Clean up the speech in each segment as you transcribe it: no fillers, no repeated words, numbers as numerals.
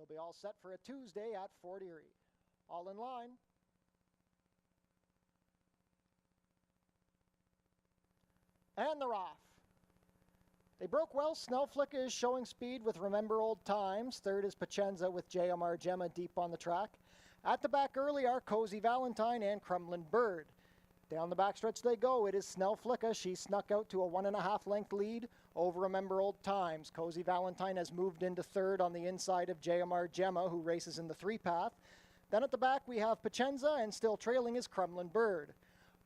We'll be all set for a Tuesday at Fort Erie. All in line. And they're off. They broke well. Snellflicka is showing speed with Remember Old Times. Third is Pacenza with JMR Gemma deep on the track. At the back early are Cozy Valentine and Crumlin Bird. Down the backstretch they go. It is Snellflicka. She snuck out to a 1.5 length lead over Remember Old Times. Cozy Valentine has moved into third on the inside of JMR Gemma, who races in the 3-path. Then at the back we have Pacenza, and still trailing is Crumlin Bird.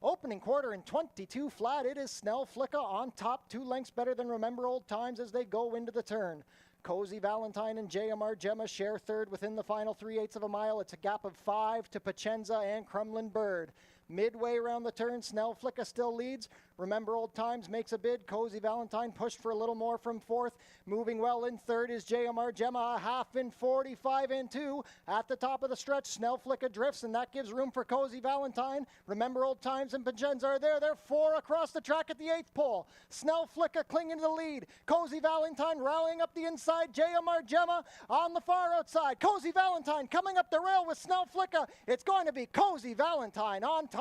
Opening quarter in 22 flat, it is Snellflicka on top, 2 lengths better than Remember Old Times as they go into the turn. Cozy Valentine and JMR Gemma share third within the final 3/8 of a mile. It's a gap of 5 to Pacenza and Crumlin Bird. Midway around the turn, Snellflicka still leads. Remember Old Times makes a bid. Cozy Valentine pushed for a little more from fourth. Moving well in third is JMR Gemma, a half in 45 and 2. At the top of the stretch, Snellflicka drifts, and that gives room for Cozy Valentine. Remember Old Times and Pacenza are there. They're 4 across the track at the 8th pole. Snellflicka clinging to the lead. Cozy Valentine rallying up the inside. JMR Gemma on the far outside. Cozy Valentine coming up the rail with Snellflicka. It's going to be Cozy Valentine on top.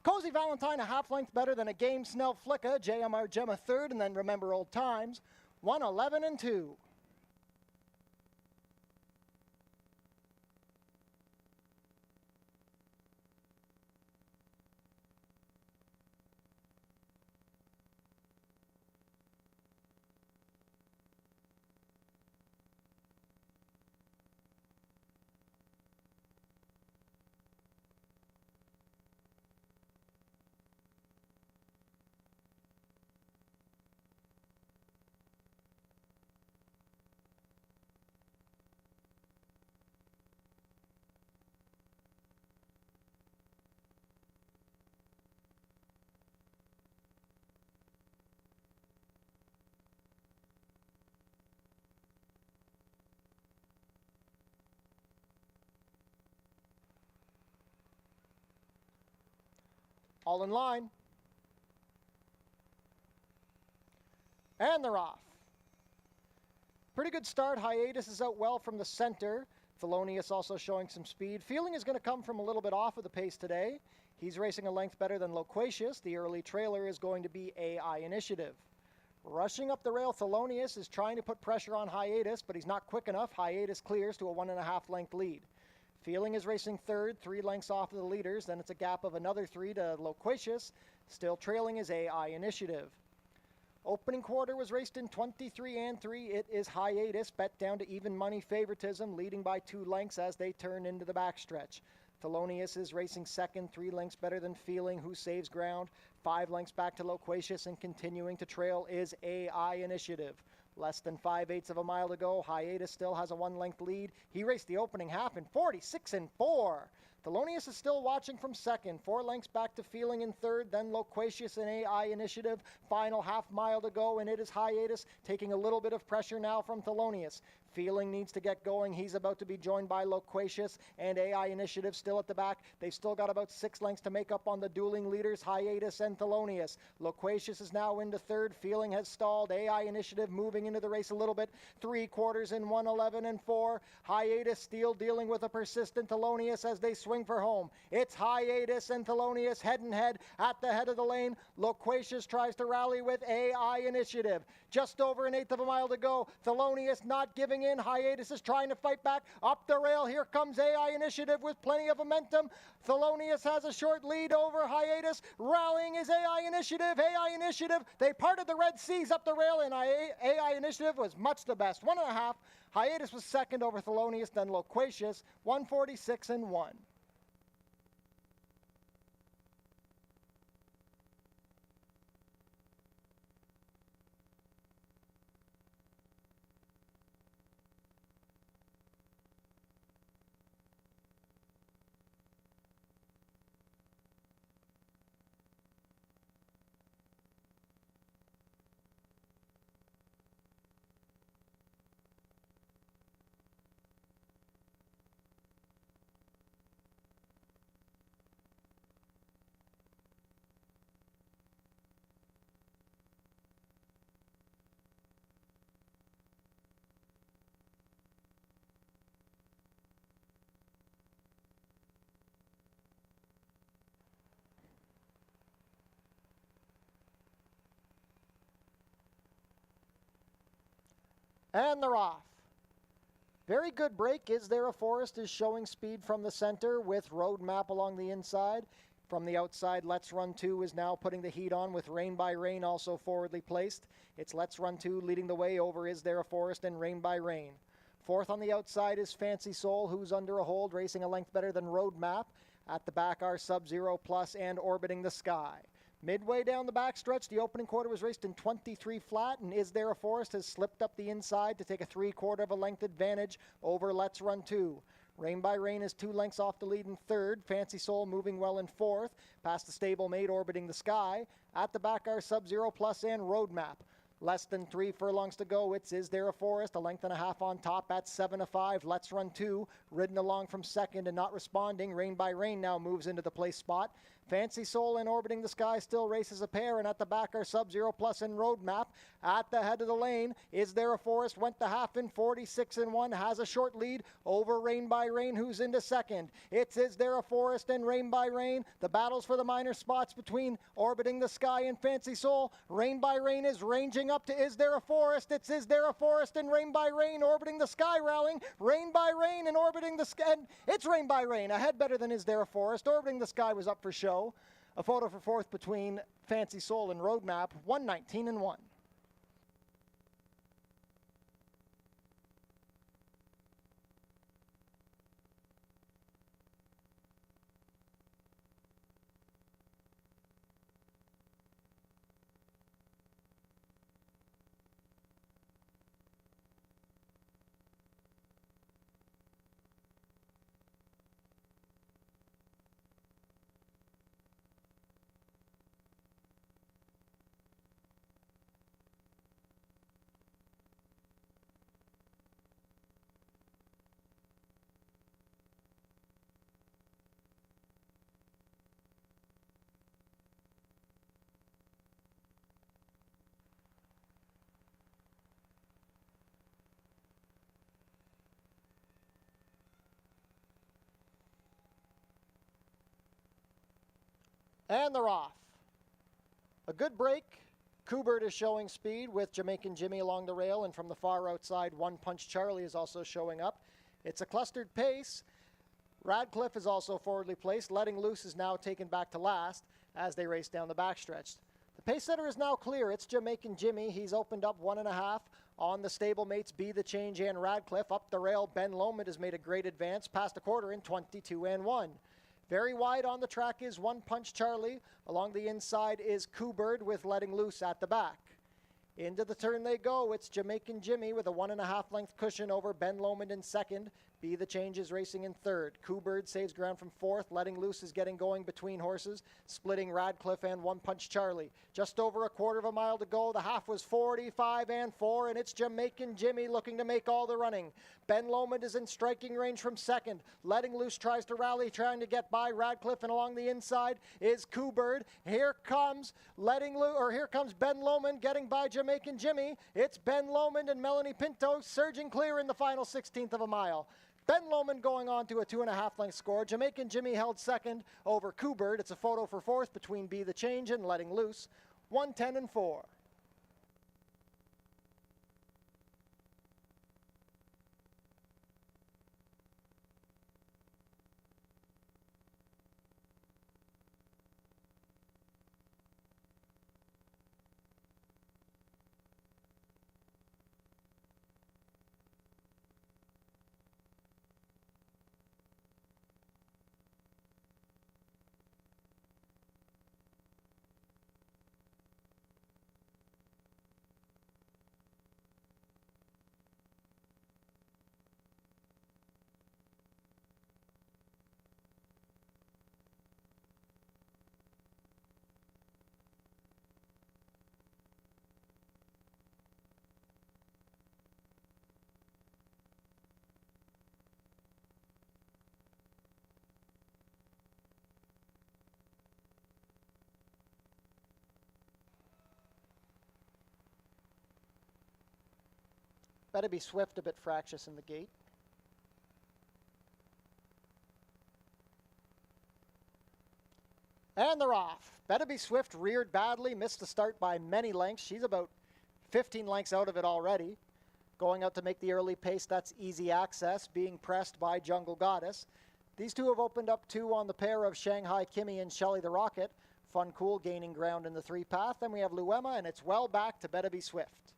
Cozy Valentine a half length better than a game Snellflicka. JMR Gemma third, and then Remember Old Times. 1:11 and 2. All in line. And they're off. Pretty good start. Hiatus is out well from the center. Thelonious also showing some speed. Feeling is going to come from a little bit off of the pace today. He's racing a length better than Loquacious. The early trailer is going to be AI Initiative. Rushing up the rail, Thelonious is trying to put pressure on Hiatus, but he's not quick enough. Hiatus clears to a 1.5 length lead. Feeling is racing third, 3 lengths off of the leaders. Then it's a gap of another 3 to Loquacious. Still trailing is AI Initiative. Opening quarter was raced in 23 and 3. It is Hiatus, bet down to even money favoritism, leading by 2 lengths as they turn into the backstretch. Thelonious is racing second, 3 lengths better than Feeling, who saves ground. 5 lengths back to Loquacious, and continuing to trail is AI Initiative. Less than 5/8 of a mile to go. Hiatus still has a 1-length lead. He raced the opening half in 46 and 4. Thelonious is still watching from second. 4 lengths back to Feeling in third, then Loquacious and AI Initiative. Final half mile to go, and it is Hiatus taking a little bit of pressure now from Thelonious. Feeling needs to get going. He's about to be joined by Loquacious and AI Initiative still at the back. They've still got about 6 lengths to make up on the dueling leaders, Hiatus and Thelonious. Loquacious is now into third. Feeling has stalled. AI Initiative moving into the race a little bit. 3/4 in 1:11 and 4. Hiatus still dealing with a persistent Thelonious as they swing for home. It's Hiatus and Thelonious head and head at the head of the lane. Loquacious tries to rally with AI Initiative. Just over 1/8 of a mile to go. Thelonious not giving in. Hiatus is trying to fight back. Up the rail, here comes AI Initiative with plenty of momentum. Thelonious has a short lead over Hiatus. Rallying is AI Initiative. AI Initiative, they parted the Red Seas up the rail, and AI Initiative was much the best. 1.5. Hiatus was second over Thelonious, then Loquacious, 146 and 1. And they're off. Very good break. Is There a Forest is showing speed from the center with Roadmap along the inside. From the outside, Let's Run 2 is now putting the heat on with Rain by Rain also forwardly placed. It's Let's Run 2 leading the way over Is There a Forest and Rain by Rain. Fourth on the outside is Fancy Soul, who's under a hold, racing a length better than Roadmap. At the back are Sub-Zero Plus and Orbiting the Sky. Midway down the backstretch, the opening quarter was raced in 23 flat, and Is There a Forest has slipped up the inside to take a 3/4 of a length advantage over Let's Run 2. Rain by Rain is 2 lengths off the lead in third. Fancy Soul moving well in fourth, past the stablemate Orbiting the Sky. At the back are Sub-Zero Plus and Roadmap. Less than 3 furlongs to go. It's Is There a Forest, a length and a half on top at 7-5. Let's Run 2, ridden along from second and not responding. Rain by Rain now moves into the place spot. Fancy Soul and Orbiting the Sky still races a pair, and at the back are Sub-Zero Plus and Roadmap. At the head of the lane, Is There a Forest went the half in 46-1, has a short lead over Rain by Rain, who's into second. It's Is There a Forest and Rain by Rain. The battles for the minor spots between Orbiting the Sky and Fancy Soul. Rain by Rain is ranging up to Is There a Forest. It's Is There a Forest and Rain by Rain. Orbiting the Sky rallying. Rain by Rain and Orbiting the Sky. It's Rain by Rain, ahead better than Is There a Forest. Orbiting the Sky was up for show. A photo for fourth between Fancy Soul and Roadmap, 119-1. And they're off. A good break. Kubert is showing speed with Jamaican Jimmy along the rail, and from the far outside, One Punch Charlie is also showing up. It's a clustered pace. Radcliffe is also forwardly placed. Letting Loose is now taken back to last as they race down the backstretch. The pace setter is now clear. It's Jamaican Jimmy. He's opened up 1.5 on the stablemates Be the Change and Radcliffe. Up the rail, Ben Lomond has made a great advance, past a quarter in 22-1. Very wide on the track is One Punch Charlie. Along the inside is Kubert with Letting Loose at the back. Into the turn they go. It's Jamaican Jimmy with a 1.5 length cushion over Ben Lomond in second. Be the Change is racing in third. Kubert saves ground from fourth. Letting Loose is getting going between horses, splitting Radcliffe and One Punch Charlie. Just over a 1/4 of a mile to go. The half was 45-4, and it's Jamaican Jimmy looking to make all the running. Ben Lomond is in striking range from second. Letting Loose tries to rally, trying to get by Radcliffe, and along the inside is Kubert. Here comes here comes Ben Lomond getting by Jamaican Jimmy. It's Ben Lomond and Melanie Pinto surging clear in the final 16th of a mile. Ben Lomond going on to a 2.5 length score. Jamaican Jimmy held second over Kubert. It's a photo for fourth between Be the Change and Letting Loose, 110-4. Better Be Swift a bit fractious in the gate. And they're off. Better Be Swift reared badly, missed the start by many lengths. She's about 15 lengths out of it already. Going out to make the early pace, that's Easy Access, being pressed by Jungle Goddess. These two have opened up 2 on the pair of Shanghai Kimmy and Shelly the Rocket. Fun Cool gaining ground in the 3-path. Then we have Luema, and it's well back to Better Be Swift.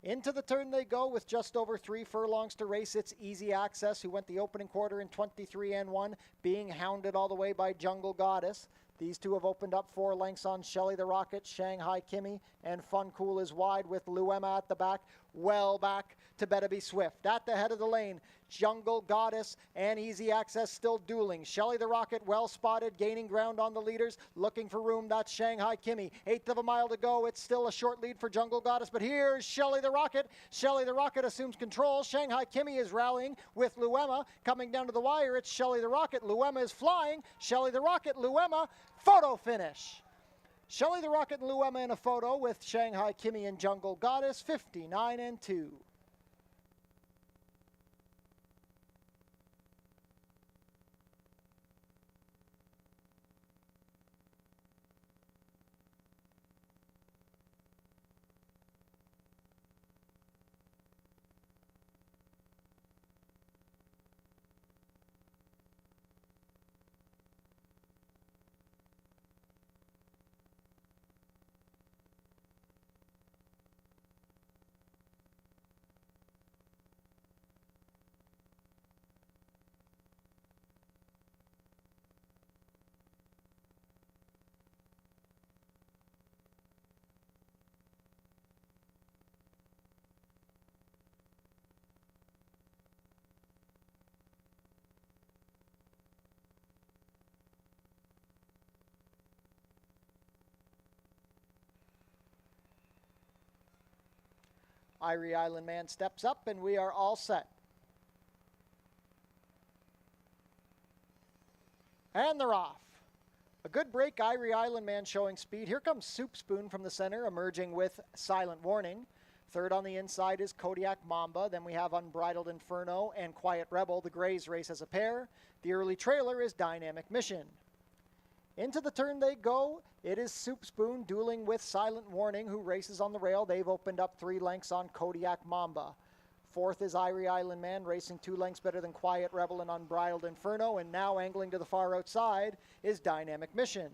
Into the turn they go with just over 3 furlongs to race. It's Easy Access, who went the opening quarter in 23-1, being hounded all the way by Jungle Goddess. These two have opened up 4 lengths on Shelly the Rocket, Shanghai Kimmy, and Fun Cool is wide with Luema at the back, well back to Better Be Swift. At the head of the lane, Jungle Goddess and Easy Access still dueling. Shelly the Rocket well spotted, gaining ground on the leaders, looking for room. That's Shanghai Kimmy. 1/8 of a mile to go. It's still a short lead for Jungle Goddess, but here's Shelly the Rocket. Shelly the Rocket assumes control. Shanghai Kimmy is rallying with Luema. Coming down to the wire, it's Shelly the Rocket. Luema is flying. Shelly the Rocket, Luema, photo finish. Shelly the Rocket and Luema in a photo with Shanghai Kimmy and Jungle Goddess, 59-2. Erie Island Man steps up and we are all set. And they're off. A good break, Erie Island Man showing speed. Here comes Soup Spoon from the center, emerging with Silent Warning. Third on the inside is Kodiak Mamba. Then we have Unbridled Inferno and Quiet Rebel. The Grays race as a pair. The early trailer is Dynamic Mission. Into the turn they go. It is Soup Spoon dueling with Silent Warning, who races on the rail. They've opened up 3 lengths on Kodiak Mamba. Fourth is Erie Island Man, racing 2 lengths better than Quiet Rebel and Unbridled Inferno. And now angling to the far outside is Dynamic Mission.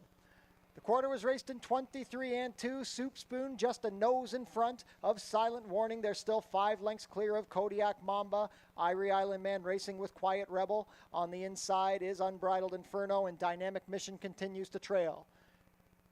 The quarter was raced in 23-2. Soup Spoon just a nose in front of Silent Warning. They're still 5 lengths clear of Kodiak Mamba. Erie Island Man racing with Quiet Rebel. On the inside is Unbridled Inferno, and Dynamic Mission continues to trail.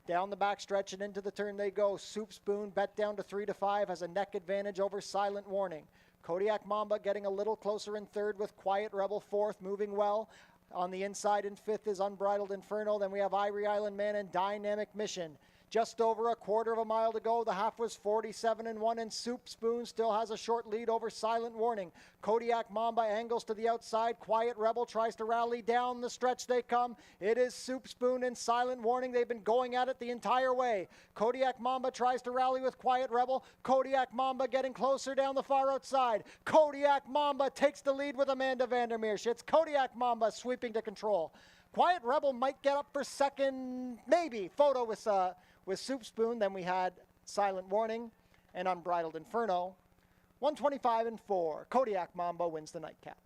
Down the backstretch and into the turn they go. Soup Spoon, bet down to 3-5, has a neck advantage over Silent Warning. Kodiak Mamba getting a little closer in third with Quiet Rebel fourth, moving well. On the inside in fifth is Unbridled Inferno. Then we have Erie Island Man and Dynamic Mission. Just over a quarter of a mile to go. The half was 47-1, and Soup Spoon still has a short lead over Silent Warning. Kodiak Mamba angles to the outside. Quiet Rebel tries to rally down the stretch they come. It is Soup Spoon and Silent Warning. They've been going at it the entire way. Kodiak Mamba tries to rally with Quiet Rebel. Kodiak Mamba getting closer down the far outside. Kodiak Mamba takes the lead with Amanda Vandermeersch. It's Kodiak Mamba sweeping to control. Quiet Rebel might get up for second, maybe. Photo with Soup Spoon. Then we had Silent Warning and Unbridled Inferno. 125-4. Kodiak Mamba wins the nightcap.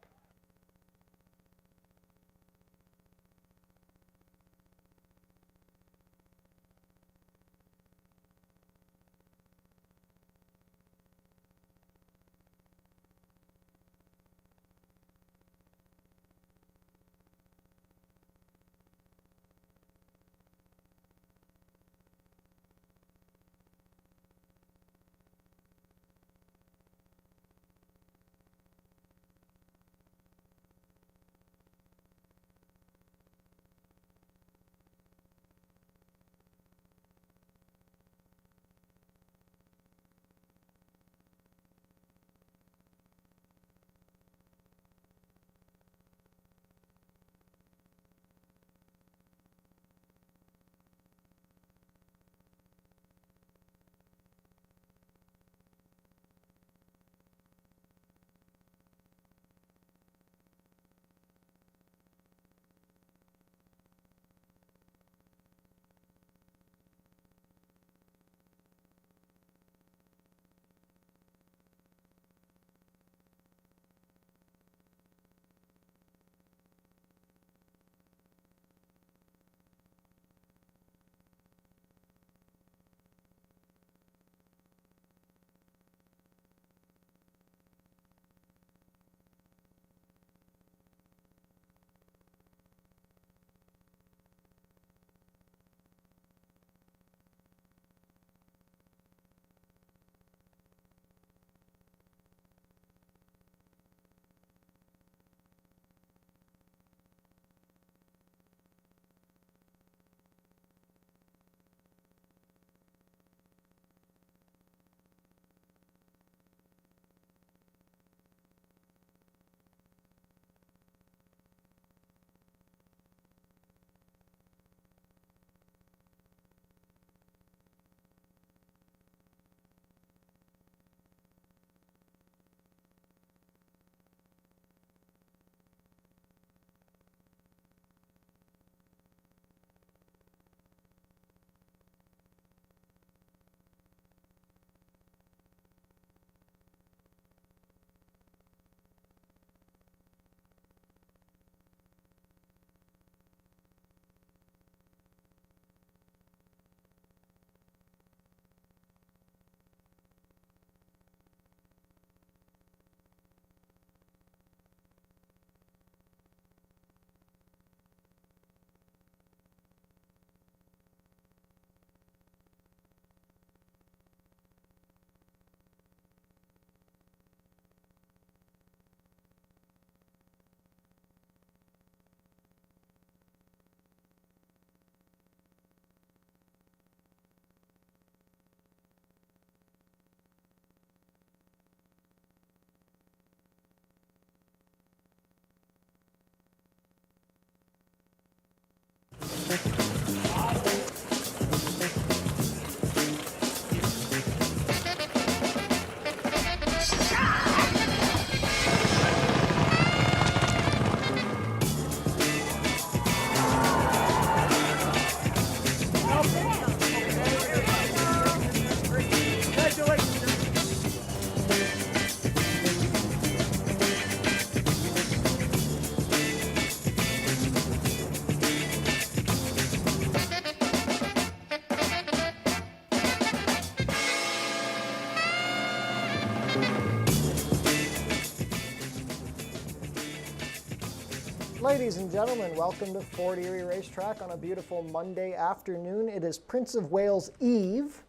Ladies and gentlemen, welcome to Fort Erie Racetrack on a beautiful Monday afternoon. It is Prince of Wales Eve.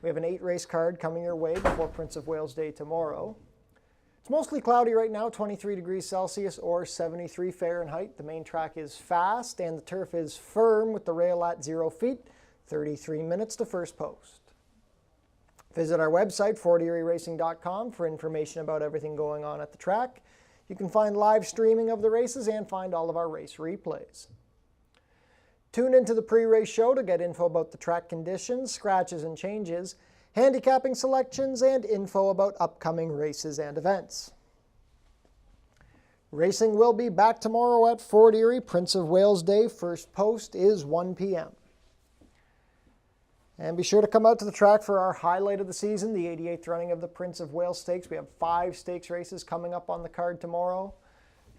We have an 8-race card coming your way before Prince of Wales Day tomorrow. It's mostly cloudy right now, 23 degrees Celsius or 73 Fahrenheit. The main track is fast and the turf is firm with the rail at 0 feet, 33 minutes to first post. Visit our website, fortierieracing.com, for information about everything going on at the track. You can find live streaming of the races and find all of our race replays. Tune into the pre-race show to get info about the track conditions, scratches and changes, handicapping selections, and info about upcoming races and events. Racing will be back tomorrow at Fort Erie, Prince of Wales Day. First post is 1 p.m. And be sure to come out to the track for our highlight of the season, the 88th running of the Prince of Wales Stakes. We have 5 stakes races coming up on the card tomorrow.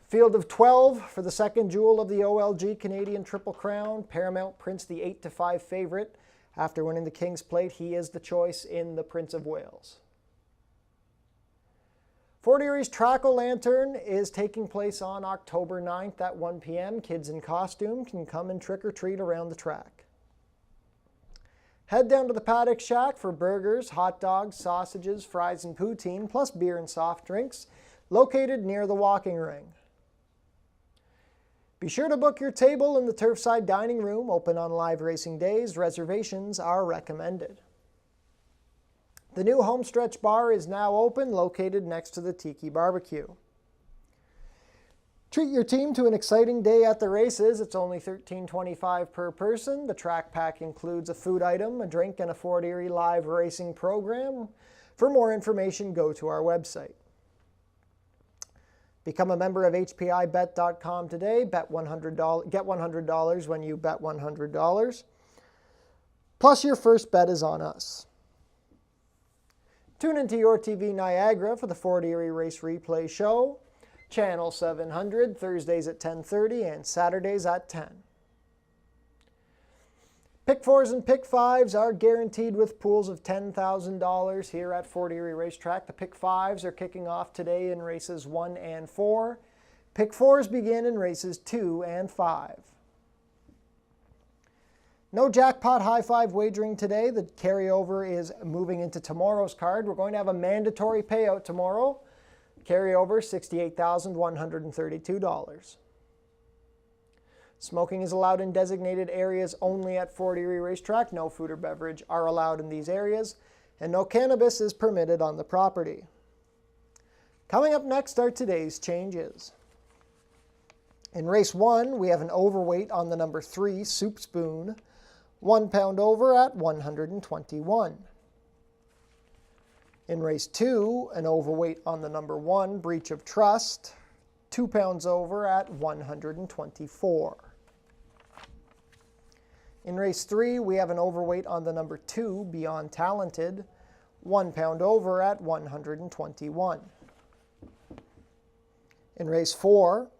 Field of 12 for the second jewel of the OLG Canadian Triple Crown. Paramount Prince, the 8-5 favorite. After winning the King's Plate, he is the choice in the Prince of Wales. Fort Erie's Track-O-Lantern is taking place on October 9th at 1 p.m. Kids in costume can come and trick-or-treat around the track. Head down to the Paddock Shack for burgers, hot dogs, sausages, fries, and poutine, plus beer and soft drinks, located near the walking ring. Be sure to book your table in the Turfside Dining Room, open on live racing days. Reservations are recommended. The new Homestretch Bar is now open, located next to the Tiki Barbecue. Treat your team to an exciting day at the races. It's only $13.25 per person. The track pack includes a food item, a drink, and a Fort Erie live racing program. For more information, go to our website. Become a member of HPIBet.com today. Bet $100, get $100 when you bet $100. Plus, your first bet is on us. Tune into Your TV Niagara for the Fort Erie Race Replay Show. Channel 700, Thursdays at 10:30 and Saturdays at 10. Pick 4s and Pick 5s are guaranteed with pools of $10,000 here at Fort Erie Racetrack. The Pick 5s are kicking off today in races 1 and 4. Pick 4s begin in races 2 and 5. No jackpot high-five wagering today. The carryover is moving into tomorrow's card. We're going to have a mandatory payout tomorrow. Carryover, $68,132. Smoking is allowed in designated areas only at Fort Erie Racetrack. No food or beverage are allowed in these areas, and no cannabis is permitted on the property. Coming up next are today's changes. In race 1, we have an overweight on the number 3, Soup Spoon, 1 pound over at 121. In race 2, an overweight on the number 1, Breach of Trust, 2 pounds over at 124. In race 3, we have an overweight on the number 2, Beyond Talented, 1 pound over at 121. In race 4,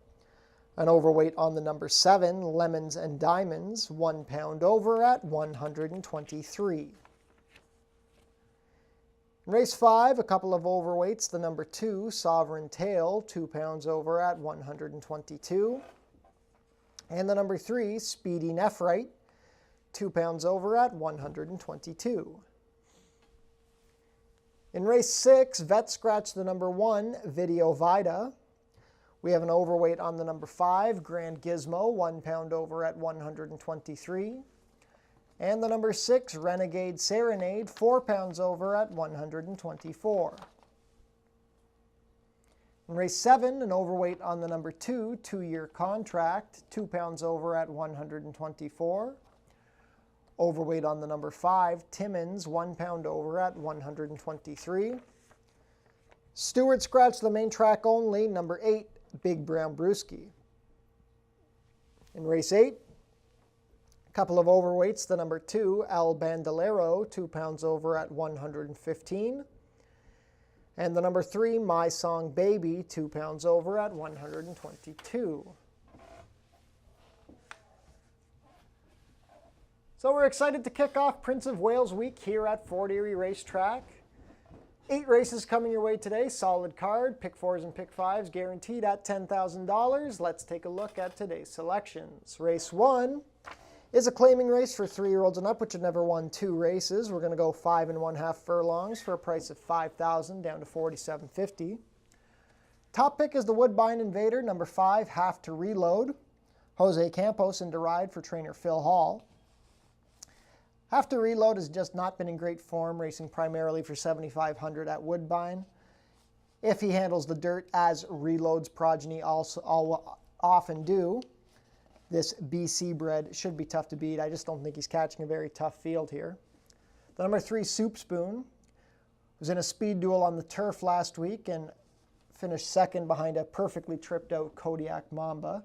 an overweight on the number 7, Lemons and Diamonds, 1 pound over at 123. In race 5, a couple of overweights. The number 2, Sovereign Tail, 2 pounds over at 122. And the number 3, Speedy Nephrite, 2 pounds over at 122. In race 6, Vet Scratch the number 1, Video Vida. We have an overweight on the number 5, Grand Gizmo, 1 pound over at 123. And the number 6, Renegade Serenade, 4 pounds over at 124. In race 7, an overweight on the number 2, 2-year contract, 2 pounds over at 124. Overweight on the number 5, Timmins, 1 pound over at 123. Stewart scratched the main track only, number 8, Big Brown Brewski. In race 8, a couple of overweights, the number 2, El Bandolero, 2 pounds over at 115. And the number 3, My Song Baby, 2 pounds over at 122. So we're excited to kick off Prince of Wales Week here at Fort Erie Racetrack. 8 races coming your way today, solid card, pick 4s and pick 5s guaranteed at $10,000. Let's take a look at today's selections. Race 1 is a claiming race for 3-year-olds and up, which have never won 2 races. We're going to go 5 1/2 furlongs for a price of $5,000 down to $4,750. Top pick is the Woodbine Invader, number 5, Have to Reload. Jose Campos into ride for trainer Phil Hall. Have to Reload has just not been in great form, racing primarily for $7,500 at Woodbine. If he handles the dirt as Reload's progeny often do, this BC bred should be tough to beat. I just don't think he's catching a very tough field here. The number 3, Soup Spoon, was in a speed duel on the turf last week and finished second behind a perfectly tripped out Kodiak Mamba.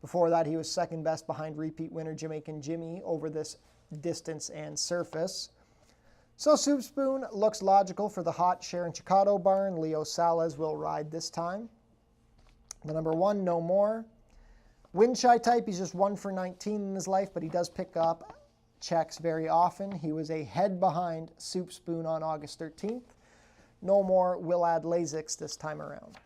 Before that, he was second best behind repeat winner Jamaican Jimmy over this distance and surface. So Soup Spoon looks logical for the hot Sharon Chicado barn. Leo Salas will ride this time. The number 1, No More. Wind shy type, he's just 1 for 19 in his life, but he does pick up checks very often. He was a head behind Soup Spoon on August 13th. No More will add Lasix this time around.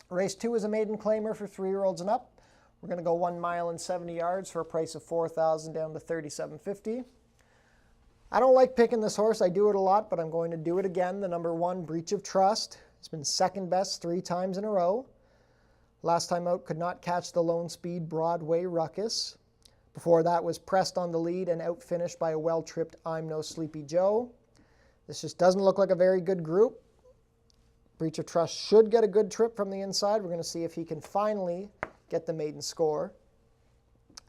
Race 2 is a maiden claimer for 3-year-olds and up. We're going to go 1 mile and 70 yards for a price of $4,000 down to $3,750. I don't like picking this horse. I do it a lot, but I'm going to do it again. The number 1, Breach of Trust. It's been second best 3 times in a row. Last time out, could not catch the Lone Speed Broadway Ruckus. Before that was pressed on the lead and outfinished by a well-tripped I'm No Sleepy Joe. This just doesn't look like a very good group. Breach of Trust should get a good trip from the inside. We're going to see if he can finally get the maiden score.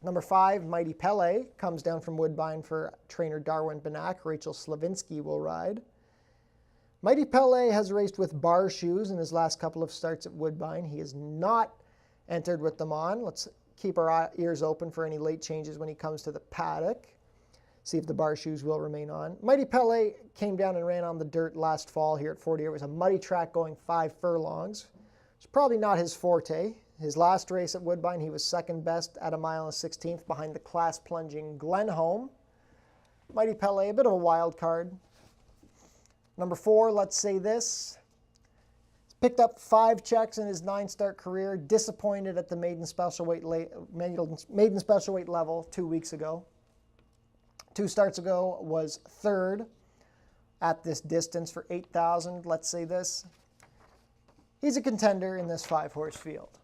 Number 5, Mighty Pele, comes down from Woodbine for trainer Darwin Banak. Rachel Slavinsky will ride. Mighty Pele has raced with bar shoes in his last couple of starts at Woodbine. He has not entered with them on. Let's keep our ears open for any late changes when he comes to the paddock. See if the bar shoes will remain on. Mighty Pele came down and ran on the dirt last fall here at Fort Erie. It was a muddy track going 5 furlongs. It's probably not his forte. His last race at Woodbine, he was second best at 1 mile and 16th behind the class-plunging Glenholm. Mighty Pele, a bit of a wild card. Number 4, Let's Say This. He's picked up 5 checks in his 9-start career. Disappointed at the maiden special weight level 2 weeks ago. 2 starts ago was third at this distance for $8,000. Let's Say This. He's a contender in this 5-horse field.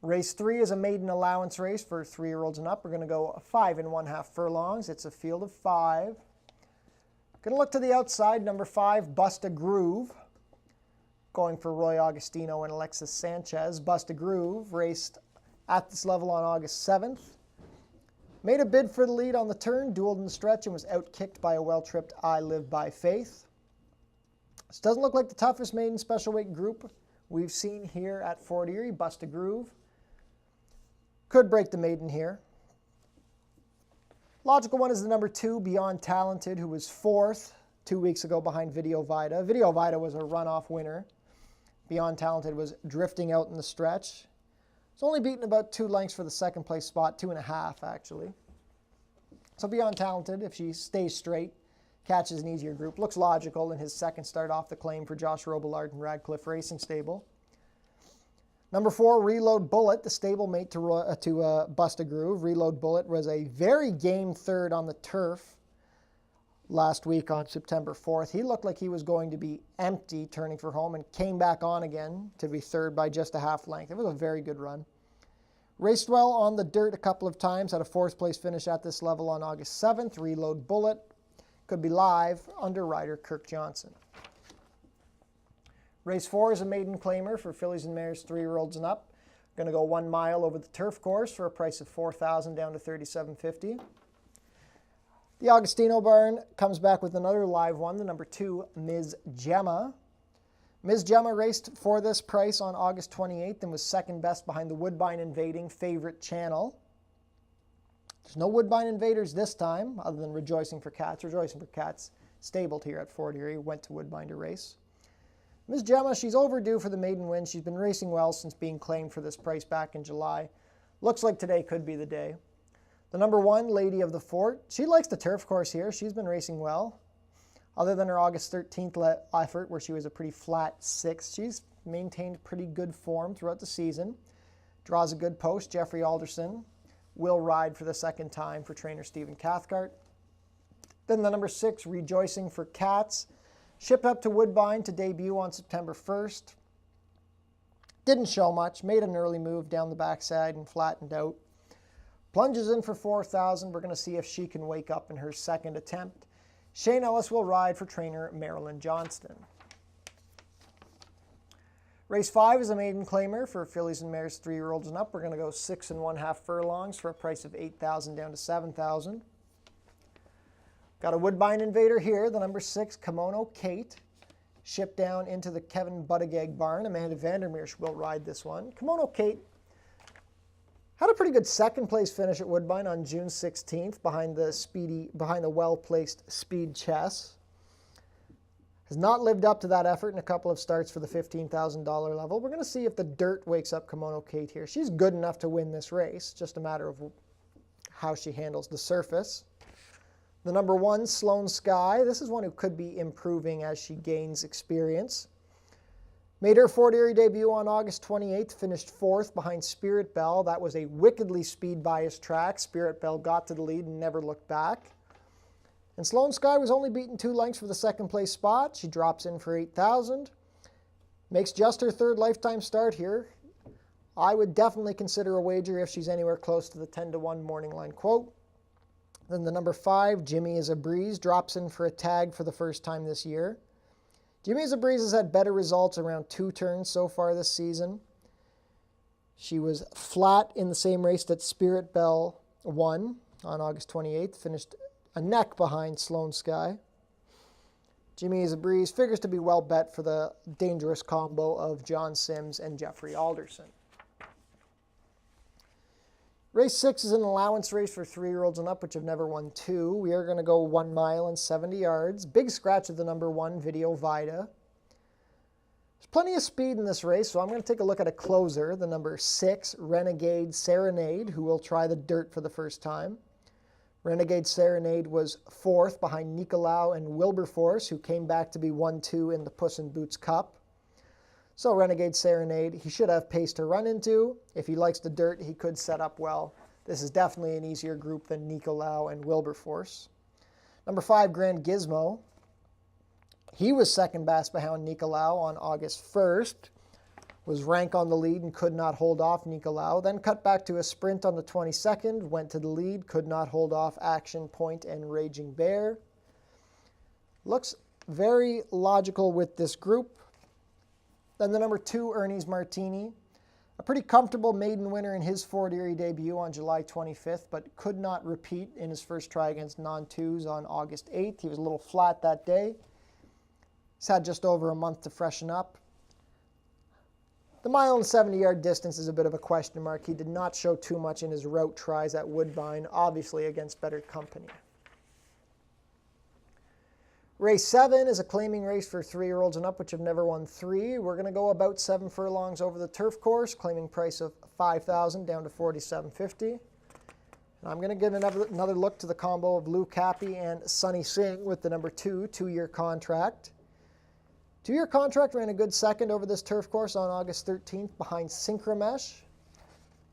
Race 3 is a maiden allowance race for 3-year-olds and up. We're going to go 5 1/2 furlongs. It's a field of 5. Going to look to the outside, number 5, Bust a Groove. Going for Roy Augustino and Alexis Sanchez. Bust a Groove raced at this level on August 7th. Made a bid for the lead on the turn, dueled in the stretch, and was outkicked by a well-tripped I Live by Faith. This doesn't look like the toughest maiden special weight group we've seen here at Fort Erie. Bust a Groove could break the maiden here. Logical one is the number 2, Beyond Talented, who was 4th 2 weeks ago behind Video Vida. Video Vida was a runoff winner. Beyond Talented was drifting out in the stretch. It's only beaten about 2 lengths for the second place spot, 2.5 actually. So Beyond Talented, if she stays straight, catches an easier group. Looks logical in his second start off the claim for Josh Robillard and Radcliffe Racing Stable. Number 4, Reload Bullet, the stablemate to Bust a Groove. Reload Bullet was a very game third on the turf last week on September 4th. He looked like he was going to be empty turning for home and came back on again to be third by just a half length. It was a very good run. Raced well on the dirt a couple of times, had a 4th place finish at this level on August 7th. Reload Bullet Could be live under rider Kirk Johnson. Race 4 is a maiden claimer for fillies and mares 3-year-olds and up. Going to go 1 mile over the turf course for a price of $4,000 down to $3,750. The Augustino barn comes back with another live one, the number 2, Ms. Gemma. Ms. Gemma raced for this price on August 28th and was second best behind the Woodbine Invading Favorite Channel. There's no Woodbine Invaders this time, other than Rejoicing for Cats. Rejoicing for Cats, stabled here at Fort Erie, went to Woodbine to race. Ms. Gemma, she's overdue for the maiden win. She's been racing well since being claimed for this price back in July. Looks like today could be the day. The number 1, Lady of the Fort, she likes the turf course here. She's been racing well. Other than her August 13th effort, where she was a pretty flat 6th, she's maintained pretty good form throughout the season. Draws a good post. Jeffrey Alderson will ride for the second time for trainer Stephen Cathcart. Then the number 6, Rejoicing for Cats, shipped up to Woodbine to debut on September 1st. Didn't show much, made an early move down the backside and flattened out. Plunges in for $4,000. We're going to see if she can wake up in her second attempt. Shane Ellis will ride for trainer Marilyn Johnston. Race 5 is a maiden claimer for fillies and mares 3-year-olds and up. We're going to go 6 1/2 furlongs for a price of $8,000 down to $7,000. Got a Woodbine Invader here, the number 6, Kimono Kate, shipped down into the Kevin Buttigieg barn. Amanda Vandermeersch will ride this one. Kimono Kate had a pretty good second place finish at Woodbine on June 16th behind the well-placed Speed Chess. Has not lived up to that effort in a couple of starts for the $15,000 level. We're going to see if the dirt wakes up Kimono Kate here. She's good enough to win this race, just a matter of how she handles the surface. The number 1, Sloan Sky. This is one who could be improving as she gains experience. Made her Fort Erie debut on August 28th, finished 4th behind Spirit Bell. That was a wickedly speed-biased track. Spirit Bell got to the lead and never looked back. And Sloan Sky was only beaten 2 lengths for the second place spot. She drops in for $8,000. Makes just her 3rd lifetime start here. I would definitely consider a wager if she's anywhere close to the 10-1 morning line quote. Then the number 5, Jimmy is a Breeze, drops in for a tag for the first time this year. Jimmy is a Breeze has had better results around 2 turns so far this season. She was flat in the same race that Spirit Bell won on August 28th, finished a neck behind Sloan Sky. Jimmy is a Breeze figures to be well bet for the dangerous combo of John Sims and Jeffrey Alderson. Race 6 is an allowance race for 3-year-olds and up, which have never won 2. We are going to go 1 mile and 70 yards. Big scratch of the number 1, Video Vida. There's plenty of speed in this race, so I'm going to take a look at a closer, the number 6, Renegade Serenade, who will try the dirt for the first time. Renegade Serenade was 4th behind Nicolau and Wilberforce, who came back to be 1-2 in the Puss in Boots Cup. So Renegade Serenade, he should have pace to run into. If he likes the dirt, he could set up well. This is definitely an easier group than Nicolau and Wilberforce. Number 5, Grand Gizmo. He was second best behind Nicolau on August 1st. Was rank on the lead and could not hold off Nicolau. Then cut back to a sprint on the 22nd, went to the lead, could not hold off Action Point and Raging Bear. Looks very logical with this group. Then the number 2, Ernie's Martini. A pretty comfortable maiden winner in his Fort Erie debut on July 25th, but could not repeat in his first try against non-2s on August 8th. He was a little flat that day. He's had just over a month to freshen up. The mile and 70-yard distance is a bit of a question mark. He did not show too much in his route tries at Woodbine, obviously against better company. Race 7 is a claiming race for 3-year-olds and up, which have never won 3. We're going to go about 7 furlongs over the turf course, claiming price of $5,000 down to $4,750. And I'm going to give another look to the combo of Lou Cappy and Sunny Singh with the number 2, 2-year contract. 2-year contract ran a good second over this turf course on August 13th behind Synchromesh.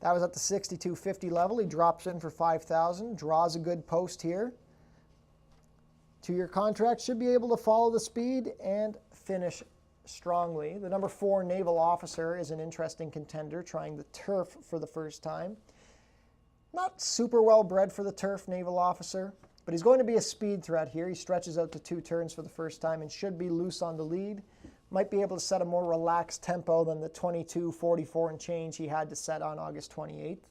That was at the 62.50 level. He drops in for $5,000, draws a good post here. 2-year contract should be able to follow the speed and finish strongly. The number 4, Naval Officer, is an interesting contender, trying the turf for the first time. Not super well bred for the turf, Naval Officer. But he's going to be a speed threat here. He stretches out to 2 turns for the first time and should be loose on the lead. Might be able to set a more relaxed tempo than the 22:44 and change he had to set on August 28th.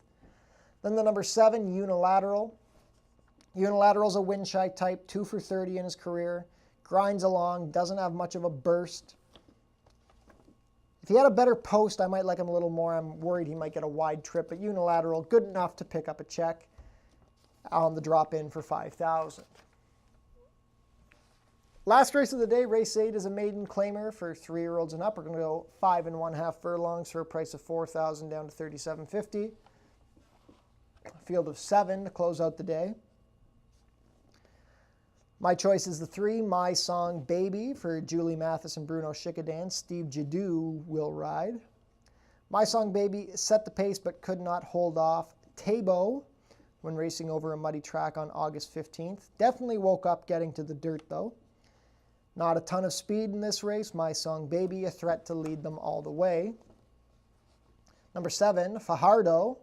Then the number 7, Unilateral. Unilateral's a wind-shy type, 2 for 30 in his career. Grinds along, doesn't have much of a burst. If he had a better post, I might like him a little more. I'm worried he might get a wide trip, but Unilateral, good enough to pick up a check on the drop-in for $5,000. Last race of the day, race 8 is a maiden claimer for 3-year-olds and up. We're going to go 5 1/2 furlongs for a price of $4,000 down to $3,750. Field of 7 to close out the day. My choice is the 3, My Song Baby, for Julie Mathis and Bruno Schickedan. Steve Jadu will ride. My Song Baby set the pace but could not hold off Tabo when racing over a muddy track on August 15th. Definitely woke up getting to the dirt though. Not a ton of speed in this race. My Song Baby, a threat to lead them all the way. Number 7, Fajardo.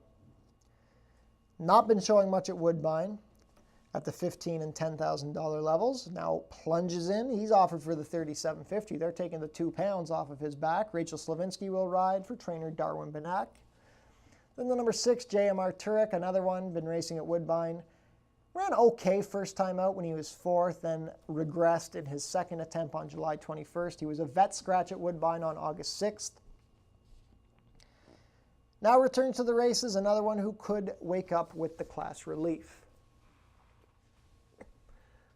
Not been showing much at Woodbine at the $15,000 and $10,000 levels. Now plunges in. He's offered for the $3,750. They're taking the 2 pounds off of his back. Rachel Slavinsky will ride for trainer Darwin Banak. Then the number 6, JMR Turek, another one, been racing at Woodbine. Ran okay first time out when he was 4th, then regressed in his second attempt on July 21st. He was a vet scratch at Woodbine on August 6th. Now returns to the races, another one who could wake up with the class relief.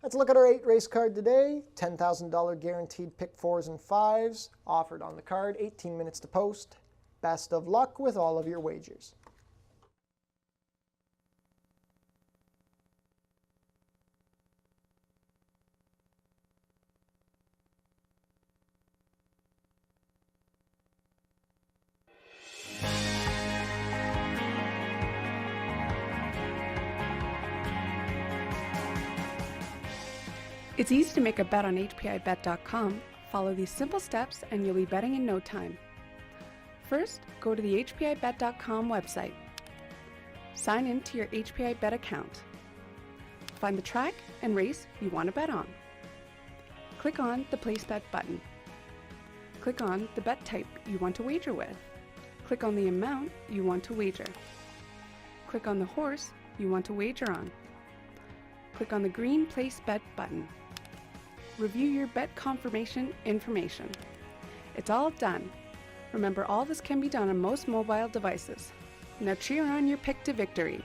Let's look at our 8 race card today. $10,000 guaranteed pick 4s and 5s offered on the card. 18 minutes to post. Best of luck with all of your wagers. It's easy to make a bet on HPIBet.com. Follow these simple steps and you'll be betting in no time. First, go to the HPIBet.com website. Sign in to your HPIBet account. Find the track and race you want to bet on. Click on the Place Bet button. Click on the bet type you want to wager with. Click on the amount you want to wager. Click on the horse you want to wager on. Click on the green Place Bet button. Review your bet confirmation information. It's all done. Remember, all this can be done on most mobile devices. Now cheer on your pick to victory.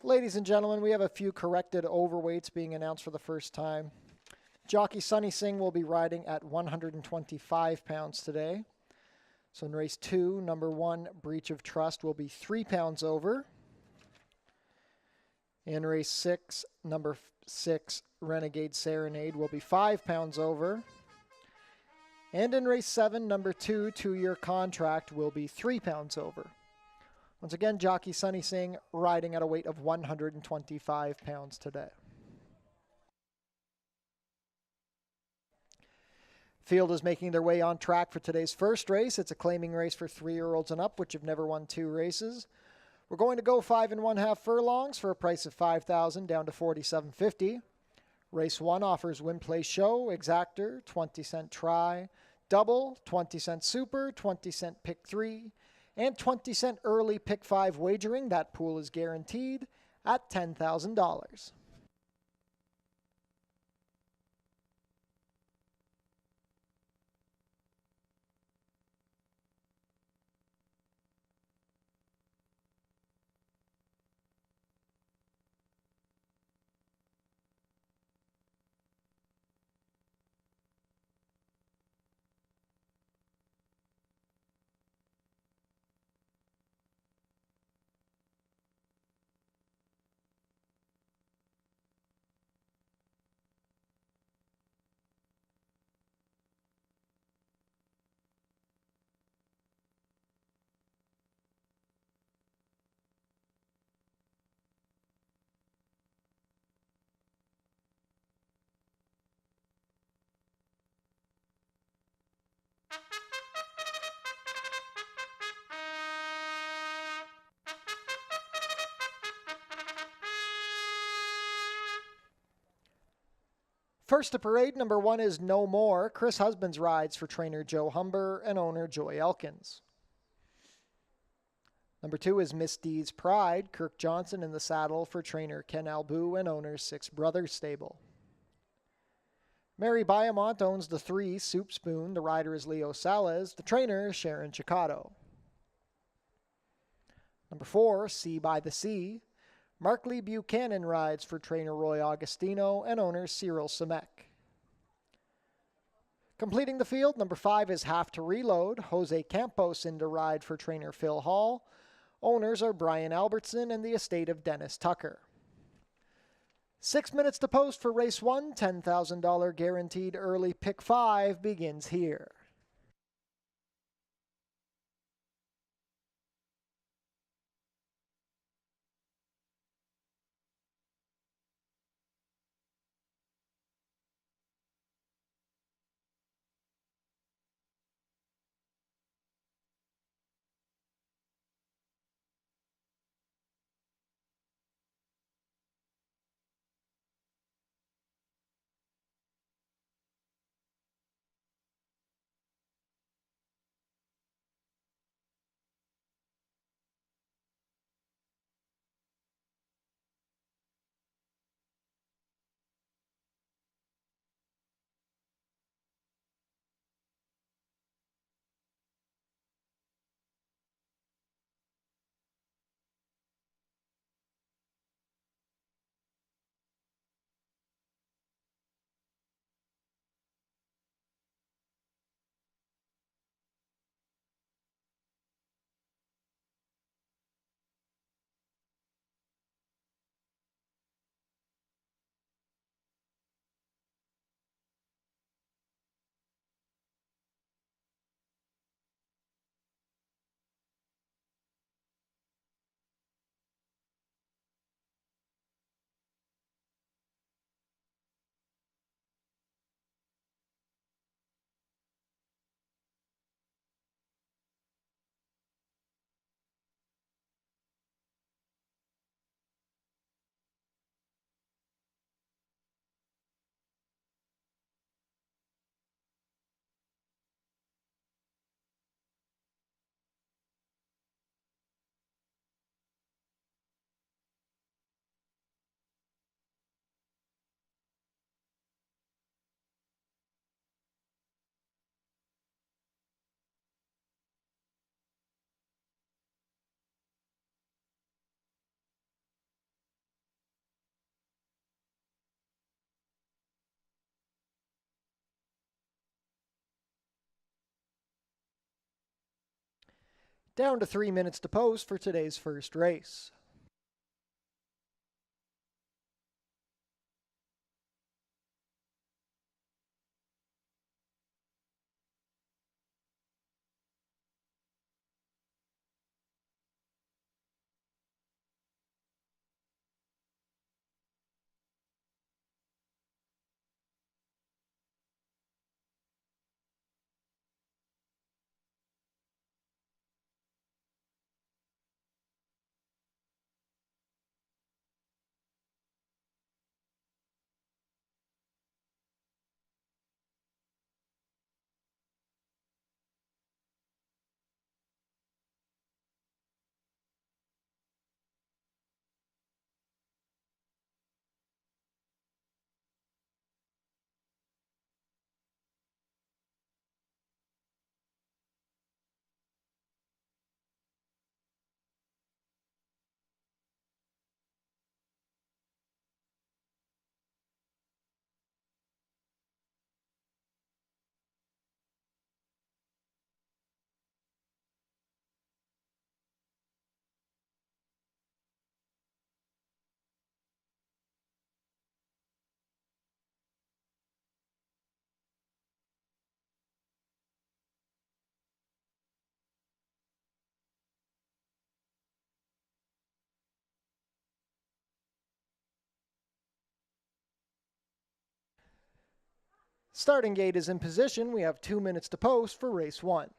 Ladies and gentlemen, we have a few corrected overweights being announced for the first time. Jockey Sunny Singh will be riding at 125 pounds today. So in race 2, number 1, Breach of Trust will be 3 pounds over. In race 6, number 6, Renegade Serenade will be 5 pounds over. And in race 7, number 2, 2-year contract will be 3 pounds over. Once again, Jockey Sunny Singh riding at a weight of 125 pounds today. Field is making their way on track for today's first race. It's a claiming race for 3-year-olds and up, which have never won 2 races. We're going to go 5 1/2 furlongs for a price of $5,000 down to $4,750. Race 1 offers win, play, show, exactor, 20-cent try, double, 20-cent super, 20-cent pick 3, and 20-cent early pick 5 wagering. That pool is guaranteed at $10,000. First to parade, number 1 is No More. Chris Husbands rides for trainer Joe Humber and owner Joy Elkins. Number 2 is Miss D's Pride. Kirk Johnson in the saddle for trainer Ken Albu and owner Six Brothers Stable. Mary Biamont owns the 3 Soup Spoon. The rider is Leo Salas. The trainer is Sharon Chicotto. Number 4, Sea by the Sea. Mark Lee Buchanan rides for trainer Roy Augustino and owner Cyril Semek. Completing the field, number 5 is Have to Reload. Jose Campos in to ride for trainer Phil Hall. Owners are Brian Albertson and the estate of Dennis Tucker. 6 minutes to post for race 1. $10,000 guaranteed early pick 5 begins here. Down to 3 minutes to post for today's first race. Starting gate is in position. We have 2 minutes to post for race 1.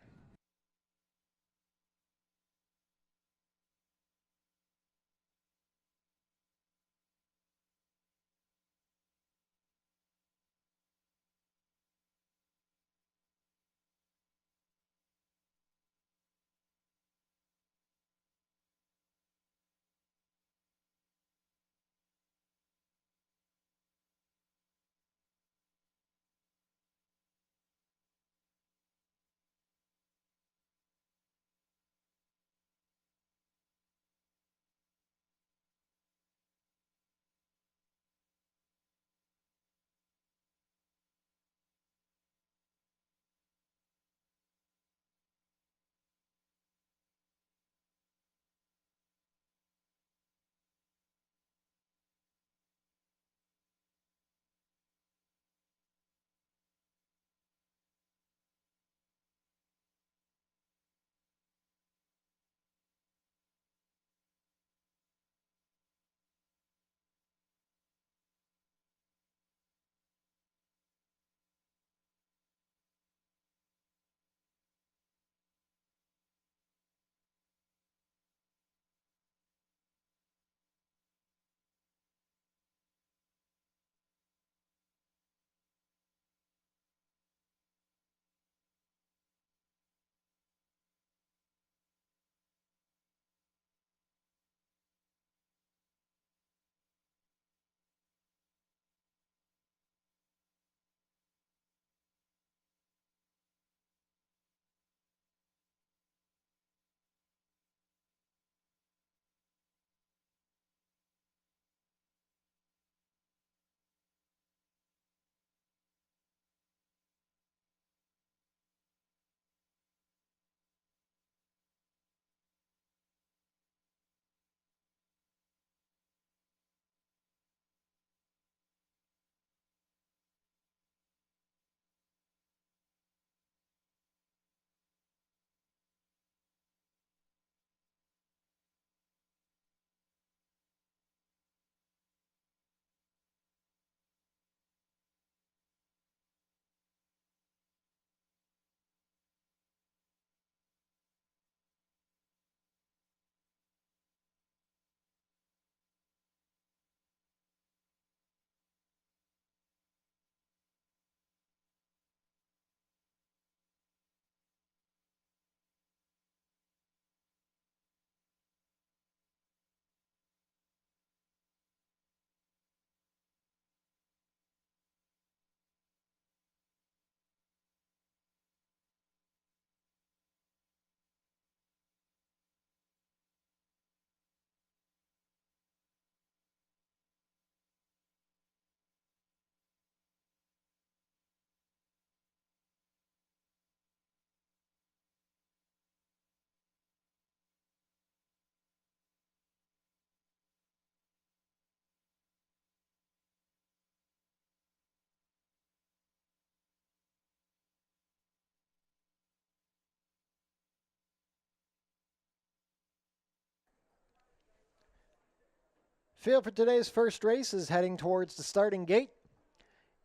Field for today's first race is heading towards the starting gate.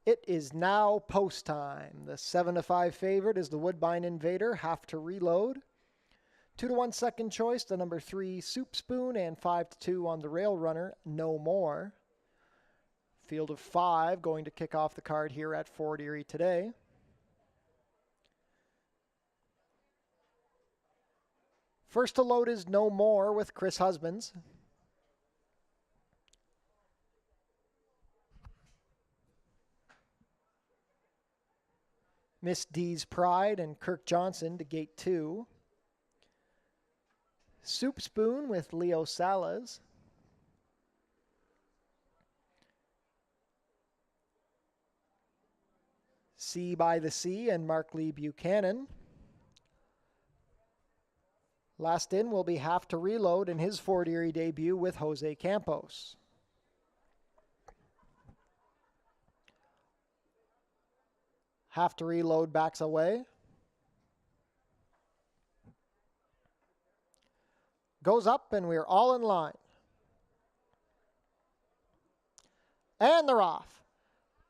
It is now post time. The 7-5 favorite is the Woodbine Invader, Have to Reload. 2-1 second choice, the number 3 Soup Spoon, and 5-2 on the Rail Runner, No More. Field of 5 going to kick off the card here at Fort Erie today. First to load is No More with Chris Husbands. Miss D's Pride and Kirk Johnson to gate 2. Soup Spoon with Leo Salas. Sea by the Sea and Mark Lee Buchanan. Last in will be Have to Reload in his Fort Erie debut with Jose Campos. Have to Reload backs away. Goes up and we're all in line. And they're off.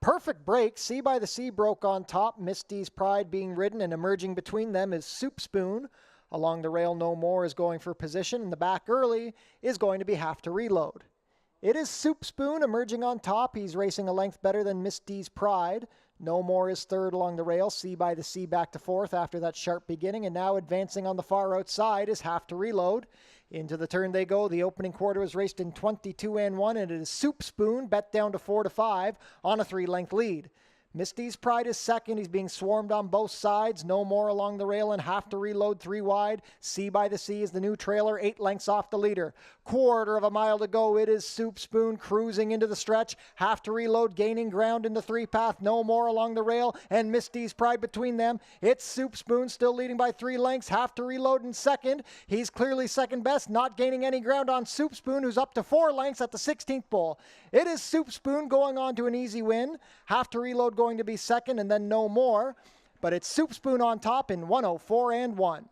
Perfect break. Sea by the Sea broke on top. Misty's Pride being ridden, and emerging between them is Soup Spoon. Along the rail, No More is going for position. In the back early is going to be Have to Reload. It is Soup Spoon emerging on top. He's racing a length better than Miss D's Pride. No More is third along the rail. Sea by the Sea back to fourth after that sharp beginning. And now advancing on the far outside is Have to Reload. Into the turn they go. The opening quarter was raced in 22-1, and it is Soup Spoon bet down to 4-5 on a 3-length lead. Misty's Pride is second. He's being swarmed on both sides. No More along the rail and Have to Reload 3 wide. Sea by the Sea is the new trailer, 8 lengths off the leader. Quarter of a mile to go. It is Soup Spoon cruising into the stretch. Have to Reload gaining ground in the 3-path. No More along the rail and Misty's Pride between them. It's Soup Spoon still leading by 3 lengths. Have to Reload in second. He's clearly second best, not gaining any ground on Soup Spoon, who's up to 4 lengths at the 16th pole. It is Soup Spoon going on to an easy win. Have to Reload going to be second, and then No More. But it's Soup Spoon on top in 104-1.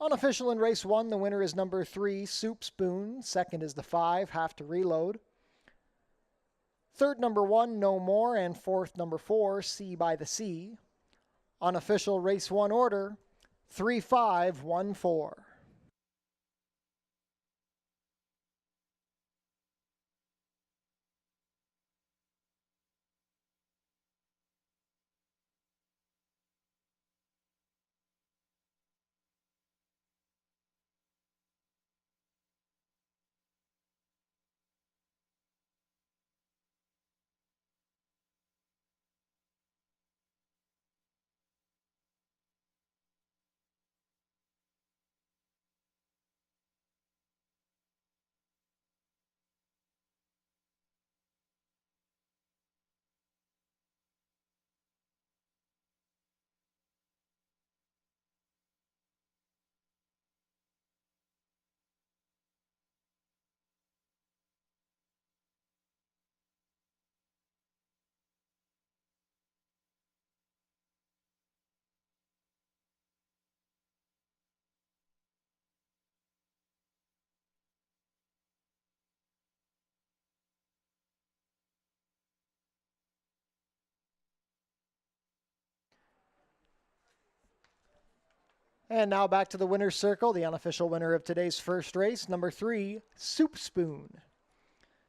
Unofficial in race 1, the winner is number 3, Soup Spoon. Second is the 5, Have to Reload. Third, number 1, No More. And fourth, number 4, Sea by the Sea. Unofficial race 1 order, 3-5-1-4. And now back to the winner's circle, the unofficial winner of today's first race, number 3, Soup Spoon.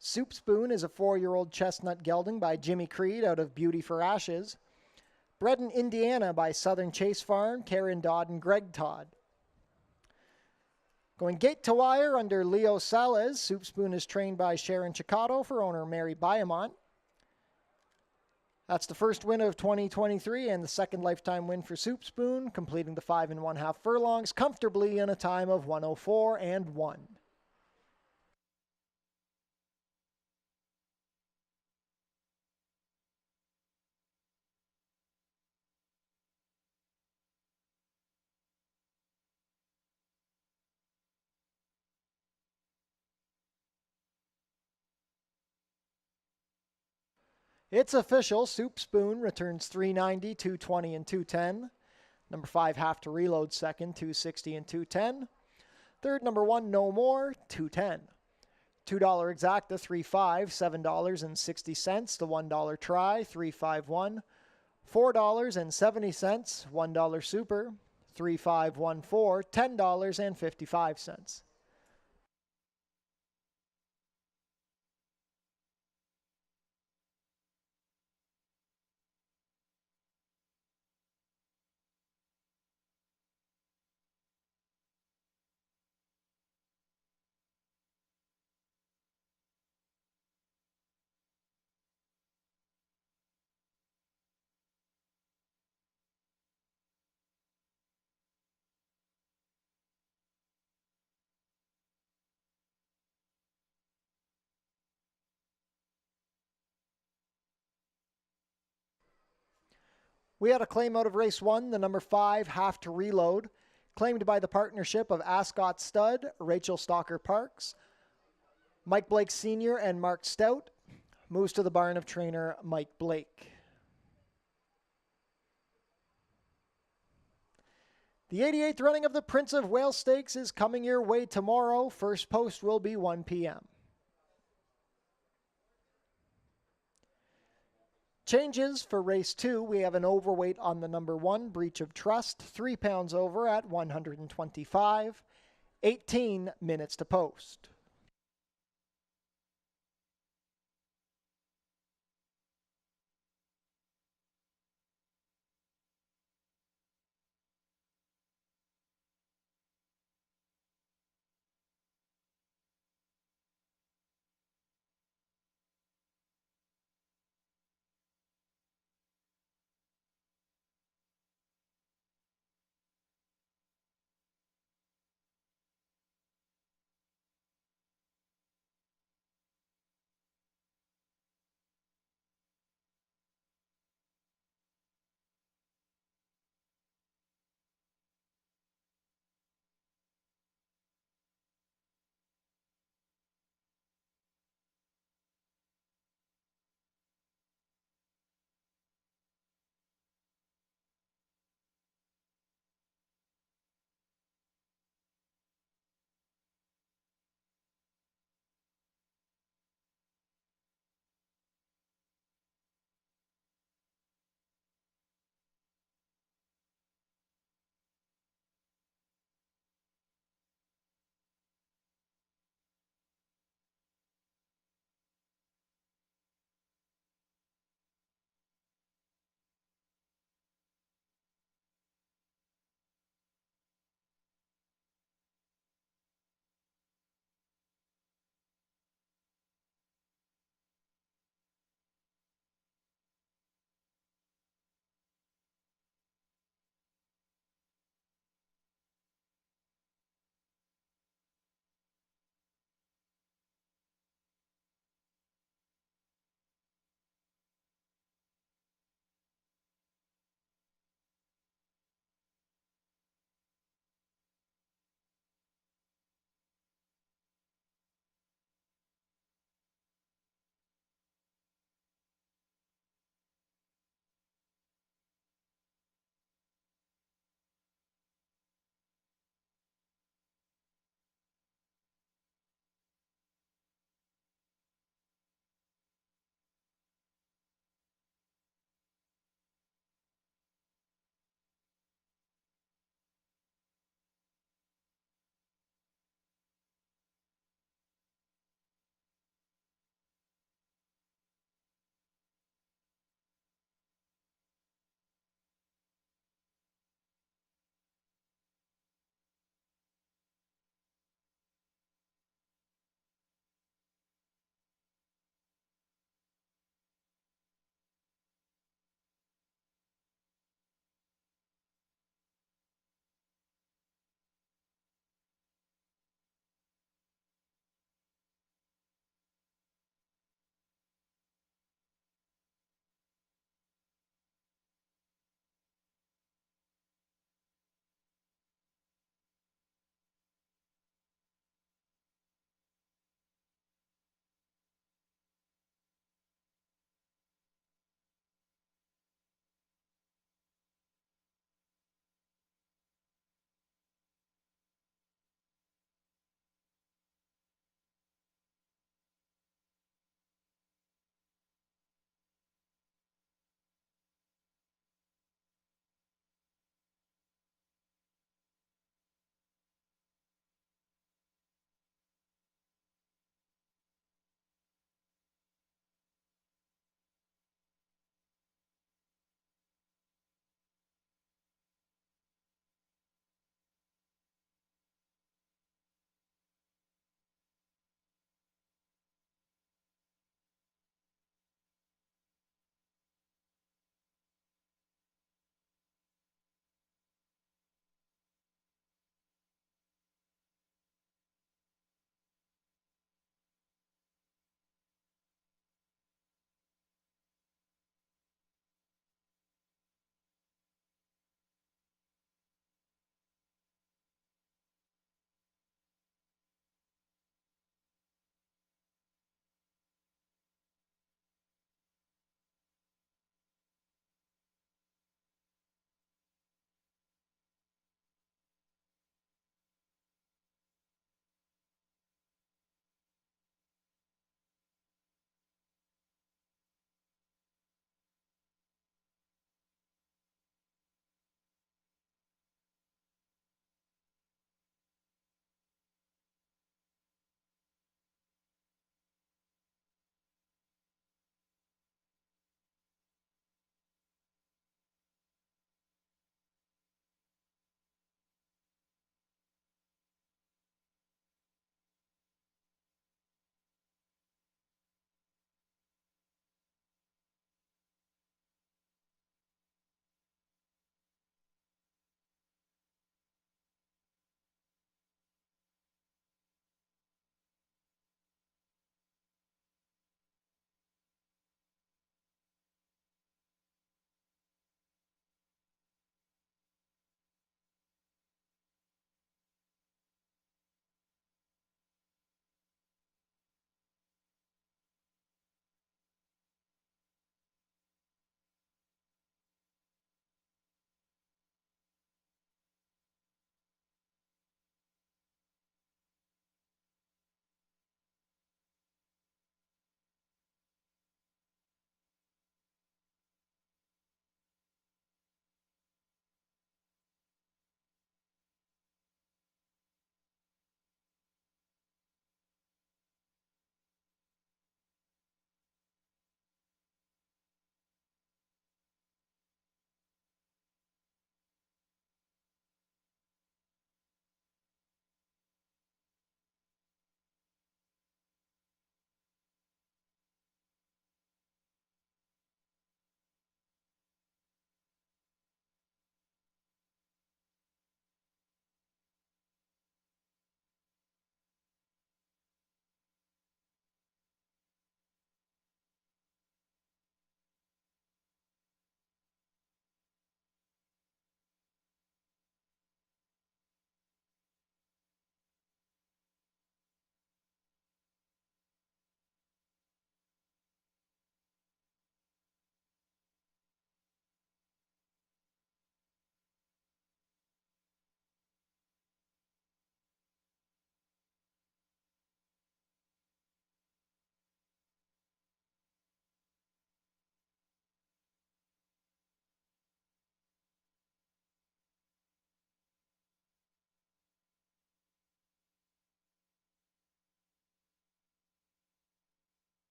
Soup Spoon is a 4-year-old chestnut gelding by Jimmy Creed out of Beauty for Ashes. Bred in Indiana by Southern Chase Farm, Karen Dodd and Greg Todd. Going gate to wire under Leo Sales. Soup Spoon is trained by Sharon Chicato for owner Mary Biamont. That's the first win of 2023 and the second lifetime win for Soup Spoon, completing the 5 1/2 furlongs comfortably in a time of 1:04 and 1. It's official. Soup Spoon returns 390, 220, and 210. Number 5, Have to Reload second, 260 and 210. Third, number 1, No More, 210. $2 exacta, 3.5, $7.60. The $1 try, 3.51. $4.70, $1 super, 3.514, $10.55. We had a claim out of race 1, the number 5, Have to Reload, claimed by the partnership of Ascot Stud, Rachel Stalker Parks, Mike Blake Sr., and Mark Stout. Moves to the barn of trainer Mike Blake. The 88th running of the Prince of Wales Stakes is coming your way tomorrow. First post will be 1 p.m. Changes for race 2. We have an overweight on the number 1, Breach of Trust, 3 pounds over at 125, 18 minutes to post.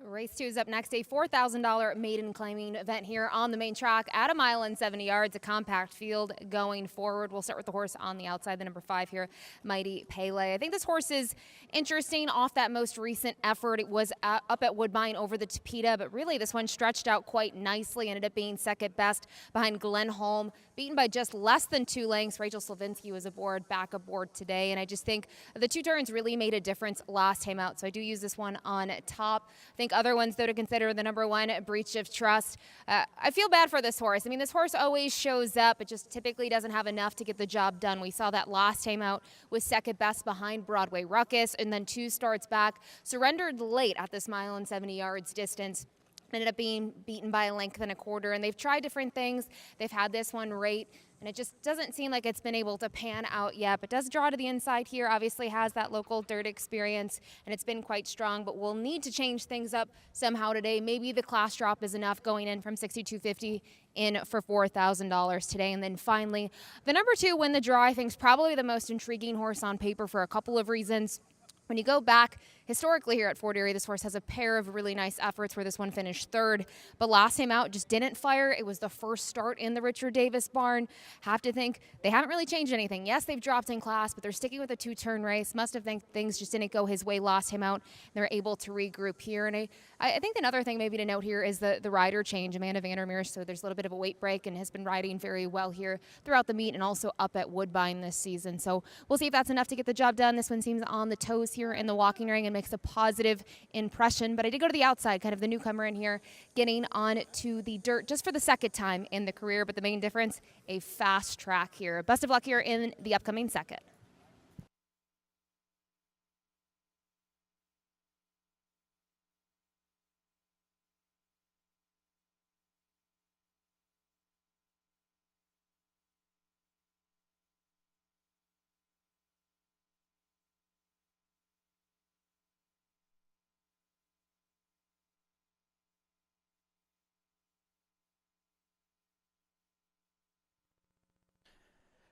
Race 2 is up next, a $4,000 maiden claiming event here on the main track at 1.70 miles, a compact field going forward. We'll start with the horse on the outside, the number 5 here, Mighty Pele. I think this horse is interesting off that most recent effort. It was up at Woodbine over the Tapeta, but really this one stretched out quite nicely, ended up being second best behind Glenholm, beaten by just less than 2 lengths. Rachel Slavinsky was back aboard today, and I just think the 2 turns really made a difference last time out, so I do use this one on top. I think other ones, though, to consider, the number 1, Breach of Trust. I feel bad for this horse. I mean, this horse always shows up. It just typically doesn't have enough to get the job done. We saw that last time out with second best behind Broadway Ruckus, and then 2 starts back. Surrendered late at this 1.70 miles distance. Ended up being beaten by a length and a quarter, and they've tried different things. They've had this one rate, and it just doesn't seem like it's been able to pan out yet, but does draw to the inside here. Obviously has that local dirt experience, and it's been quite strong, but we'll need to change things up somehow today. Maybe the class drop is enough, going in from $6,250 in for $4,000 today. And then finally, the number 2, Win the Draw, I think is probably the most intriguing horse on paper for a couple of reasons. When you go back historically here at Fort Erie, this horse has a pair of really nice efforts where this one finished 3rd, but last time out just didn't fire. It was the first start in the Richard Davis barn. Have to think they haven't really changed anything. Yes, they've dropped in class, but they're sticking with a 2-turn race. Must have think things just didn't go his way last time out. They're able to regroup here. And I think another thing maybe to note here is the rider change. Amanda Vandermeer, so there's a little bit of a weight break, and has been riding very well here throughout the meet and also up at Woodbine this season. So we'll see if that's enough to get the job done. This one seems on the toes here in the walking ring and makes a positive impression. But I did go to the outside, kind of the newcomer in here, getting on to the dirt just for the second time in the career. But the main difference, a fast track here. Best of luck here in the upcoming second.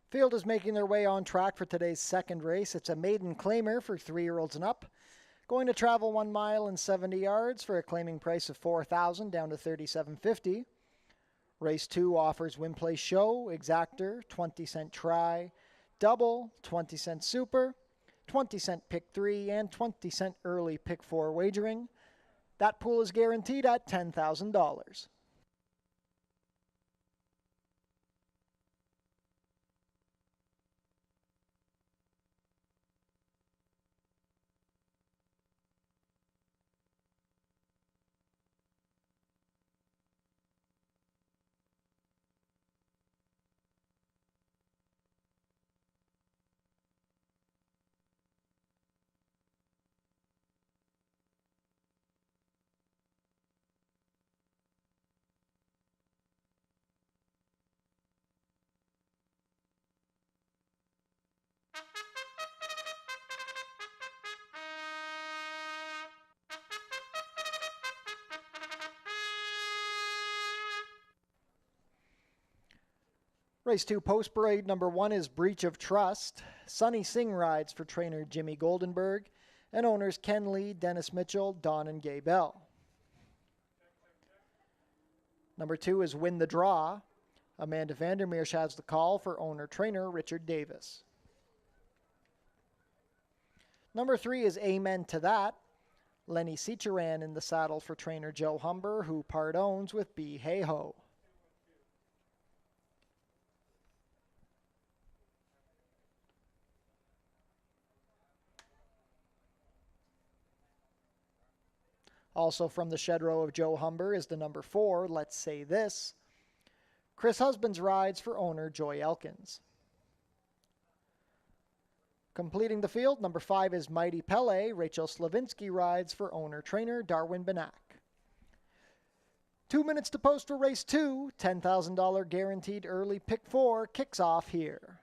Field is making their way on track for today's second race. It's a maiden claimer for 3-year-olds and up. Going to travel 1.70 miles for a claiming price of $4,000 down to $3,750. Race 2 offers win, place, show, exactor, 20-cent try, double, 20-cent super, 20-cent pick 3, and 20-cent early pick 4 wagering. That pool is guaranteed at $10,000. Race 2 post parade number 1 is Breach of Trust. Sonny Singh rides for trainer Jimmy Goldenberg and owners Ken Lee, Dennis Mitchell, Don and Gay Bell. Number 2 is Win the Draw. Amanda Vandermeer has the call for owner trainer Richard Davis. Number 3 is Amen to That. Lenny Seacharan in the saddle for trainer Joe Humber, who part owns with B. Hey-Ho. Also from the shed row of Joe Humber is the number 4, Let's Say This. Chris Husbands rides for owner Joy Elkins. Completing the field, number 5 is Mighty Pele. Rachel Slavinsky rides for owner-trainer Darwin Benak. 2 minutes to post for race 2. $10,000 guaranteed early pick 4 kicks off here.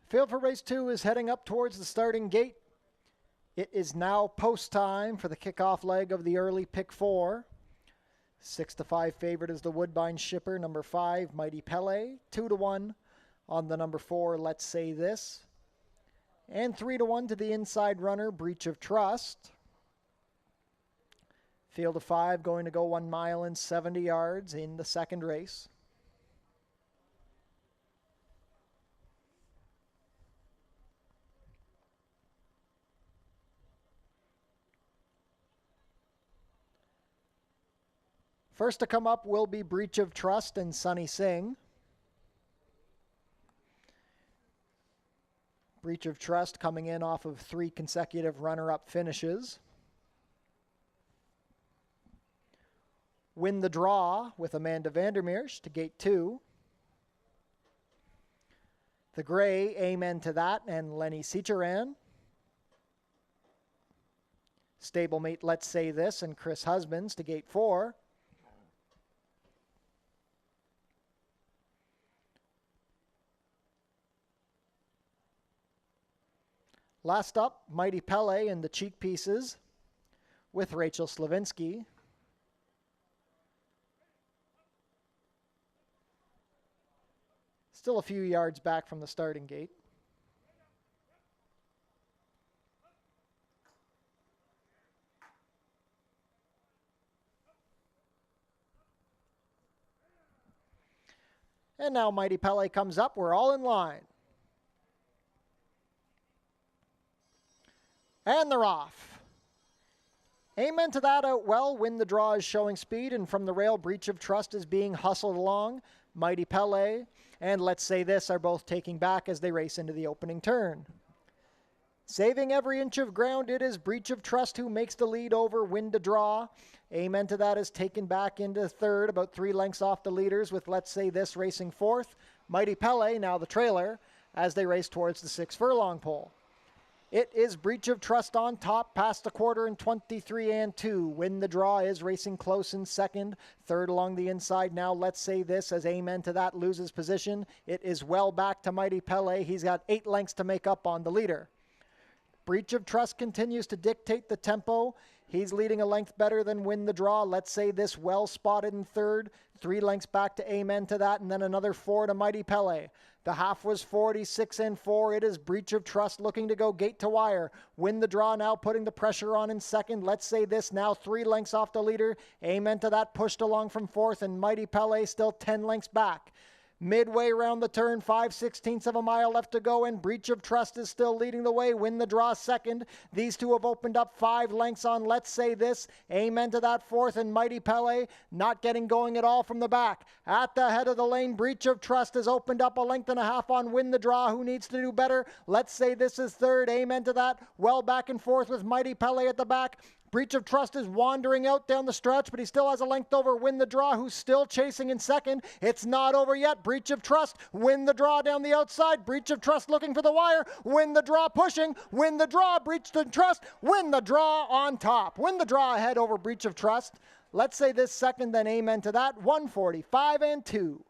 Field for race 2 is heading up towards the starting gate. It is now post time for the kickoff leg of the early pick 4. 6-5 favorite is the Woodbine Shipper. Number 5, Mighty Pele. 2-1 on the number 4, Let's Say This. And 3-1 to the inside runner, Breach of Trust. Field of 5 going to go 1 mile and 70 yards in the second race. First to come up will be Breach of Trust and Sunny Singh. Breach of Trust coming in off of 3 consecutive runner-up finishes. Win the Draw with Amanda Vandermeersch to gate 2. The Gray, Amen to That, and Lenny Sicharan. Stablemate Let's Say This and Chris Husbands to gate 4. Last up, Mighty Pele and the Cheek Pieces with Rachel Slavinsky. Still a few yards back from the starting gate. And now Mighty Pele comes up. We're all in line. And they're off. Amen to That out well. Win the Draw is showing speed, and from the rail, Breach of Trust is being hustled along. Mighty Pele and Let's Say This are both taking back as they race into the opening turn. Saving every inch of ground, it is Breach of Trust who makes the lead over Win to Draw. Amen to That is taken back into third, about 3 lengths off the leaders, with Let's Say This racing fourth. Mighty Pele, now the trailer, as they race towards the 6 furlong pole. It is Breach of Trust on top, past the quarter in 23 and 2. Win the Draw is racing close in second. Third along the inside now, Let's Say This, as Amen to That loses position. It is well back to Mighty Pele. He's got 8 lengths to make up on the leader. Breach of Trust continues to dictate the tempo. He's leading a length better than Win the Draw. Let's Say This well spotted in third. 3 lengths back to Amen to That, and then another 4 to Mighty Pele. The half was 46 and 4. It is Breach of Trust looking to go gate to wire. Win the Draw now putting the pressure on in second. Let's Say This now 3 lengths off the leader. Amen to That pushed along from fourth, and Mighty Pele still 10 lengths back. Midway around the turn, 5/16 of a mile left to go, and Breach of Trust is still leading the way. Win the Draw second. These two have opened up 5 lengths on Let's Say This. Amen to That fourth, and Mighty Pele not getting going at all from the back. At the head of the lane, Breach of Trust has opened up 1.5 lengths on Win the Draw, who needs to do better. Let's Say This is third. Amen to That well back and forth with Mighty Pele at the back. Breach of Trust is wandering out down the stretch, but he still has a length over Win the Draw, who's still chasing in second. It's not over yet. Breach of Trust, Win the Draw down the outside. Breach of Trust looking for the wire. Win the Draw pushing. Win the Draw, Breach of Trust. Win the Draw on top. Win the Draw ahead over Breach of Trust. Let's Say This second, then Amen to That. 145 and 2.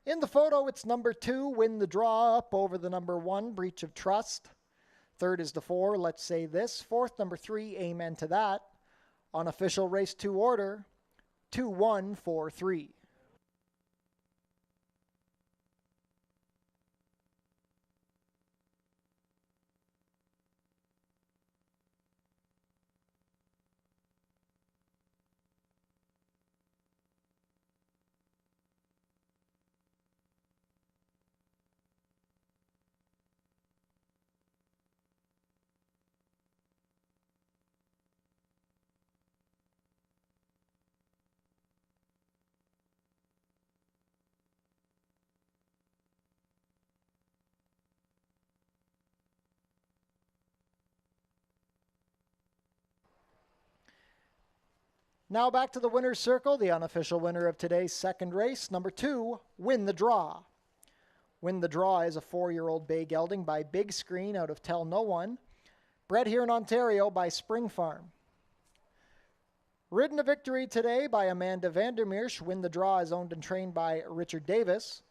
In the photo, it's number 2, Win the Draw, up over the number 1, Breach of Trust. Third is the 4, Let's Say This. Fourth, number 3, Amen to That. On official race 2 order, 2-1-4-3. Now back to the winner's circle, the unofficial winner of today's second race, number 2, Win the Draw. Win the Draw is a 4-year-old bay gelding by Big Screen out of Tell No One, bred here in Ontario by Spring Farm. Ridden to victory today by Amanda Vandermeersch. Win the Draw is owned and trained by Richard Davis.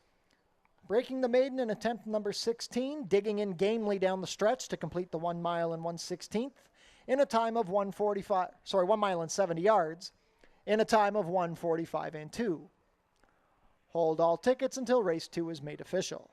Breaking the maiden in attempt number 16, digging in gamely down the stretch to complete the 1 mile and 1/16th in a time of 1 mile and 70 yards in a time of 1:45 and 2. Hold all tickets until race 2 is made official.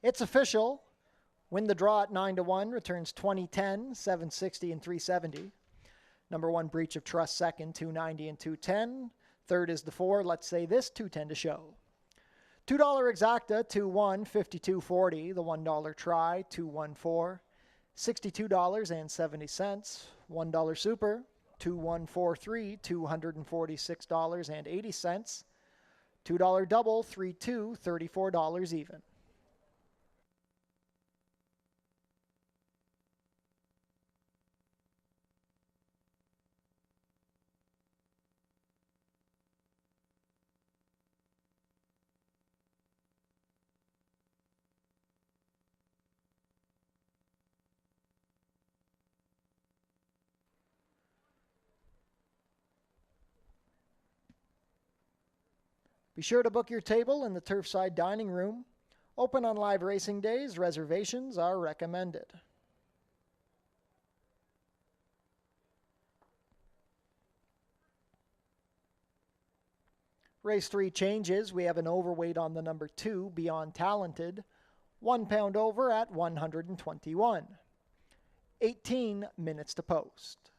It's official. Win the Draw at 9-1 returns 2010, 760 and 370. Number 1, Breach of Trust second, 290 and 210. Third is the 4, Let's Say This, 210 to show. $2 exacta, 2-1, 52.40. The $1 try, 2-1-4, $62.70. $1 super, 2-1-4-3, $246.80. $2 double, 3-2, $34 even. Be sure to book your table in the Turfside Dining Room. Open on live racing days. Reservations are recommended. Race 3 changes. We have an overweight on the number 2, Beyond Talented. 1 pound over at 121. 18 minutes to post.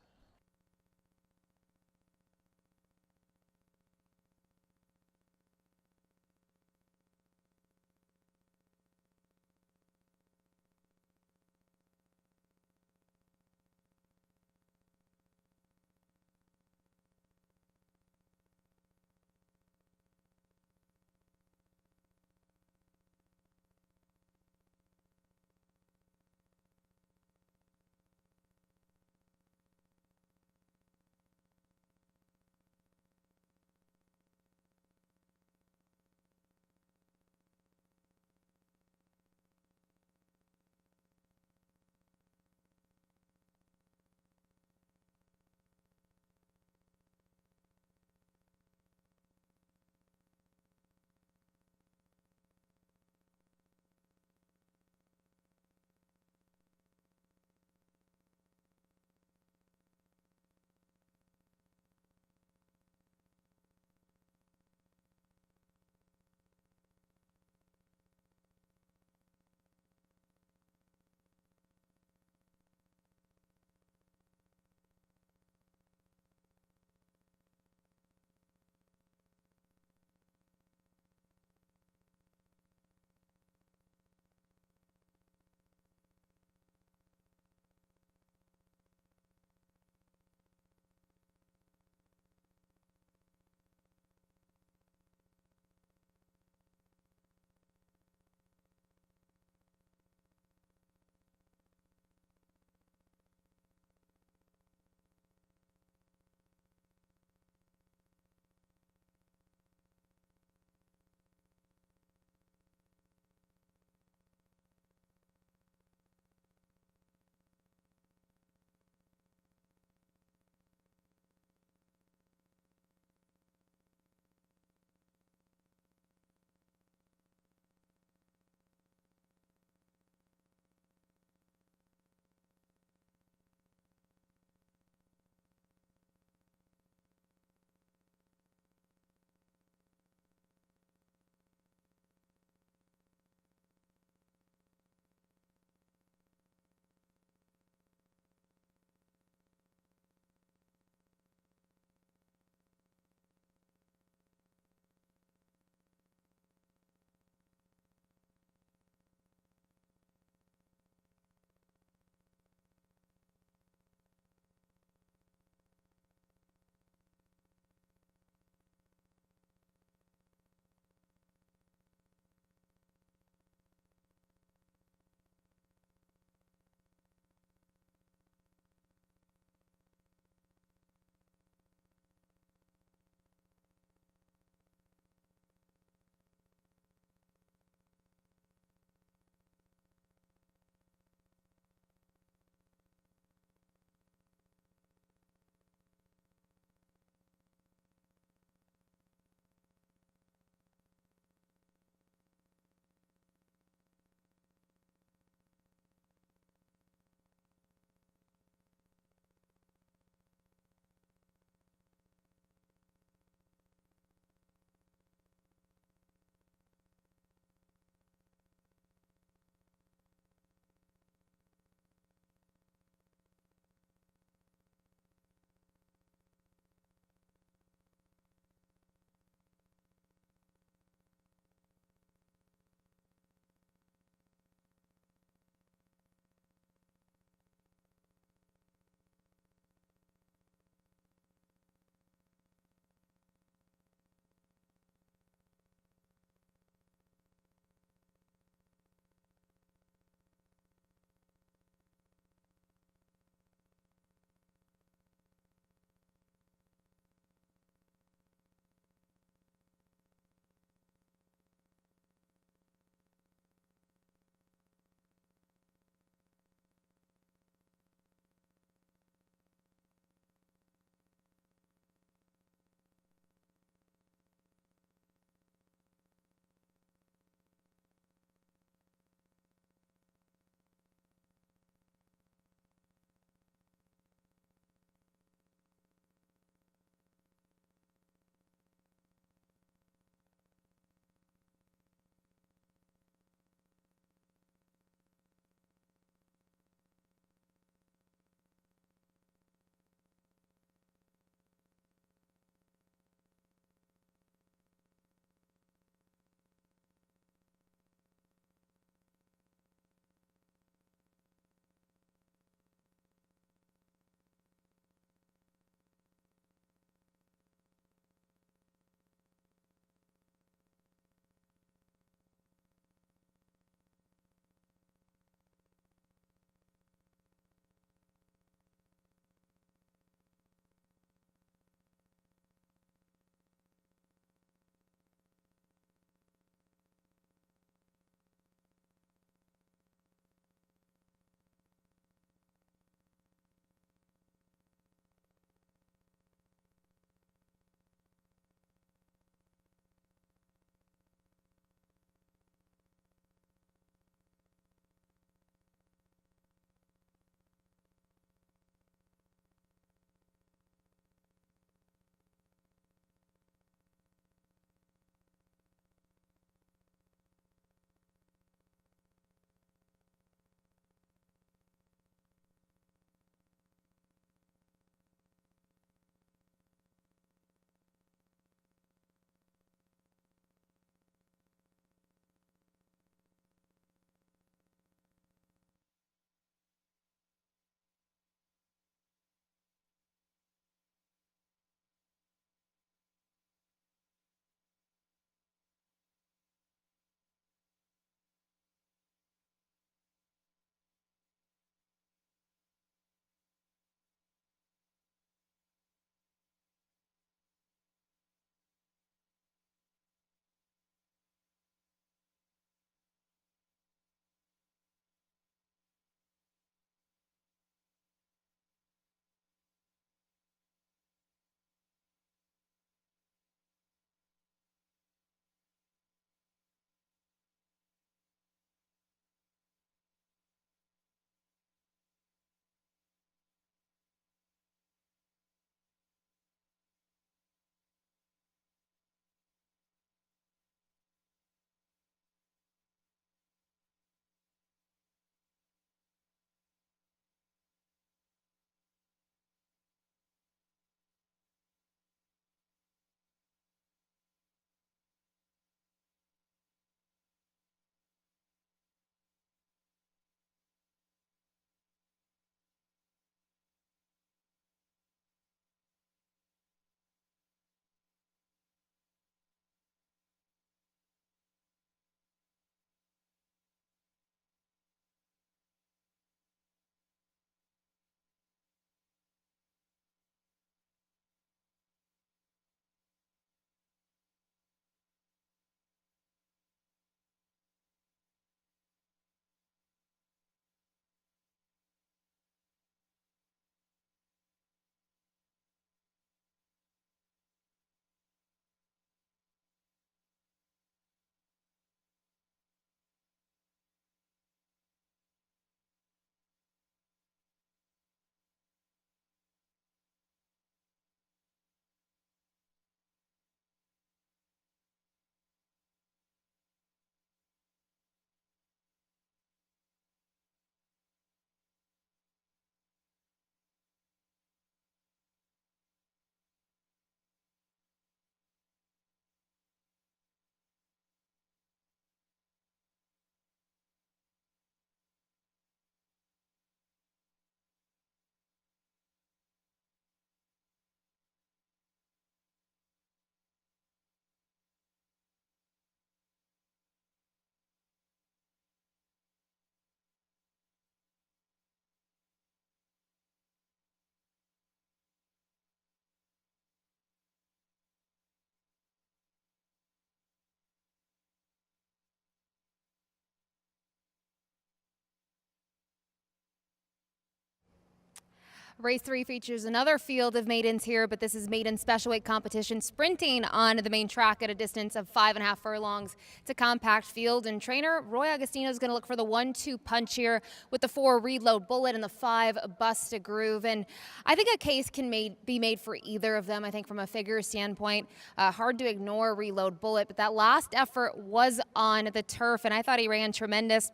Race 3 features another field of maidens here, but this is maiden special weight competition sprinting on the main track at a distance of 5.5 furlongs. It's a compact field, and trainer Roy Agostino is going to look for the 1-2 punch here with the 4 Reload Bullet and the 5 Bust a Groove. And I think a case can be made for either of them. I think from a figure standpoint, hard to ignore Reload Bullet, but that last effort was on the turf, and I thought he ran tremendous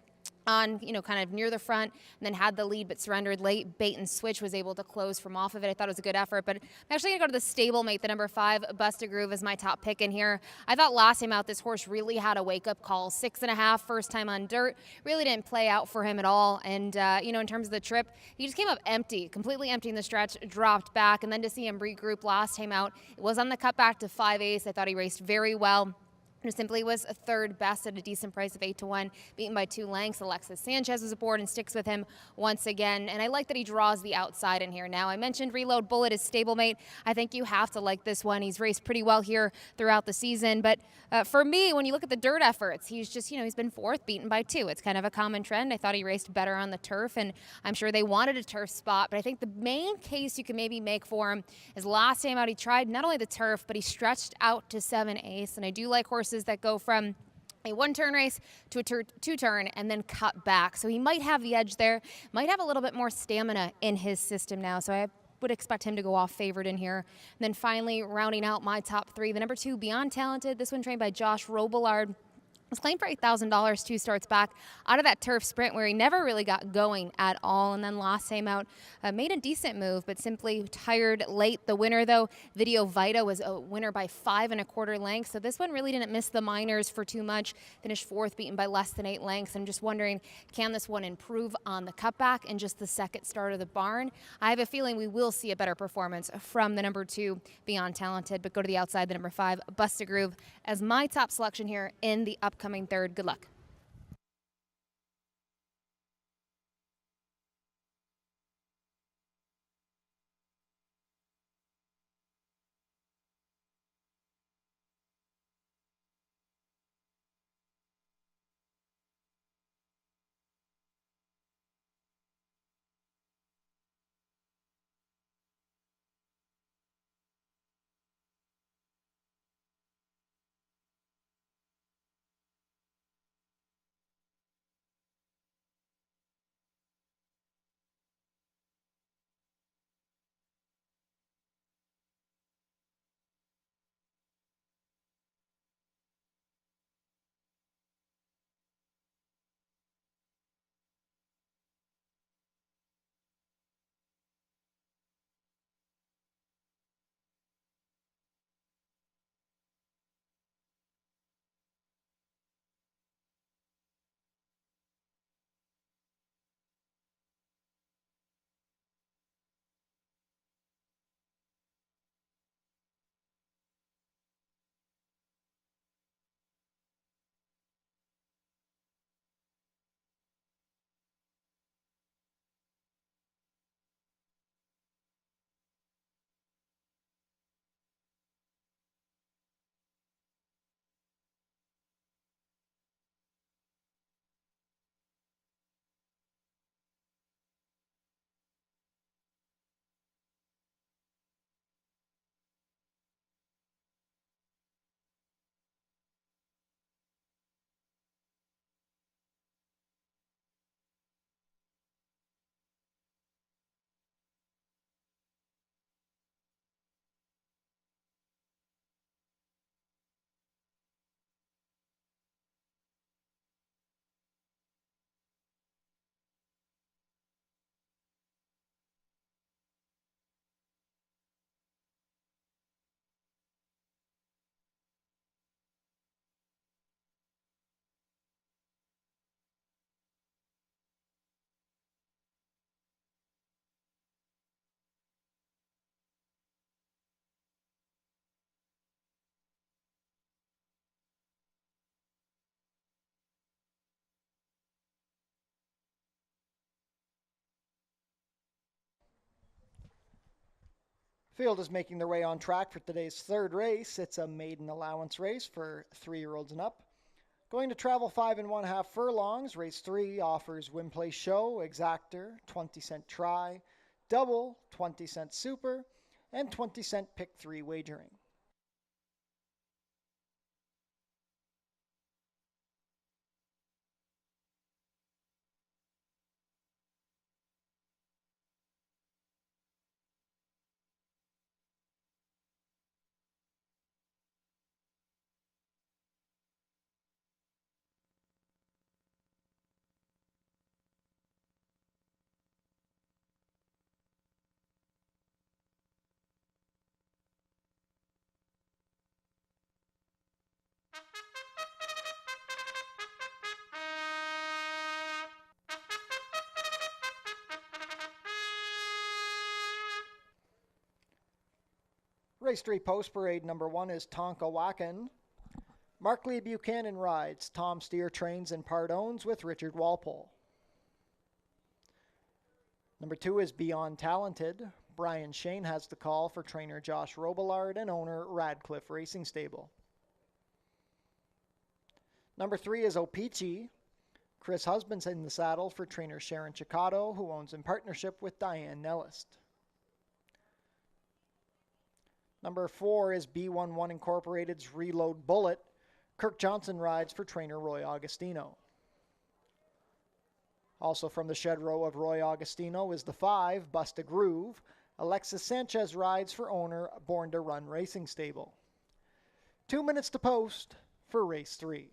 on, kind of near the front, and then had the lead but surrendered late. Bait and Switch was able to close from off of it. I thought it was a good effort, but I'm actually going to go to the stablemate, the number 5, Bust a Groove, as my top pick in here. I thought last time out this horse really had a wake-up call. 6.5, first time on dirt. Really didn't play out for him at all, and, in terms of the trip, he just came up empty, completely empty in the stretch, dropped back, and then to see him regroup last time out, it was on the cutback to 5/8. I thought he raced very well. Simply was a third best at a decent price of 8-1, beaten by 2 lengths. Alexis Sanchez was aboard and sticks with him once again. And I like that he draws the outside in here. Now, I mentioned Reload Bullet is stablemate. I think you have to like this one. He's raced pretty well here throughout the season. But for me, when you look at the dirt efforts, he's just, he's been 4th, beaten by 2. It's kind of a common trend. I thought he raced better on the turf, and I'm sure they wanted a turf spot. But I think the main case you can maybe make for him is last time out he tried not only the turf, but he stretched out to 7/8. And I do like horses that go from a 1-turn race to a 2-turn and then cut back. So he might have the edge there, might have a little bit more stamina in his system now. So I would expect him to go off favored in here. And then finally, rounding out my top 3, the number 2, Beyond Talented. This one trained by Josh Robillard. Was claimed for $8,000 2 starts back out of that turf sprint where he never really got going at all, and then last time out made a decent move but simply tired late. The winner though, Video Vita, was a winner by 5 1/4 lengths, so this one really didn't miss the minors for too much. Finished 4th, beaten by less than 8 lengths. I'm just wondering, can this one improve on the cutback in just the second start of the barn? I have a feeling we will see a better performance from the number 2, Beyond Talented, but go to the outside, the number 5, Bust a Groove, as my top selection here in the upcoming third. Good luck. Field is making their way on track for today's third race. It's a maiden allowance race for 3-year-olds and up. Going to travel 5 1/2 furlongs. Race 3 offers Win Play Show, Exactor, 20-cent try, double, 20-cent super, and 20-cent pick 3 wagering. Race 3 Post Parade number 1 is Tonka Wacken. Mark Lee Buchanan rides. Tom Steer trains and part owns with Richard Walpole. Number 2 is Beyond Talented. Brian Shane has the call for trainer Josh Robillard and owner Radcliffe Racing Stable. Number 3 is Opeachy. Chris Husband's in the saddle for trainer Sharon Chicotto, who owns in partnership with Diane Nellist. Number 4 is B11 Incorporated's Reload Bullet. Kirk Johnson rides for trainer Roy Augustino. Also from the shed row of Roy Augustino is the 5, Bust a Groove. Alexis Sanchez rides for owner Born to Run Racing Stable. 2 minutes to post for race 3.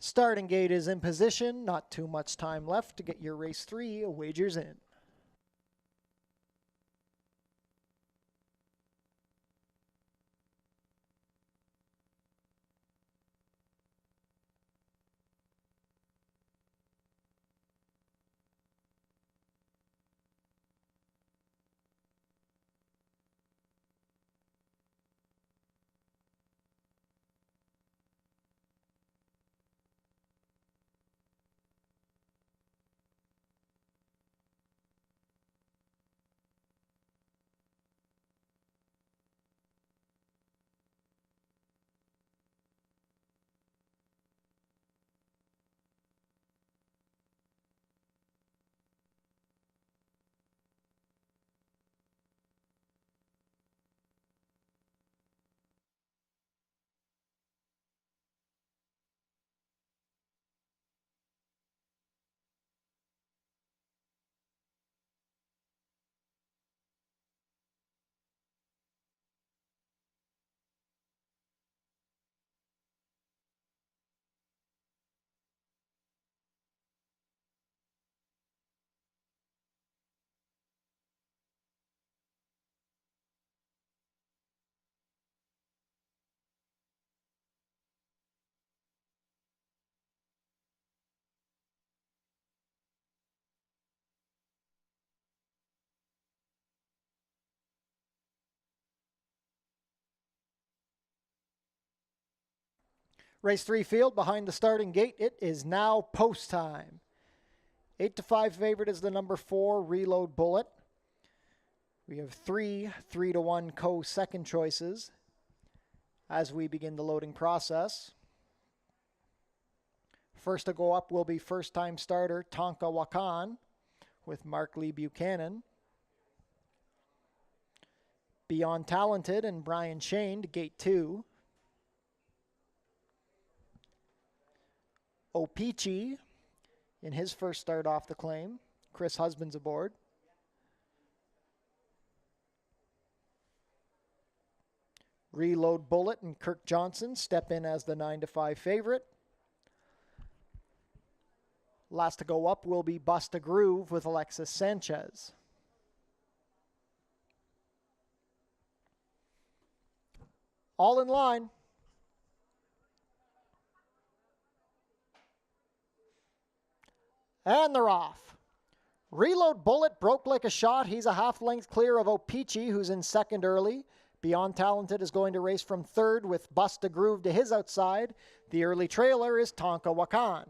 Starting gate is in position. Not too much time left to get your race 3 wagers in. Race 3 field behind the starting gate. It is now post time. 8-5 favorite is the number 4 Reload Bullet. We have 3-1 co-second choices as we begin the loading process. First to go up will be first-time starter Tonka Wakan with Mark Lee Buchanan. Beyond Talented and Brian Shane to gate 2. Opeachy in his first start off the claim. Chris Husbands aboard. Reload Bullet and Kirk Johnson step in as the 9-5 favorite. Last to go up will be Bust a Groove with Alexis Sanchez. All in line. And they're off. Reload Bullet broke like a shot. He's a half length clear of Opeachy, who's in second early. Beyond Talented is going to race from third with Bust a Groove to his outside. The early trailer is Tonka Wakan.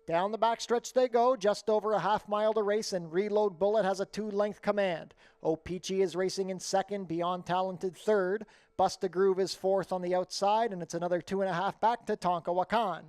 Down the backstretch they go, just over a half mile to race, and Reload Bullet has a 2-length command. Opeachy is racing in second, Beyond Talented third. Bust a Groove is fourth on the outside, and it's another 2.5 back to Tonka Wakan.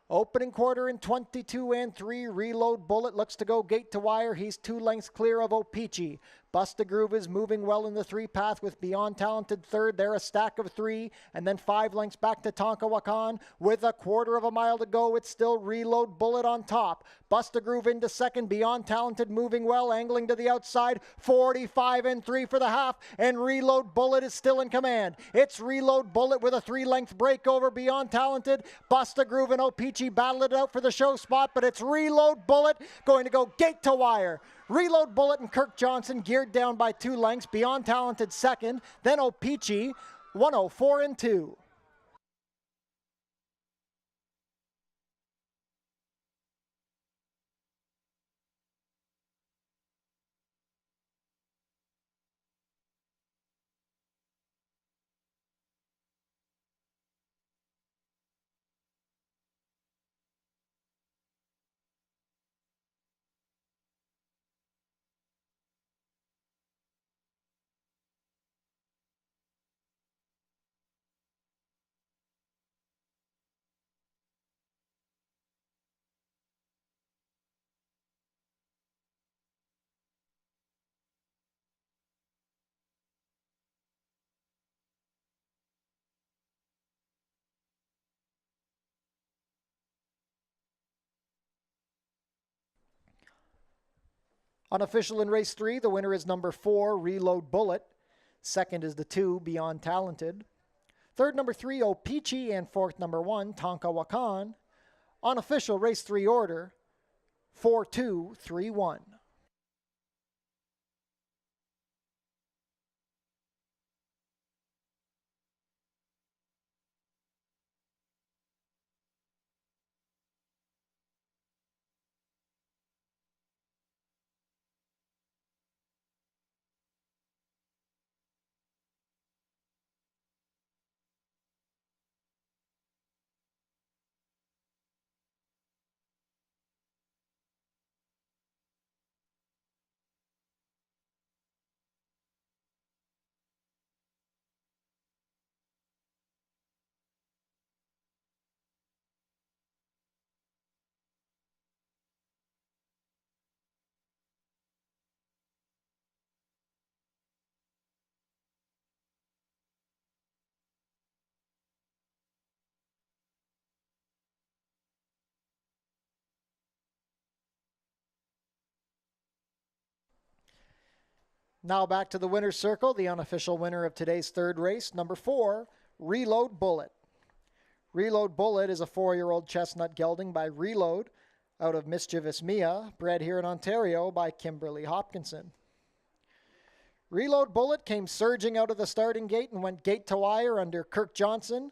Opening quarter in 22 and 3. Reload Bullet looks to go gate to wire. He's 2 lengths clear of Opeachy. Bust a Groove is moving well in the 3 path with Beyond Talented third. They're a stack of 3, and then 5 lengths back to Tonka Wakan. With a quarter of a mile to go, it's still Reload Bullet on top. Bust a Groove into second. Beyond Talented moving well, angling to the outside. 45 and 3 for the half, and Reload Bullet is still in command. It's Reload Bullet with a 3-length break over Beyond Talented. Bust a Groove and Opeachy battle it out for the show spot, but it's Reload Bullet going to go gate to wire. Reload Bullet and Kirk Johnson geared down by 2 lengths. Beyond Talented second, then Opeachy 104 and 2. Unofficial in race 3, the winner is number 4, Reload Bullet. Second is the 2, Beyond Talented. Third, number 3, Opeachy, and fourth, number 1, Tonka Wakan. Unofficial race 3 order 4-2-3-1. Now back to the winner's circle, the unofficial winner of today's third race, number 4, Reload Bullet. Reload Bullet is a 4-year-old chestnut gelding by Reload out of Mischievous Mia, bred here in Ontario by Kimberly Hopkinson. Reload Bullet came surging out of the starting gate and went gate to wire under Kirk Johnson.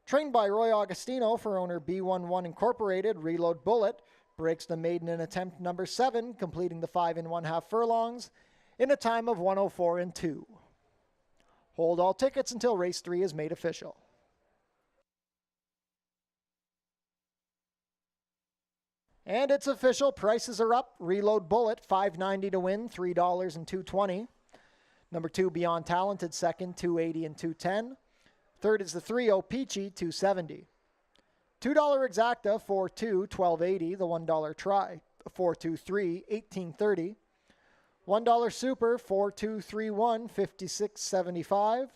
Trained by Roy Augustino for owner B11 Incorporated, Reload Bullet breaks the maiden in attempt number 7, completing the 5 1/2 furlongs in a time of 1:04 2. Hold all tickets until race 3 is made official. And it's official, prices are up. Reload Bullet, $5.90 to win, $3 and $2.20. Number 2, Beyond Talented, second, $2.80 and $2.10. Third is the 3-0 Peachy, $2.70. $2 Exacta, 4-2, $12.80. The $1 Try, 4-2-3, $18.30. $1 Super, 4-2-3-1, $56.75.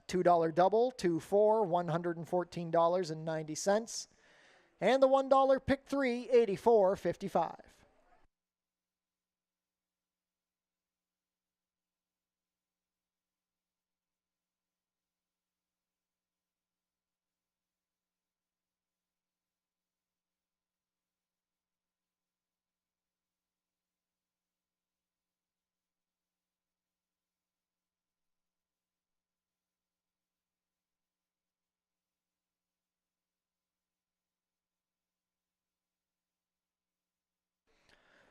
$2 Double, 2-4, $114.90. And the $1 Pick 3, $84.55.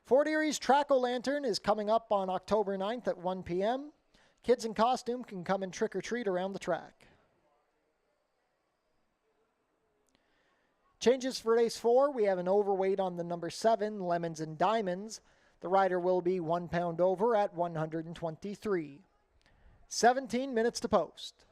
Fort Erie's Track-O-Lantern is coming up on October 9th at 1 p.m. Kids in costume can come and trick-or-treat around the track. Changes for race 4, we have an overweight on the number 7, Lemons and Diamonds. The rider will be 1 pound over at 123. 17 minutes to post.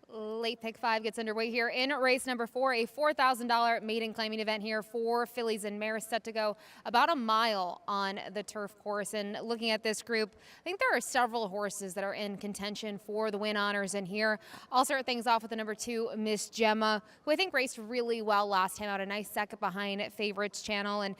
Late pick 5 gets underway here in race number 4, a $4,000 maiden claiming event here for fillies and mares set to go about a mile on the turf course. And looking at this group, I think there are several horses that are in contention for the win honors in here. I'll start things off with the number 2, Miss Gemma, who I think raced really well last time out, a nice second behind Favorites Channel. And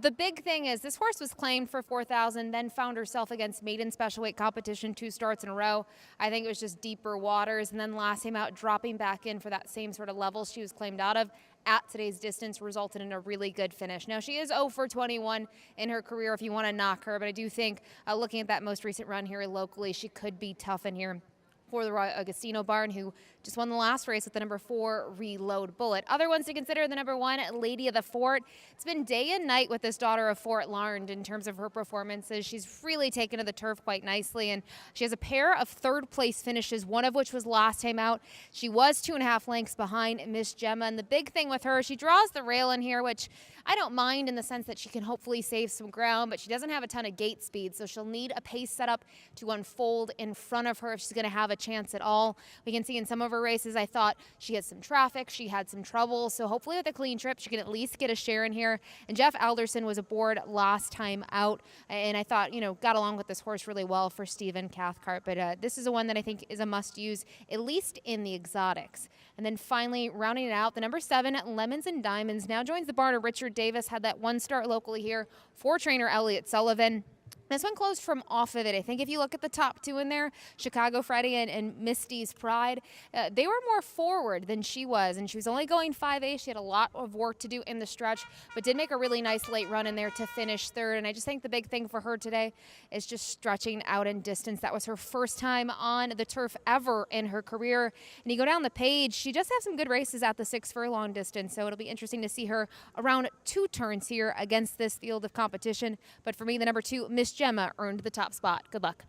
the big thing is this horse was claimed for 4,000, then found herself against maiden special weight competition 2 starts in a row. I think it was just deeper waters, and then last time out dropping back in for that same sort of level she was claimed out of at today's distance resulted in a really good finish. Now, she is 0 for 21 in her career if you want to knock her, but I do think looking at that most recent run here locally, she could be tough in here for the Royal Agostino barn, who just won the last race with the number 4 Reload Bullet. Other ones to consider, the number 1 Lady of the Fort. It's been day and night with this daughter of Fort Larned in terms of her performances. She's really taken to the turf quite nicely, and she has a pair of third place finishes, one of which was last time out. She was 2.5 lengths behind Miss Gemma, and the big thing with her, she draws the rail in here, which I don't mind in the sense that she can hopefully save some ground, but she doesn't have a ton of gate speed, so she'll need a pace setup to unfold in front of her if she's going to have a chance at all. We can see in some of her races, I thought she had some traffic, she had some trouble, so hopefully with a clean trip, she can at least get a share in here. And Jeff Alderson was aboard last time out, and I thought, got along with this horse really well for Stephen Cathcart, but this is a one that I think is a must-use, at least in the exotics. And then finally, rounding it out, the number 7, Lemons and Diamonds, now joins the barn of Richard Davis, had that 1 start locally here for trainer Elliott Sullivan. This one closed from off of it. I think if you look at the top 2 in there, Chicago Friday and Misty's Pride, they were more forward than she was, and she was only going 5A. She had a lot of work to do in the stretch, but did make a really nice late run in there to finish 3rd. And I just think the big thing for her today is just stretching out in distance. That was her first time on the turf ever in her career. And you go down the page, she does have some good races at the 6 furlong distance, so it'll be interesting to see her around 2 turns here against this field of competition. But for me, the number 2, Miss Gemma, earned the top spot. Good luck.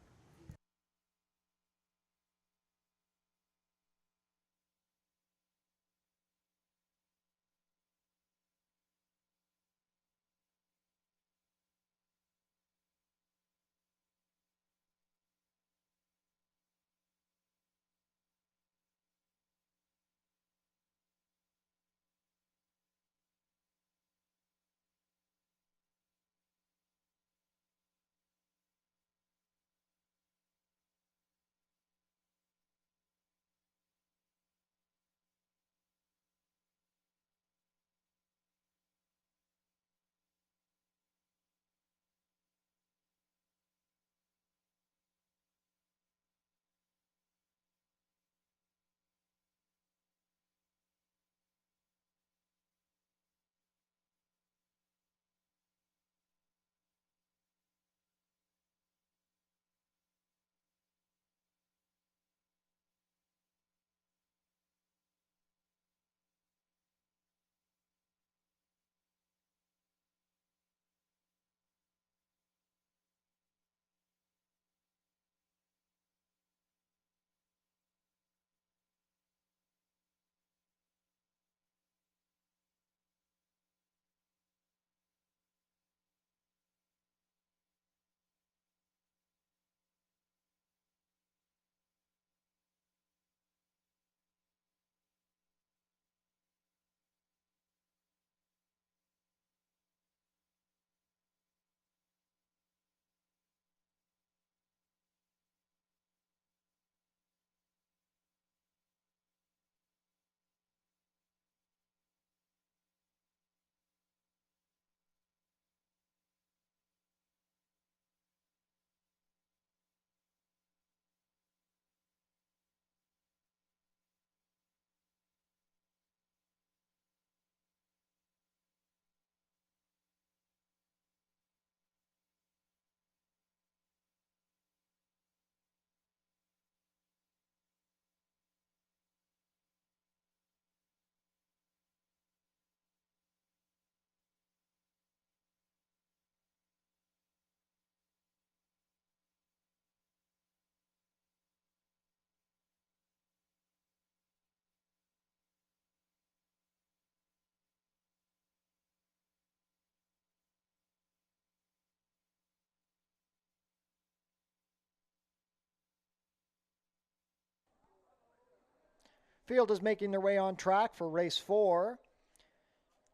Field is making their way on track for race 4.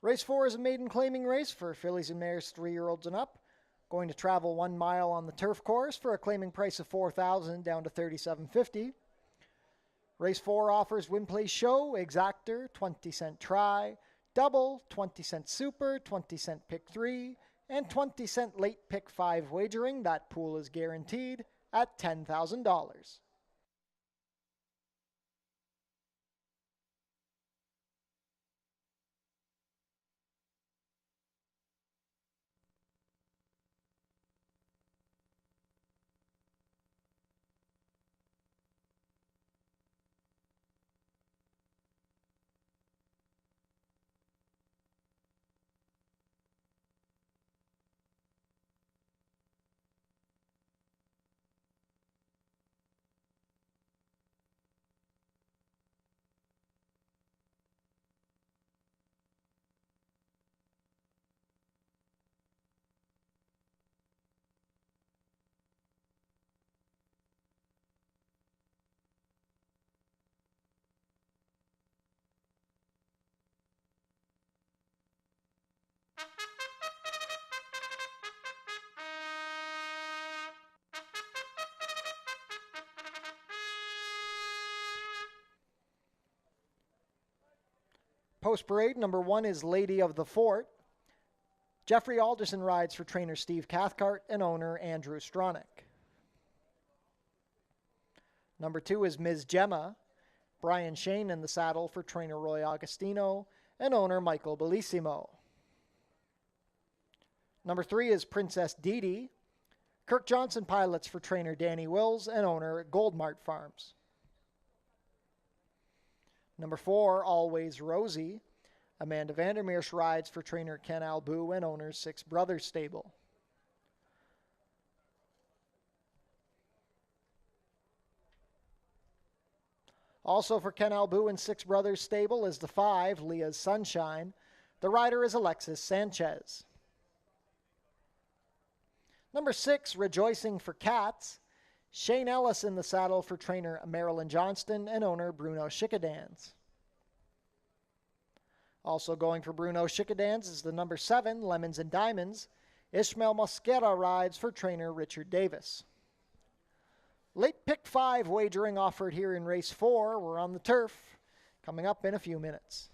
Race 4 is a maiden claiming race for fillies and mares 3-year-olds and up. Going to travel 1 mile on the turf course for a claiming price of $4,000 down to $3,750. Race 4 offers win, play, show, exactor, 20-cent try, double, 20-cent super, 20-cent pick 3, and 20-cent late pick 5 wagering. That pool is guaranteed at $10,000. Post parade, number 1 is Lady of the Fort. Jeffrey Alderson rides for trainer Steve Cathcart and owner Andrew Stronach. Number 2 is Ms. Gemma. Brian Shane in the saddle for trainer Roy Agostino and owner Michael Bellissimo. Number 3 is Princess Dee. Kirk Johnson pilots for trainer Danny Wills and owner Goldmart Farms. Number 4, Always Rosie. Amanda Vandermeersch rides for trainer Ken Albu and owner Six Brothers Stable. Also for Ken Albu and Six Brothers Stable is the 5, Leah's Sunshine. The rider is Alexis Sanchez. Number 6, Rejoicing for Cats. Shane Ellis in the saddle for trainer Marilyn Johnston and owner Bruno Schickadans. Also going for Bruno Schickadans is the number 7, Lemons and Diamonds. Ishmael Mosquera rides for trainer Richard Davis. Late pick 5 wagering offered here in race 4. We're on the turf, coming up in a few minutes.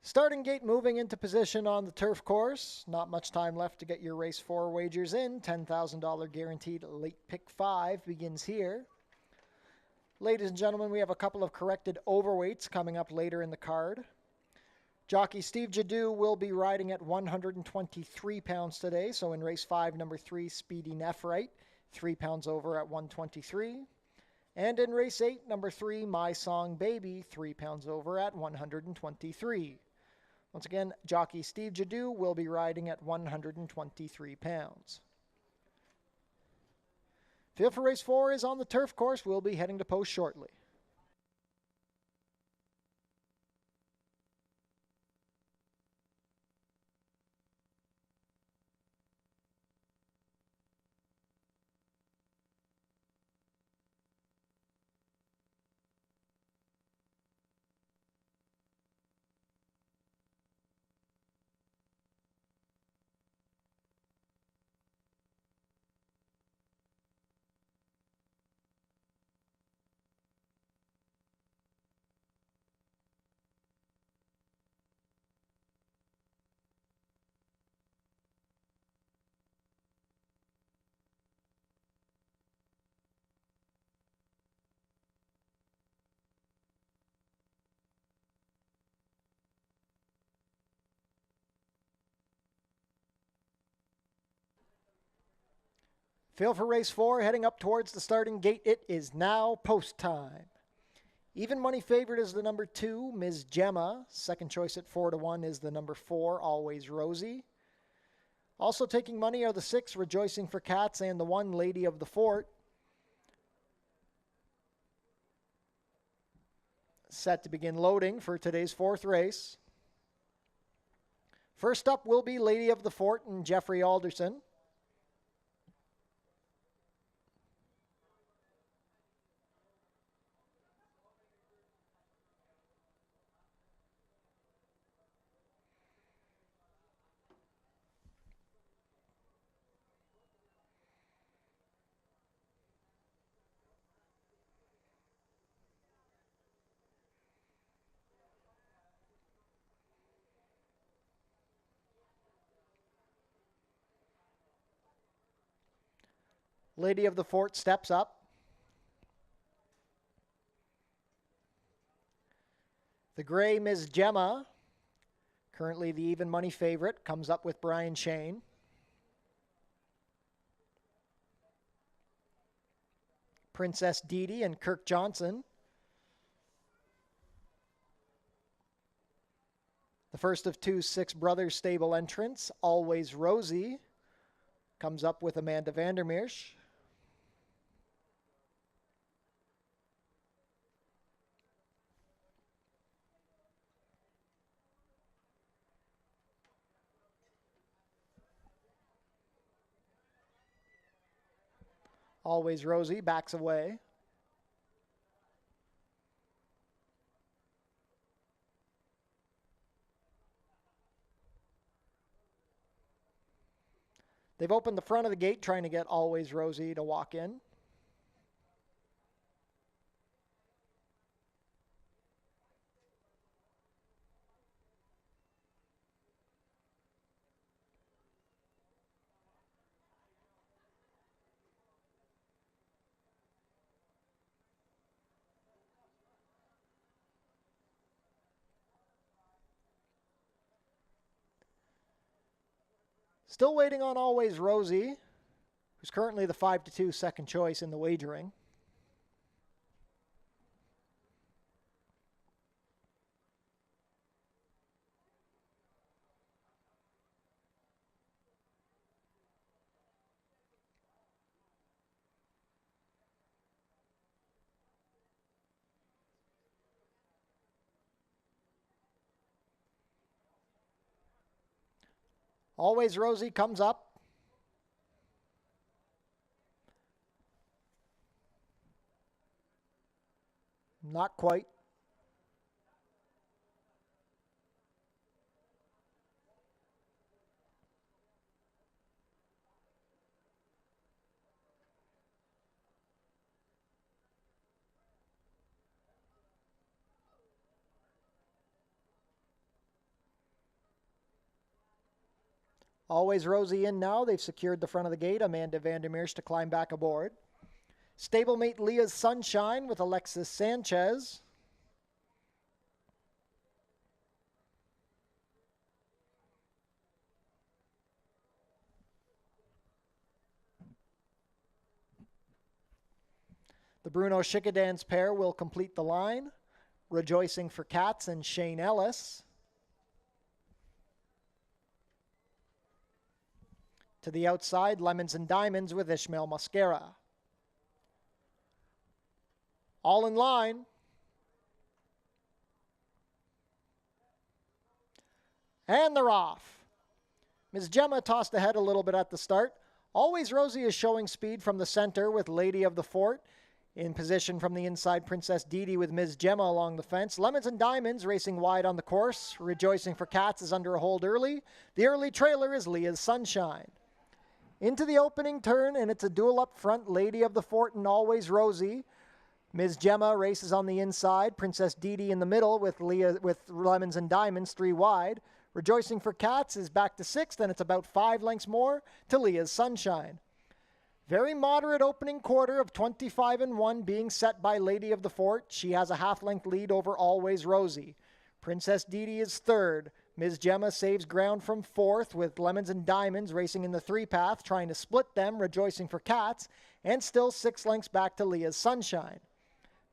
Starting gate moving into position on the turf course. Not much time left to get your race 4 wagers in. $10,000 guaranteed late pick 5 begins here. Ladies and gentlemen, we have a couple of corrected overweights coming up later in the card. Jockey Steve Jadu will be riding at 123 pounds today. So in race 5, number 3, Speedy Nephrite, 3 pounds over at 123. And in race 8, number 3, My Song Baby, 3 pounds over at 123. Once again, jockey Steve Jadu will be riding at 123 pounds. Field for race 4 is on the turf course. We'll be heading to post shortly. Field for race 4, heading up towards the starting gate. It is now post time. Even money favorite is the number 2, Ms. Gemma. Second choice at 4-1 is the number 4, Always Rosie. Also taking money are the 6, Rejoicing for Cats, and the 1, Lady of the Fort. Set to begin loading for today's 4th race. First up will be Lady of the Fort and Jeffrey Alderson. Lady of the Fort steps up. The gray Ms. Gemma, currently the even money favorite, comes up with Brian Shane. Princess Dee Dee and Kirk Johnson. The first of 2 Six Brothers stable entrants, Always Rosie, comes up with Amanda Vandermeersch. Always Rosie backs away. They've opened the front of the gate trying to get Always Rosie to walk in. Still waiting on Always Rosie, who's currently the 5-2 second choice in the wagering. Always Rosie comes up. Not quite. Always Rosie in now. They've secured the front of the gate. Amanda Vandermeers to climb back aboard. Stablemate Leah's Sunshine with Alexis Sanchez. The Bruno Schickedans pair will complete the line. Rejoicing for Cats and Shane Ellis. To the outside, Lemons and Diamonds with Ishmael Mascara. All in line. And they're off. Ms. Gemma tossed ahead a little bit at the start. Always Rosie is showing speed from the center with Lady of the Fort. In position from the inside, Princess Didi with Ms. Gemma along the fence. Lemons and Diamonds racing wide on the course. Rejoicing for Cats is under a hold early. The early trailer is Leah's Sunshine. Into the opening turn, and it's a duel up front. Lady of the Fort and Always Rosie. Ms. Gemma races on the inside. Princess Didi in the middle with Lemons and Diamonds 3 wide. Rejoicing for Cats is back to 6th, and it's about 5 lengths more to Leah's Sunshine. Very moderate opening quarter of 25-1 being set by Lady of the Fort. She has a half-length lead over Always Rosie. Princess Didi is 3rd. Ms. Gemma saves ground from 4th with Lemons and Diamonds racing in the 3-path, trying to split them, Rejoicing for Cats, and still 6 lengths back to Leah's Sunshine.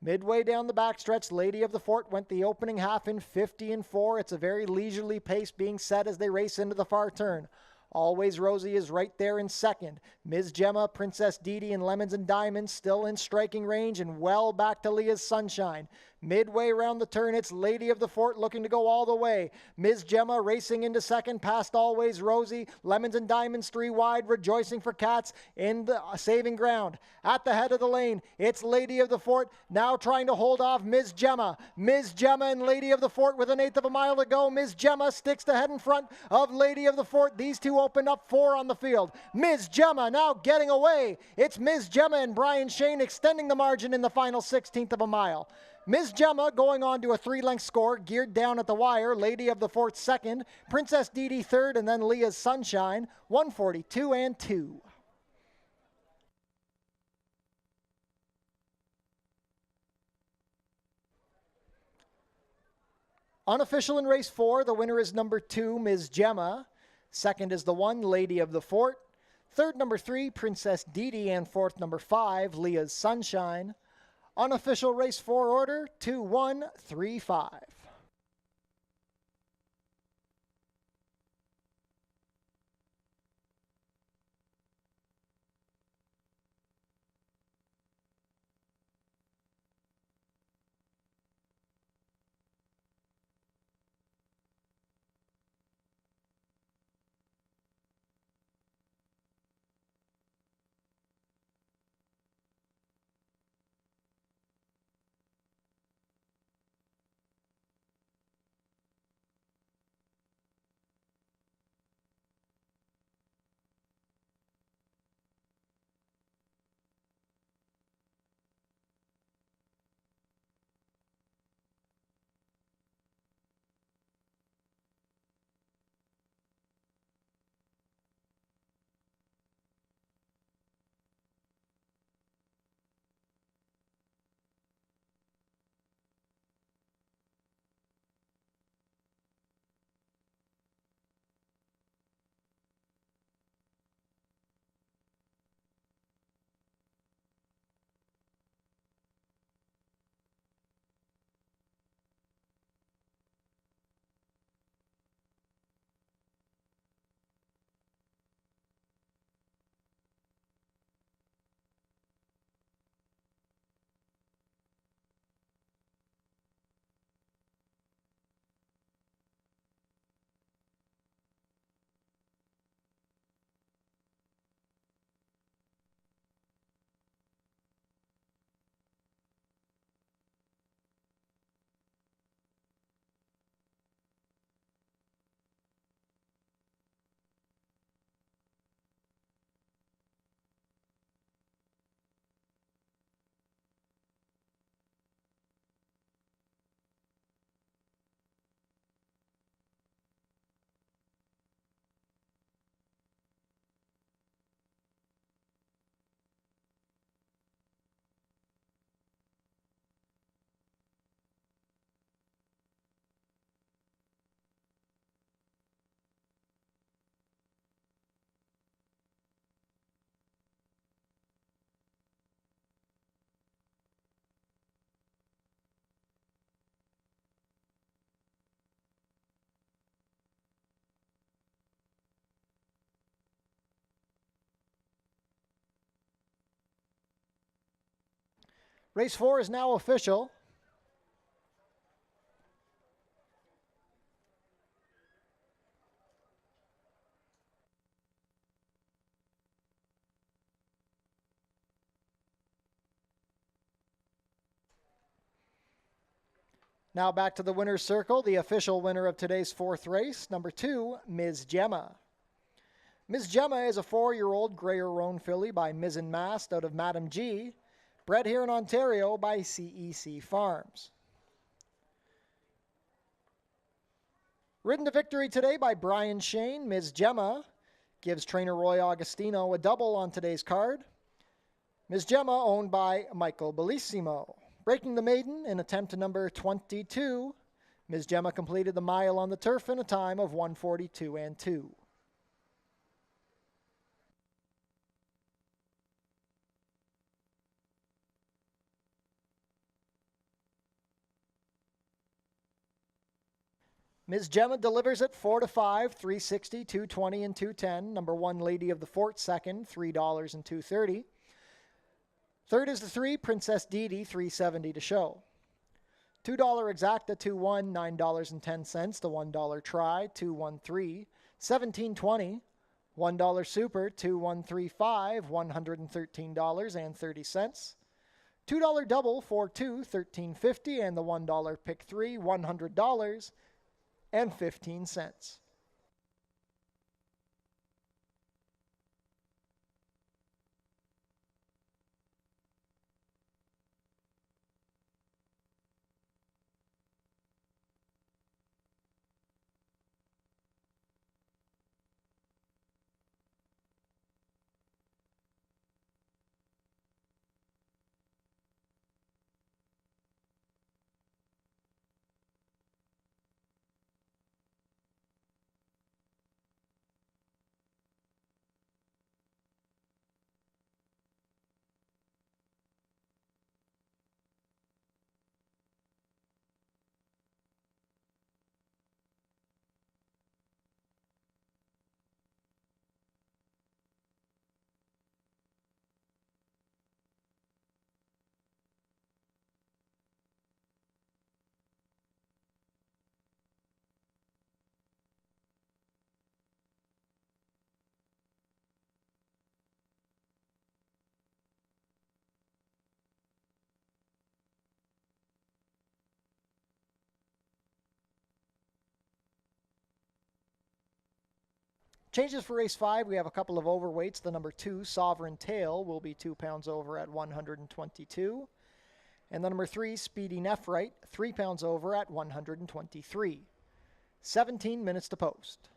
Midway down the backstretch, Lady of the Fort went the opening half in 50-4. It's a very leisurely pace being set as they race into the far turn. Always Rosie is right there in 2nd. Ms. Gemma, Princess Didi, and Lemons and Diamonds still in striking range and well back to Leah's Sunshine. Midway around the turn, it's Lady of the Fort looking to go all the way. Ms. Gemma racing into 2nd, past Always Rosie. Lemons and Diamonds 3 wide, Rejoicing for Cats in the saving ground. At the head of the lane, it's Lady of the Fort now trying to hold off Ms. Gemma. Ms. Gemma and Lady of the Fort with 1/8 of a mile to go. Ms. Gemma sticks to head in front of Lady of the Fort. These two open up 4 on the field. Ms. Gemma now getting away. It's Ms. Gemma and Brian Shane extending the margin in the final 1/16 of a mile. Ms. Gemma going on to a 3-length score, geared down at the wire. Lady of the Fort 2nd, Princess Didi 3rd, and then Leah's Sunshine, 142-2. Unofficial in race 4, the winner is number 2, Ms. Gemma. 2nd is the 1, Lady of the Fort. 3rd, number 3, Princess Didi, and 4th, number 5, Leah's Sunshine. Unofficial race 4 order, 2-1-3-5. Race 4 is now official. Now back to the winner's circle, the official winner of today's 4th race, number 2, Ms. Gemma. Ms. Gemma is a 4-year-old Greyer Roan filly by Mizzen Mast out of Madam G, bred here in Ontario by CEC Farms. Ridden to victory today by Brian Shane, Ms. Gemma gives trainer Roy Augustino a double on today's card. Ms. Gemma owned by Michael Bellissimo. Breaking the maiden in attempt to number 22, Ms. Gemma completed the mile on the turf in a time of 1:42 and 2. Ms. Gemma delivers at 4-5, 360, 220, and 210. Number 1, Lady of the Fort, second, $3 and $2.30. Third is the 3, Princess Didi, $3.70 to show. $2 exacta, 2-1, $9.10. The $1 try, 2-1-3, $17.20. $1 super, 2-1-3-5, $113.30. $2 double, 4-2, $13.50, and the $1 pick 3, $100.15. Changes for race 5, we have a couple of overweights. The number 2, Sovereign Tail, will be 2 pounds over at 122. And the number 3, Speedy Nephrite, 3 pounds over at 123. 17 minutes to post.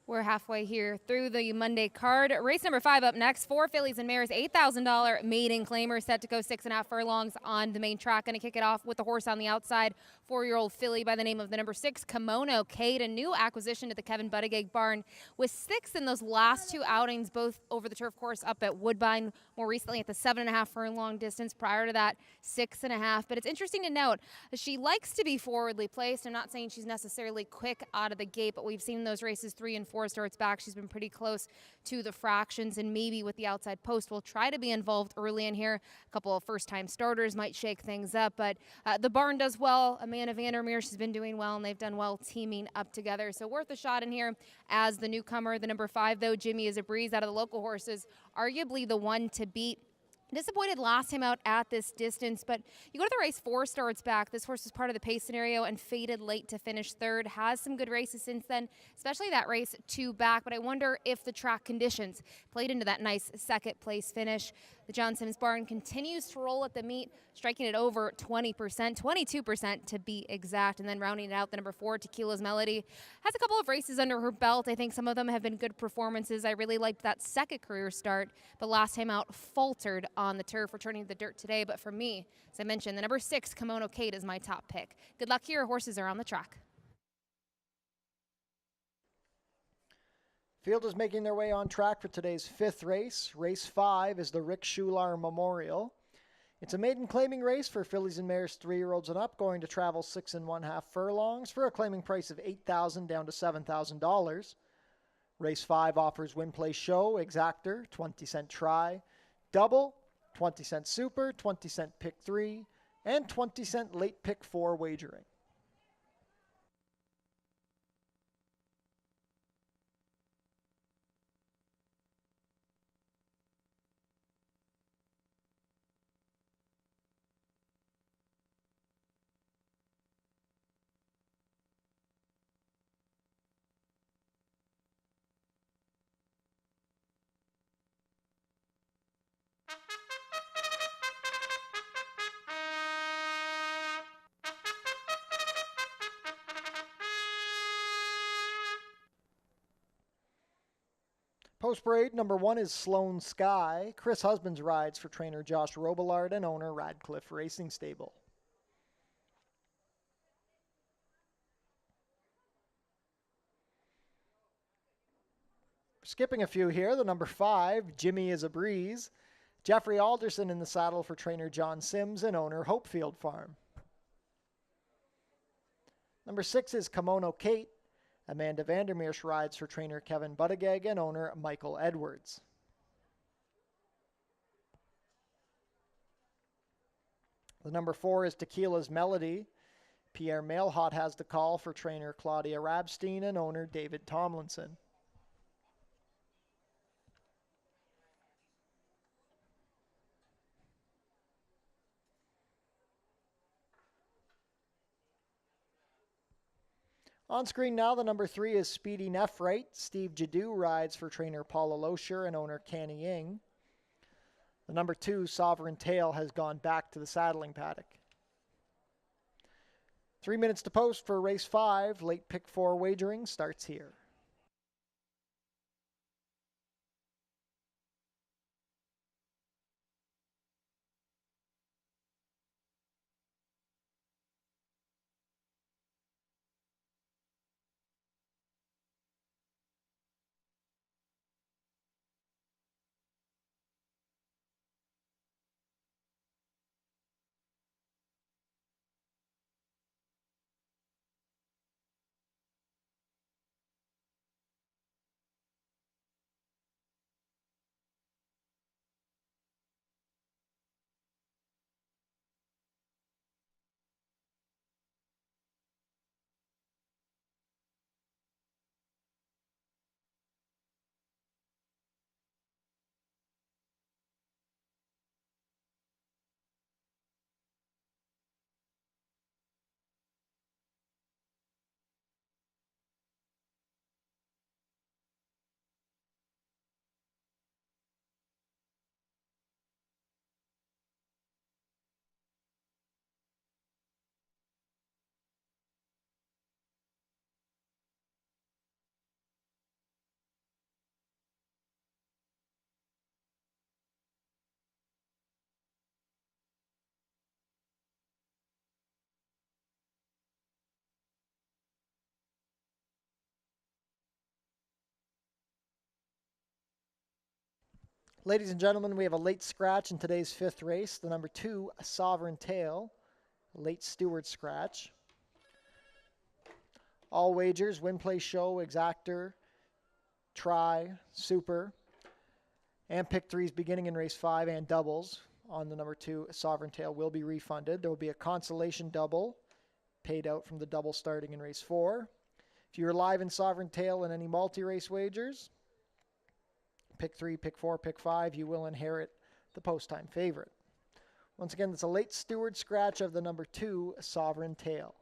We're halfway here through the Monday card. Race number 5 up next. 4 fillies and mares, $8,000 maiden claimer set to go 6.5 furlongs on the main track. Going to kick it off with the horse on the outside. 4-year-old filly by the name of the number 6, Kimono Kate, a new acquisition to the Kevin Buttigieg barn, with 6 in those last 2 outings, both over the turf course up at Woodbine, more recently at the 7.5 furlong distance. Prior to that, 6.5. But it's interesting to note she likes to be forwardly placed. I'm not saying she's necessarily quick out of the gate, but we've seen those races 3 and 4 starts back. She's been pretty close to the fractions, and maybe with the outside post we'll try to be involved early in here. A couple of first-time starters might shake things up, but the barn does well. Amanda Vandermeer, she's been doing well, and they've done well teaming up together. So worth a shot in here as the newcomer. The number 5, though, Jimmy is a breeze out of the local horses, arguably the one to beat. Disappointed last time out at this distance, but you go to the race 4 starts back. This horse was part of the pace scenario and faded late to finish 3rd. Has some good races since then, especially that race 2 back, but I wonder if the track conditions played into that nice 2nd place finish. The John Sims barn continues to roll at the meet, striking it over 20%, 22% to be exact, and then rounding it out, the number 4, Tequila's Melody, has a couple of races under her belt. I think some of them have been good performances. I really liked that 2nd career start, but last time out faltered on the turf, returning to the dirt today. But for me, as I mentioned, the number 6, Kimono Kate, is my top pick. Good luck here. Horses are on the track. Field is making their way on track for today's 5th race. Race 5 is the Rick Schular Memorial. It's a maiden claiming race for fillies and mares 3-year-olds and up, going to travel 6.5 furlongs for a claiming price of $8,000 down to $7,000. Race 5 offers win, play, show, exactor, 20-cent try, double, 20-cent super, 20-cent pick 3, and 20-cent late pick 4 wagering. Post parade, number 1 is Sloan Sky. Chris Husbands rides for trainer Josh Robillard and owner Radcliffe Racing Stable. Skipping a few here, the number 5, Jimmy is a Breeze. Jeffrey Alderson in the saddle for trainer John Sims and owner Hopefield Farm. Number 6 is Kimono Kate. Amanda Vandermeer rides for trainer Kevin Buttigieg and owner Michael Edwards. The number 4 is Tequila's Melody. Pierre Mailhot has the call for trainer Claudia Rabstein and owner David Tomlinson. On screen now, the number 3 is Speedy Nephrite. Steve Jadu rides for trainer Paula Loescher and owner Canny Ying. The number 2, Sovereign Tail, has gone back to the saddling paddock. 3 minutes to post for race 5. Late pick 4 wagering starts here. Ladies and gentlemen, we have a late scratch in today's fifth race. The number 2, Sovereign Tail, late steward scratch. All wagers, win, play, show, exactor, try, super, and pick threes beginning in race 5 and doubles on the number 2, Sovereign Tail will be refunded. There will be a consolation double paid out from the double starting in race 4. If you're live in Sovereign Tail in any multi-race wagers, pick 3, pick 4, pick 5, you will inherit the post-time favorite. Once again, it's a late steward scratch of the number 2, Sovereign Tail.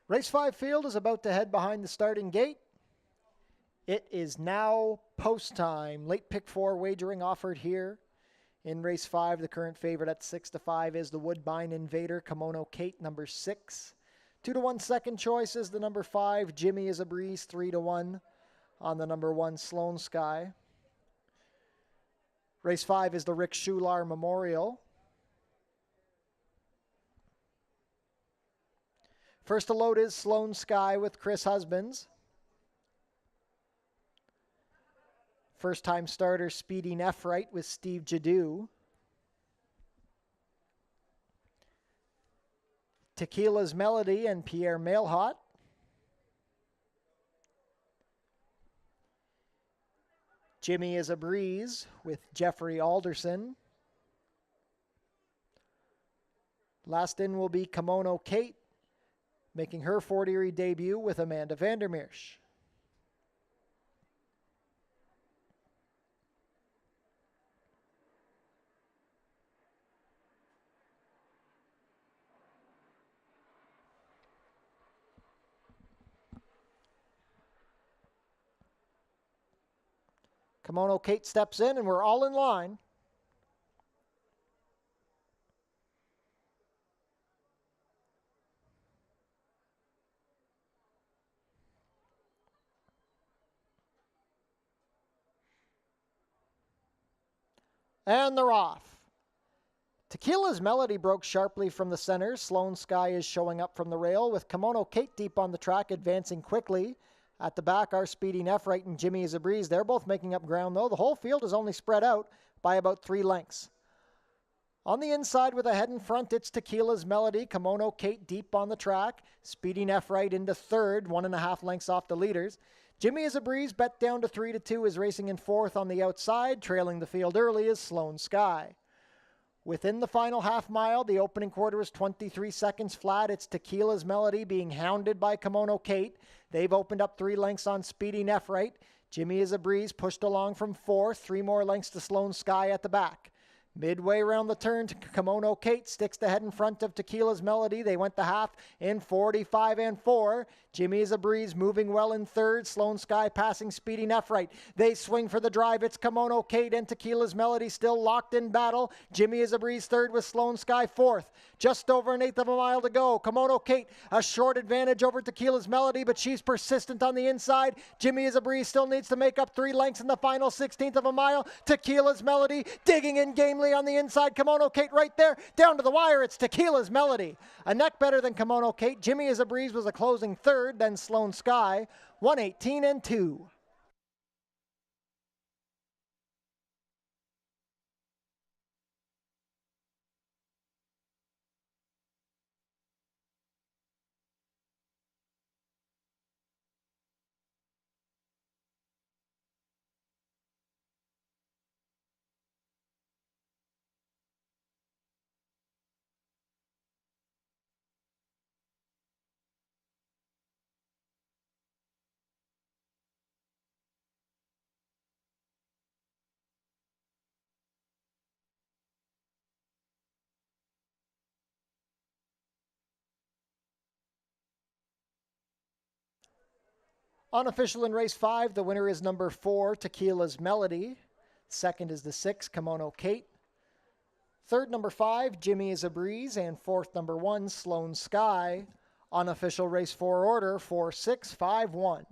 Race 5 field is about to head behind the starting gate. It is now post time. Late pick 4 wagering offered here. In race 5, the current favorite at 6-5 is the Woodbine Invader, Kimono Kate, number 6. 2-1 second choice is the number 5, Jimmy is a Breeze, 3-1 on the number 1, Sloan Sky. Race 5 is the Rick Schular Memorial. First to load is Sloan Sky with Chris Husbands. First time starter Speedy Nephrite with Steve Jadu. Tequila's Melody and Pierre Mailhot. Jimmy is a Breeze with Jeffrey Alderson. Last in will be Kimono Kate, making her Fort Erie debut with Amanda Vandermeersch. Kimono Kate steps in and we're all in line. And they're off. Tequila's Melody broke sharply from the center. Sloan Sky is showing up from the rail with Kimono Kate deep on the track, advancing quickly. At the back are Speedy Nefright and Jimmy Is a Breeze. They're both making up ground, though. The whole field is only spread out by about 3 lengths. On the inside with a head in front, it's Tequila's Melody. Kimono Kate deep on the track. Speedy Nefright into third, 1.5 lengths off the leaders. Jimmy Is a Breeze, bet down to 3-2, is racing in fourth on the outside. Trailing the field early is Sloan Sky. Within the final half mile, the opening quarter is 23 seconds flat. It's Tequila's Melody being hounded by Kimono Kate. They've opened up 3 lengths on Speedy Nefright. Jimmy Is a Breeze pushed along from fourth. 3 more lengths to Sloan Sky at the back. Midway around the turn, Kimono Kate sticks the head in front of Tequila's Melody. They went the half in 45 and 4. Jimmy Is a Breeze moving well in third. Sloan Sky passing Speedy Nefright. They swing for the drive. It's Kimono Kate and Tequila's Melody still locked in battle. Jimmy Is a Breeze third with Sloan Sky fourth. Just over 1/8 of a mile to go. Kimono Kate a short advantage over Tequila's Melody, but she's persistent on the inside. Jimmy Is a Breeze still needs to make up 3 lengths in the final 16th of a mile. Tequila's Melody digging in gamely on the inside. Kimono Kate right there. Down to the wire, it's Tequila's Melody. A neck better than Kimono Kate. Jimmy Is a Breeze was a closing third, then Sloan Sky, 1:18 and 2. Unofficial in race 5, the winner is number 4, Tequila's Melody. Second is the 6, Kimono Kate. Third, number 5, Jimmy Is a Breeze. And fourth, number 1, Sloan Sky. Unofficial race 4 order, 4-6-5-1.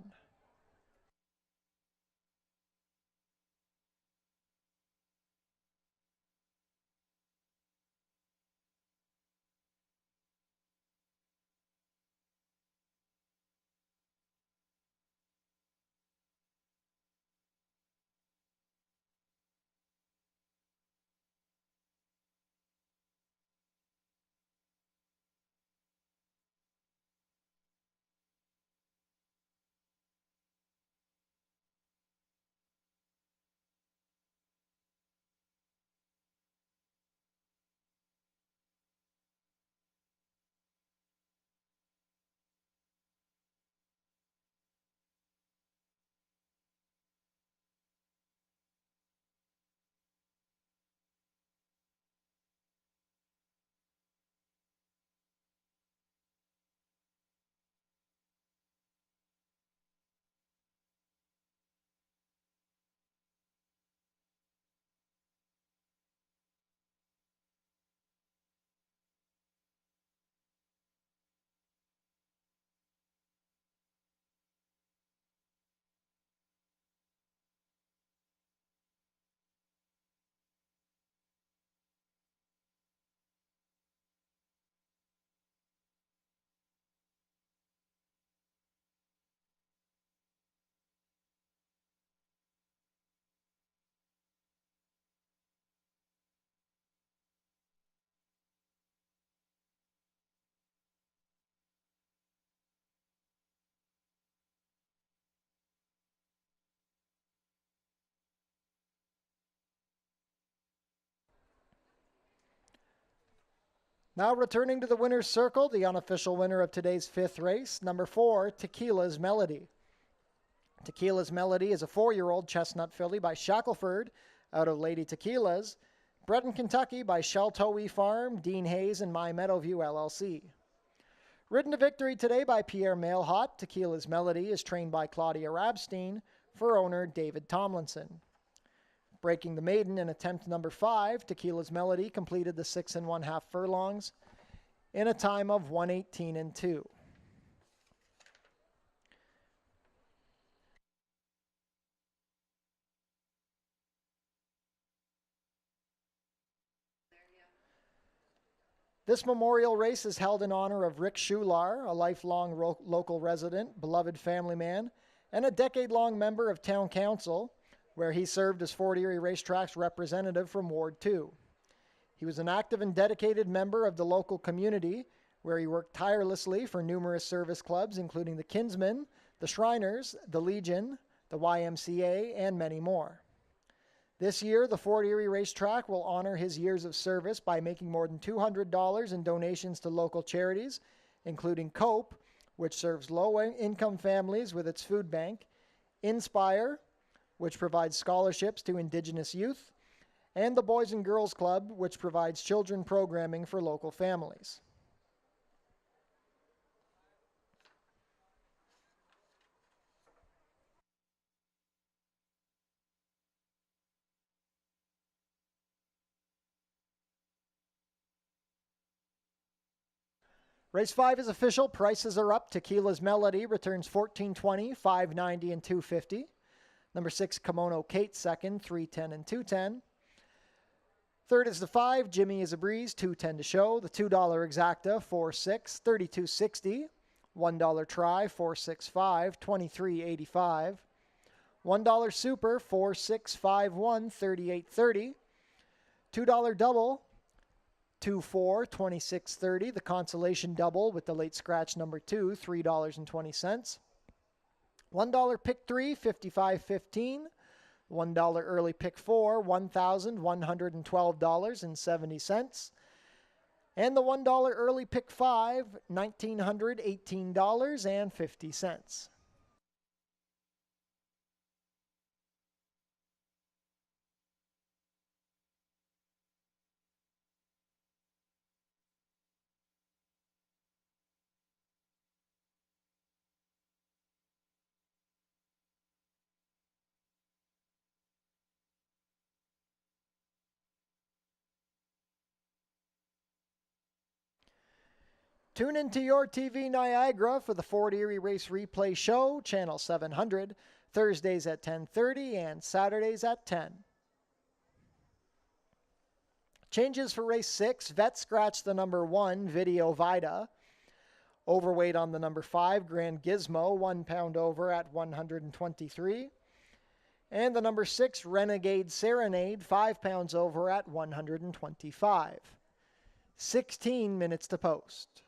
Now returning to the winner's circle, the unofficial winner of today's 5th race, number 4, Tequila's Melody. Tequila's Melody is a 4-year-old chestnut filly by Shackelford out of Lady Tequila's, bred in Kentucky by Sheltoe Farm, Dean Hayes, and My Meadowview LLC. Ridden to victory today by Pierre Mailhot, Tequila's Melody is trained by Claudia Rabstein for owner David Tomlinson. Breaking the maiden in attempt number 5, Tequila's Melody completed the 6 1/2 furlongs in a time of 1:18 and 2. This memorial race is held in honor of Rick Schular, a lifelong local resident, beloved family man, and a decade-long member of Town Council, where he served as Fort Erie Racetrack's representative from Ward 2. He was an active and dedicated member of the local community, where he worked tirelessly for numerous service clubs, including the Kinsmen, the Shriners, the Legion, the YMCA, and many more. This year, the Fort Erie Racetrack will honor his years of service by making more than $200 in donations to local charities, including COPE, which serves low-income families with its food bank, Inspire, which provides scholarships to Indigenous youth, and the Boys and Girls Club, which provides children programming for local families. Race 5 is official. Prices are up. Tequila's Melody returns $14.20, $5.90, and $2.50. Number 6, Kimono Kate, second, $3.10 and $2.10. Third is the 5, Jimmy is a Breeze, $2.10 to show. The $2 Exacta, $4.6, $32.60. $1 Try, $4.65, $23.85. $1 Super, $4.651, $38.30. $2 Double, $2.4, $26.30. The Consolation Double with the late scratch number 2, $3.20. $1 Pick 3, $55.15. $1 Early Pick 4, $1,112.70. And the $1 Early Pick 5, $1,918.50. Tune into your TV Niagara for the Fort Erie Race Replay Show, Channel 700, Thursdays at 10:30 and Saturdays at 10. Changes for Race 6, Vet Scratch the number 1, Video Vida. Overweight on the number 5, Grand Gizmo, 1 pound over at 123. And the number 6, Renegade Serenade, 5 pounds over at 125. 16 minutes to post.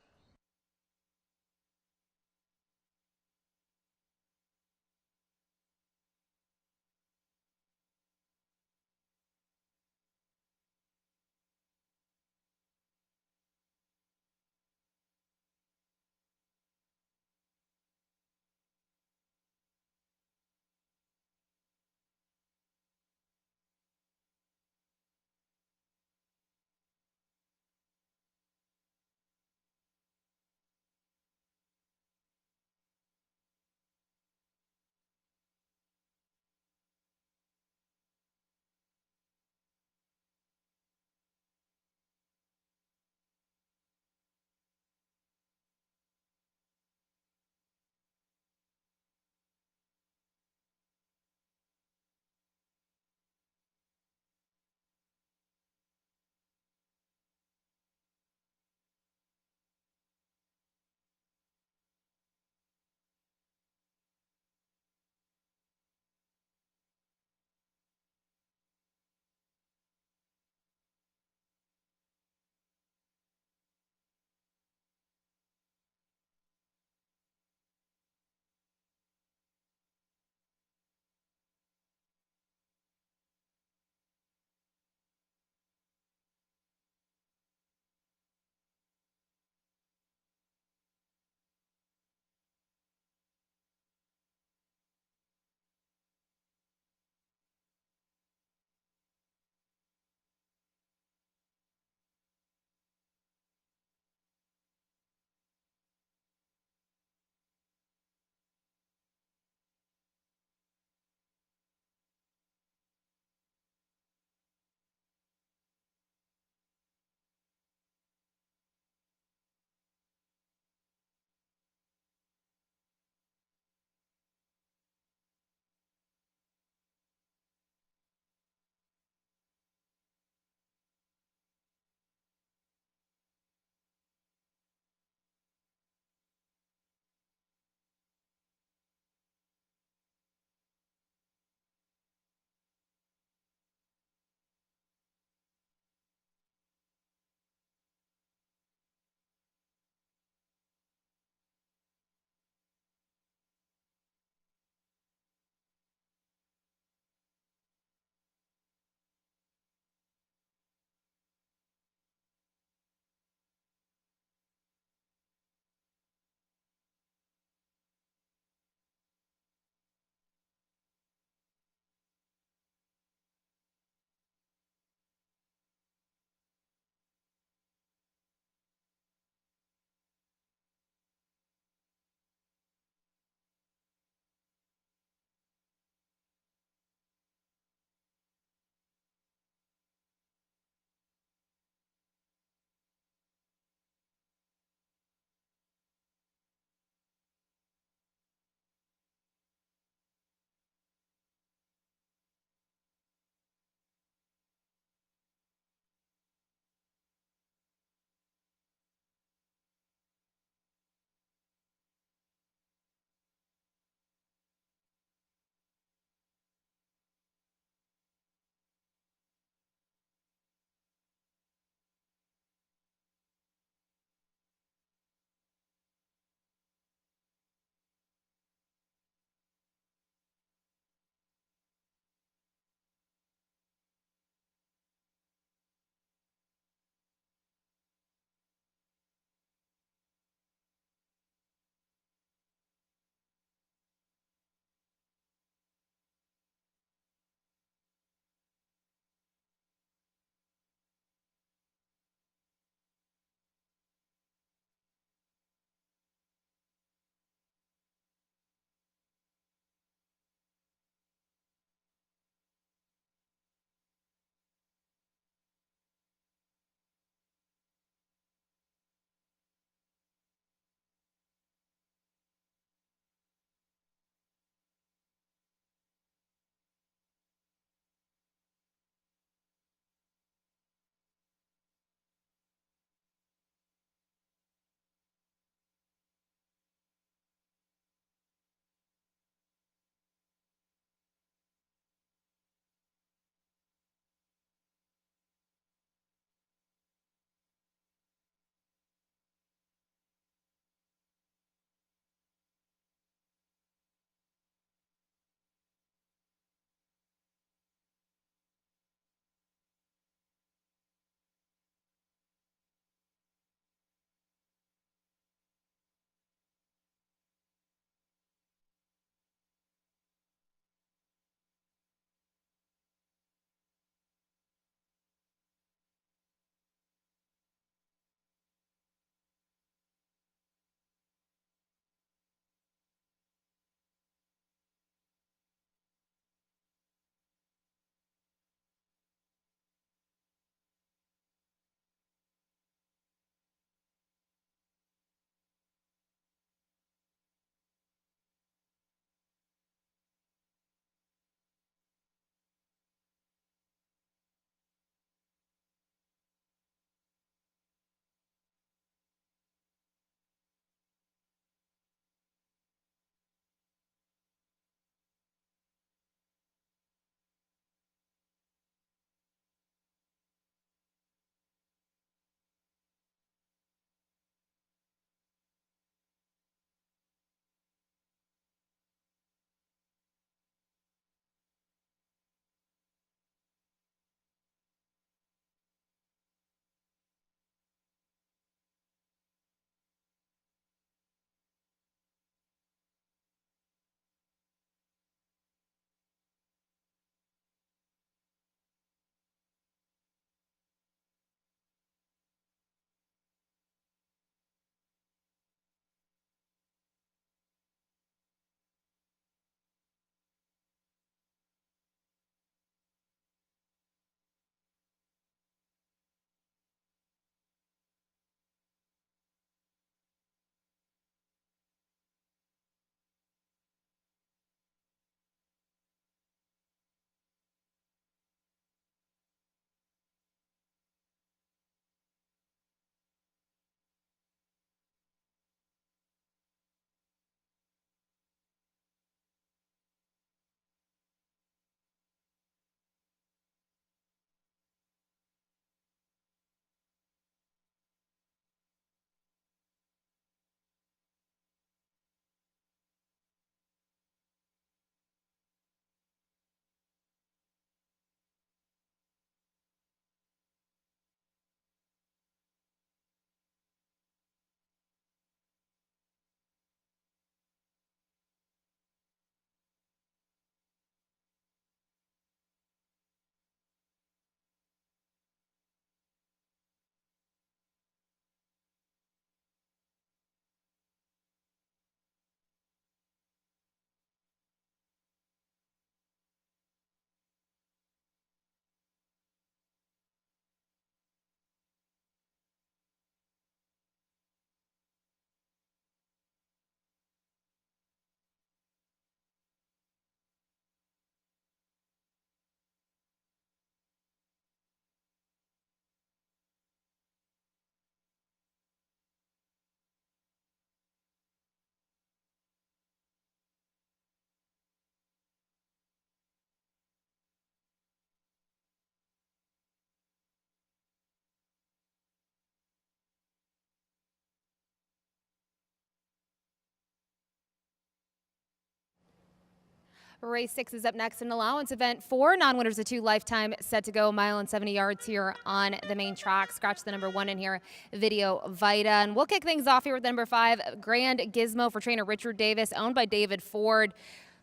Race 6 is up next, an allowance event. 4 non-winners of 2 lifetime set to go, mile and 70 yards here on the main track. Scratch the number 1 in here, Video Vita. And we'll kick things off here with number 5, Grand Gizmo for trainer Richard Davis, owned by David Ford.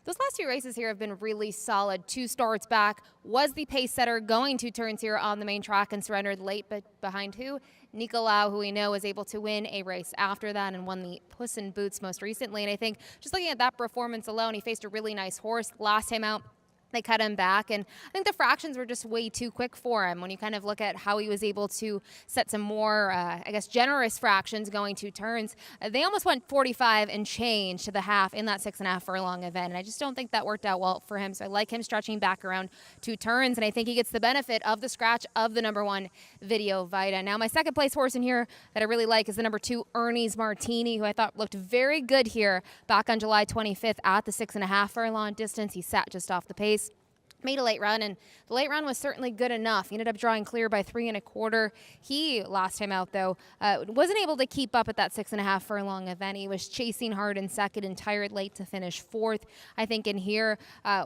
Those last 2 races here have been really solid. 2 starts back, was the pace setter, going 2 turns here on the main track and surrendered late, but behind who? Nicolau, who we know was able to win a race after that and won the Puss in Boots most recently. And I think just looking at that performance alone, he faced a really nice horse last time out. They cut him back, and I think the fractions were just way too quick for him when you kind of look at how he was able to set some more, generous fractions going 2 turns. They almost went 45 and change to the half in that 6.5 furlong event, and I just don't think that worked out well for him. So I like him stretching back around 2 turns, and I think he gets the benefit of the scratch of the number 1, Video Vita. Now, my second place horse in here that I really like is the number 2, Ernie's Martini, who I thought looked very good here back on July 25th at the 6.5 furlong distance. He sat just off the pace. Made a late run, and the late run was certainly good enough. He ended up drawing clear by 3 1/4. He, last time out, though, wasn't able to keep up at that 6.5 furlong event. He was chasing hard in second and tired late to finish 4th. I think in here,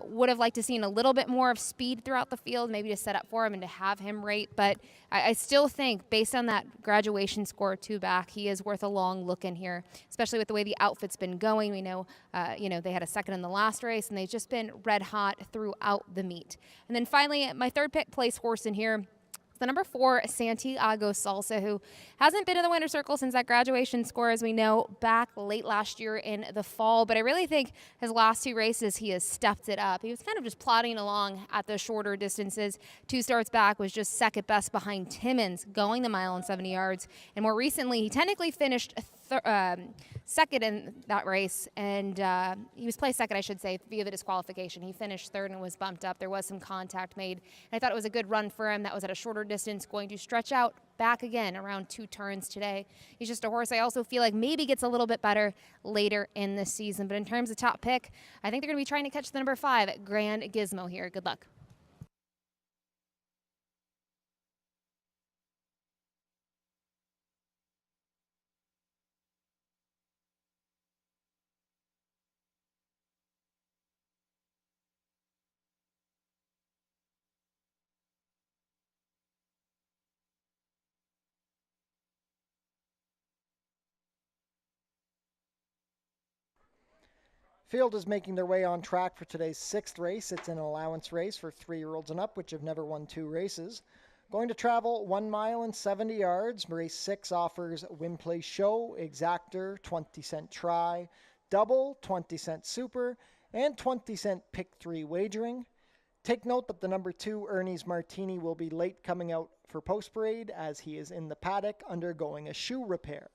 would have liked to seen a little bit more of speed throughout the field, maybe to set up for him and to have him rate. But I still think, based on that graduation score 2 back, he is worth a long look in here, especially with the way the outfit's been going. We know, they had a second in the last race, and they've just been red hot throughout the meet. And then finally, my third place horse in here, the number 4, Santiago Salsa, who hasn't been in the winner's circle since that graduation score, as we know, back late last year in the fall. But I really think his last 2 races, he has stepped it up. He was kind of just plodding along at the shorter distances. 2 starts back was just second best behind Timmins, going the mile and 70 yards. And more recently, he technically finished second in that race, and he was placed second, I should say, via the disqualification. He finished 3rd and was bumped up. There was some contact made, and I thought it was a good run for him. That was at a shorter distance, going to stretch out back again around 2 turns today. He's just a horse I also feel like maybe gets a little bit better later in the season. But in terms of top pick, I think they're going to be trying to catch the number 5, Grand Gizmo here. Good luck. Field is making their way on track for today's 6th race. It's an allowance race for 3-year-olds and up, which have never won 2 races. Going to travel 1 mile and 70 yards. Race 6 offers Win Play Show, Exactor, 20-cent try, double, 20-cent super, and 20-cent pick 3 wagering. Take note that the number 2, Ernie's Martini, will be late coming out for post parade as he is in the paddock undergoing a shoe repair.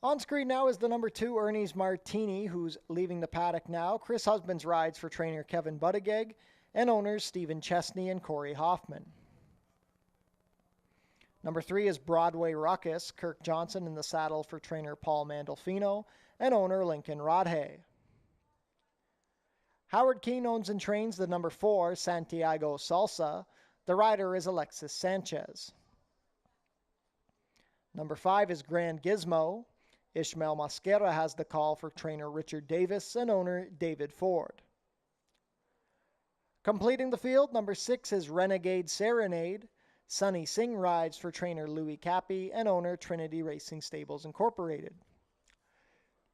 On screen now is the number 2, Ernie's Martini, who's leaving the paddock now. Chris Husbands rides for trainer Kevin Buttigieg and owners Stephen Chesney and Corey Hoffman. Number 3 is Broadway Ruckus, Kirk Johnson in the saddle for trainer Paul Mandolfino and owner Lincoln Rodhay. Howard Keene owns and trains the number 4, Santiago Salsa. The rider is Alexis Sanchez. Number 5 is Grand Gizmo. Ishmael Mosquera has the call for trainer Richard Davis and owner David Ford. Completing the field, number 6 is Renegade Serenade. Sunny Singh rides for trainer Louis Cappy and owner Trinity Racing Stables Incorporated.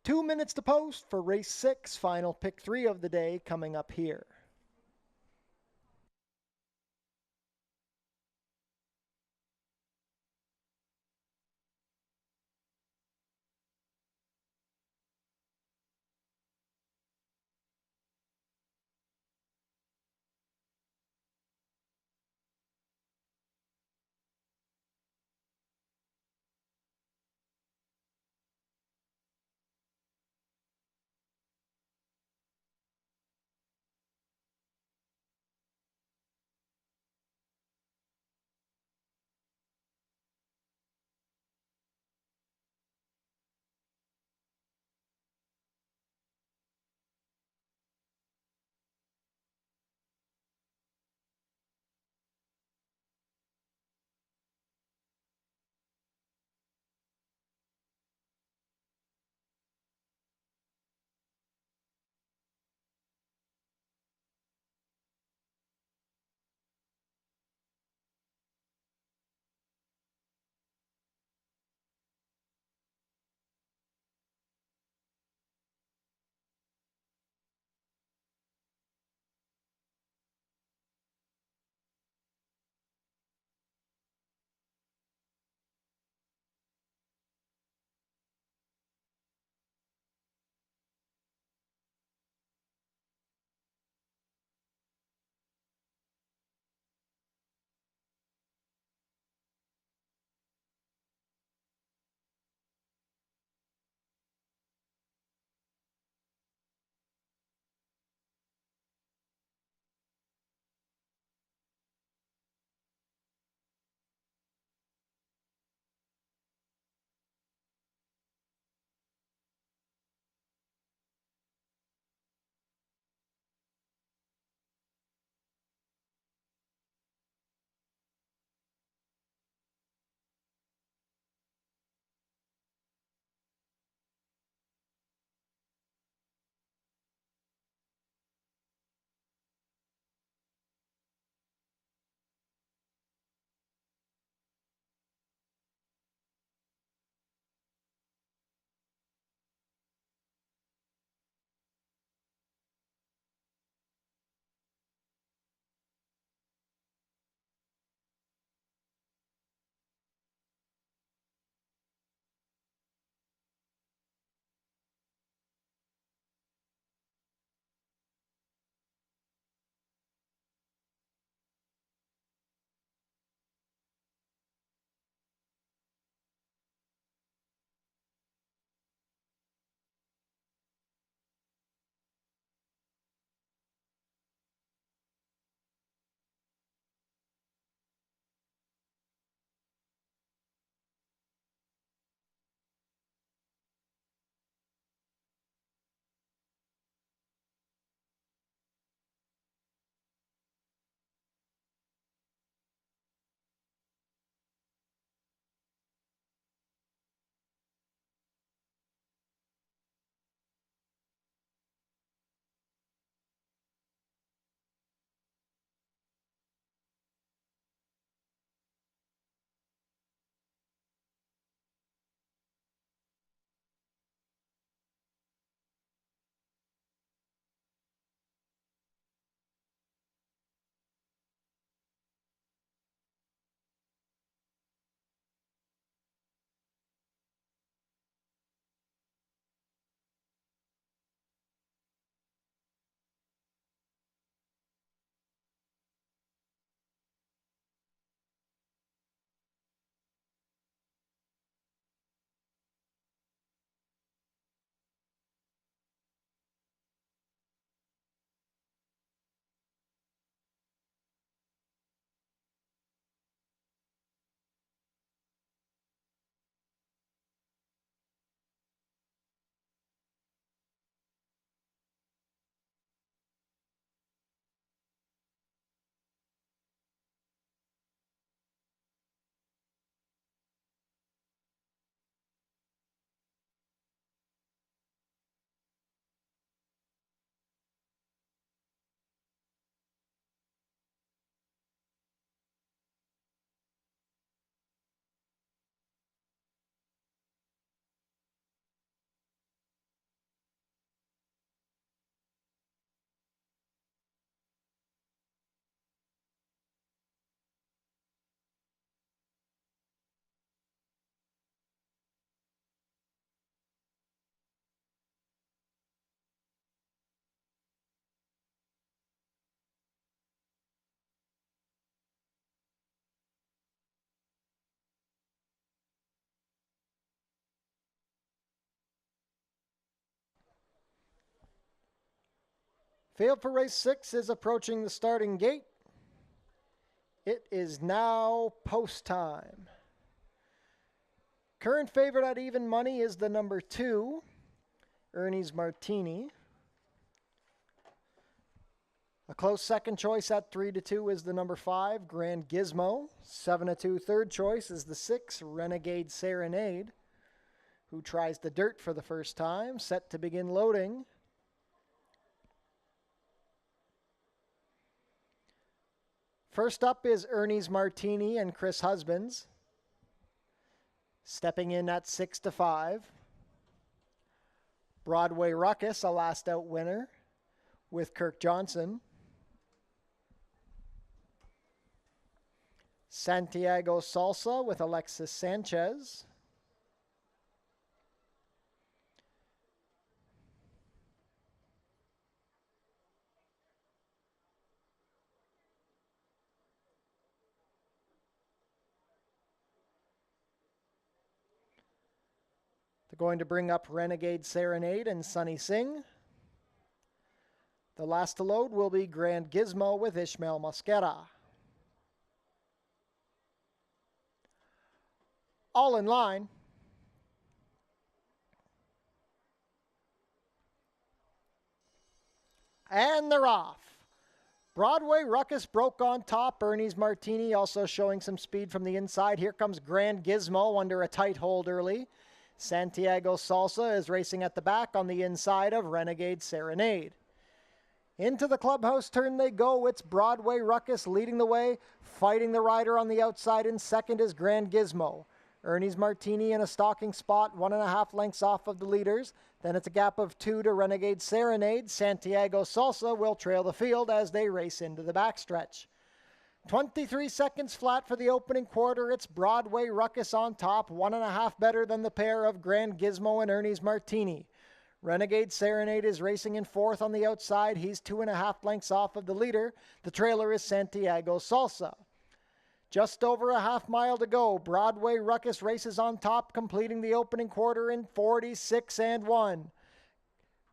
2 minutes to post for race 6, final pick 3 of the day coming up here. Field for race 6 is approaching the starting gate. It is now post time. Current favorite at even money is the number 2, Ernie's Martini. A close second choice at 3-2 is the number 5, Grand Gizmo. 7-2 third choice is the 6, Renegade Serenade, who tries the dirt for the first time. Set to begin loading. First up is Ernie's Martini and Chris Husbands. Stepping in at 6-5. Broadway Ruckus, a last out winner with Kirk Johnson. Santiago Salsa with Alexis Sanchez. They're going to bring up Renegade Serenade and Sunny Singh. The last to load will be Grand Gizmo with Ishmael Mosquera. All in line. And they're off. Broadway Ruckus broke on top. Ernie's Martini also showing some speed from the inside. Here comes Grand Gizmo under a tight hold early. Santiago Salsa is racing at the back on the inside of Renegade Serenade. Into the clubhouse turn they go. It's Broadway Ruckus leading the way, fighting the rider on the outside. In second is Grand Gizmo. Ernie's Martini in a stalking spot, 1.5 lengths off of the leaders. Then it's a gap of 2 to Renegade Serenade. Santiago Salsa will trail the field as they race into the backstretch. 23 seconds flat for the opening quarter. It's Broadway Ruckus on top, 1.5 better than the pair of Grand Gizmo and Ernie's Martini. Renegade Serenade is racing in fourth on the outside. He's 2.5 lengths off of the leader. The trailer is Santiago Salsa. Just over a half mile to go. Broadway Ruckus races on top, completing the opening quarter in 46-1.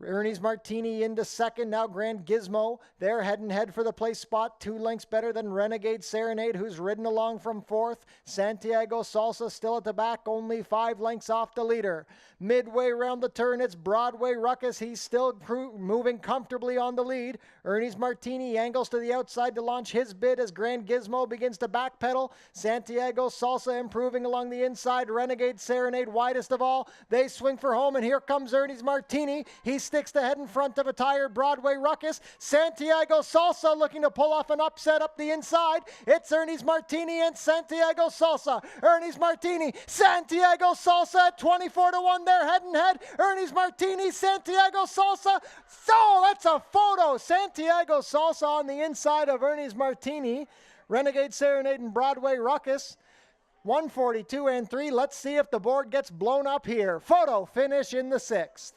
Ernie's Martini into second. Now Grand Gizmo. They're head and head for the place spot. 2 lengths better than Renegade Serenade, who's ridden along from fourth. Santiago Salsa still at the back, only 5 lengths off the leader. Midway around the turn, it's Broadway Ruckus. He's still moving comfortably on the lead. Ernie's Martini angles to the outside to launch his bid as Grand Gizmo begins to backpedal. Santiago Salsa improving along the inside. Renegade Serenade widest of all. They swing for home, and here comes Ernie's Martini. He sticks the head in front of a tired Broadway Ruckus. Santiago Salsa looking to pull off an upset up the inside. It's Ernie's Martini and Santiago Salsa. Ernie's Martini, Santiago Salsa at 24-1. They're head and head. Ernie's Martini, Santiago Salsa. So that's a photo. Santiago Salsa on the inside of Ernie's Martini. Renegade Serenade and Broadway Ruckus. 142-3. Let's see if the board gets blown up here. Photo finish in the 6th.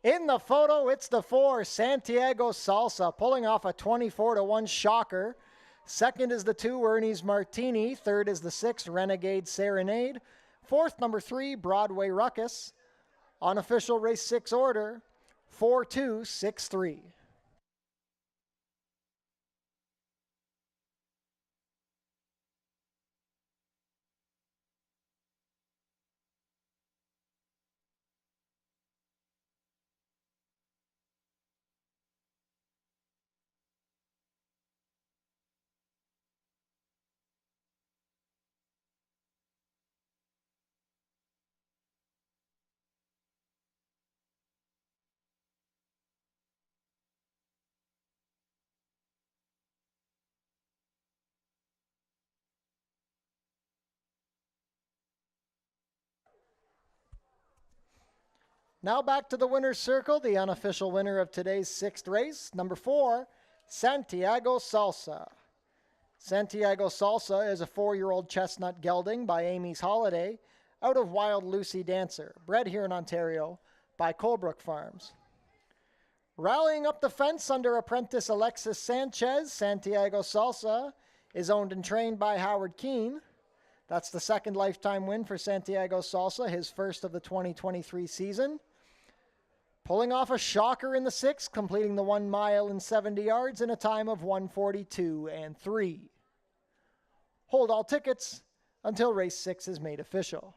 In the photo, it's the 4, Santiago Salsa, pulling off a 24-1 shocker. Second is the 2, Ernie's Martini. Third is the 6, Renegade Serenade. Fourth, number 3, Broadway Ruckus. On official race 6 order, 4-2-6-3. Now back to the winner's circle, the unofficial winner of today's sixth race, number 4, Santiago Salsa. Santiago Salsa is a 4-year-old chestnut gelding by Amy's Holiday out of Wild Lucy Dancer, bred here in Ontario by Colebrook Farms. Rallying up the fence under apprentice Alexis Sanchez, Santiago Salsa is owned and trained by Howard Keene. That's the second lifetime win for Santiago Salsa, his first of the 2023 season. Pulling off a shocker in the 6th, completing the 1 mile and 70 yards in a time of 1:42 and 3. Hold all tickets until race 6 is made official.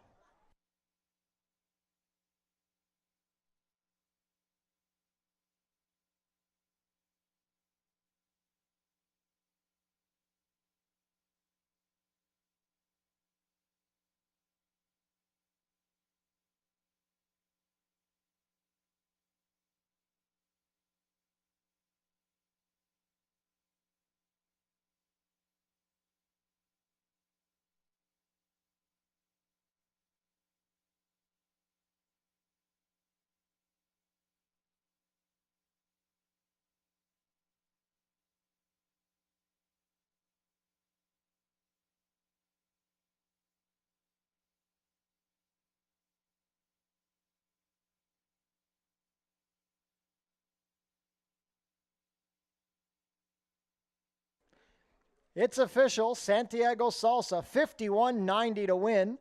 It's official, Santiago Salsa, 51.90 to win,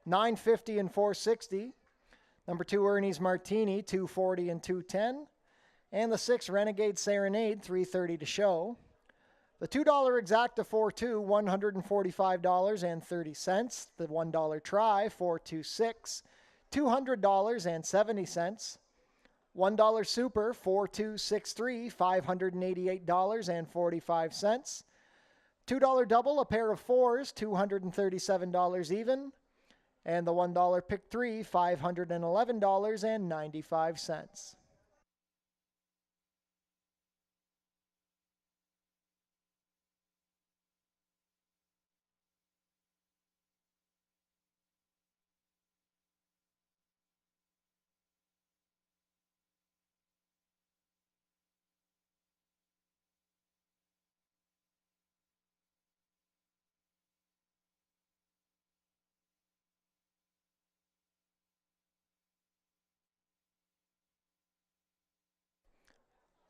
950 and 460. Number 2, Ernie's Martini, 240 and 210. And the 6, Renegade Serenade, 330 to show. The $2 exacta 4-2, $145.30. The $1 try, 426, $200.70. $1 super, 4263, $588.45. $2 double, a pair of 4s, $237 even. And the $1 pick 3, $511.95.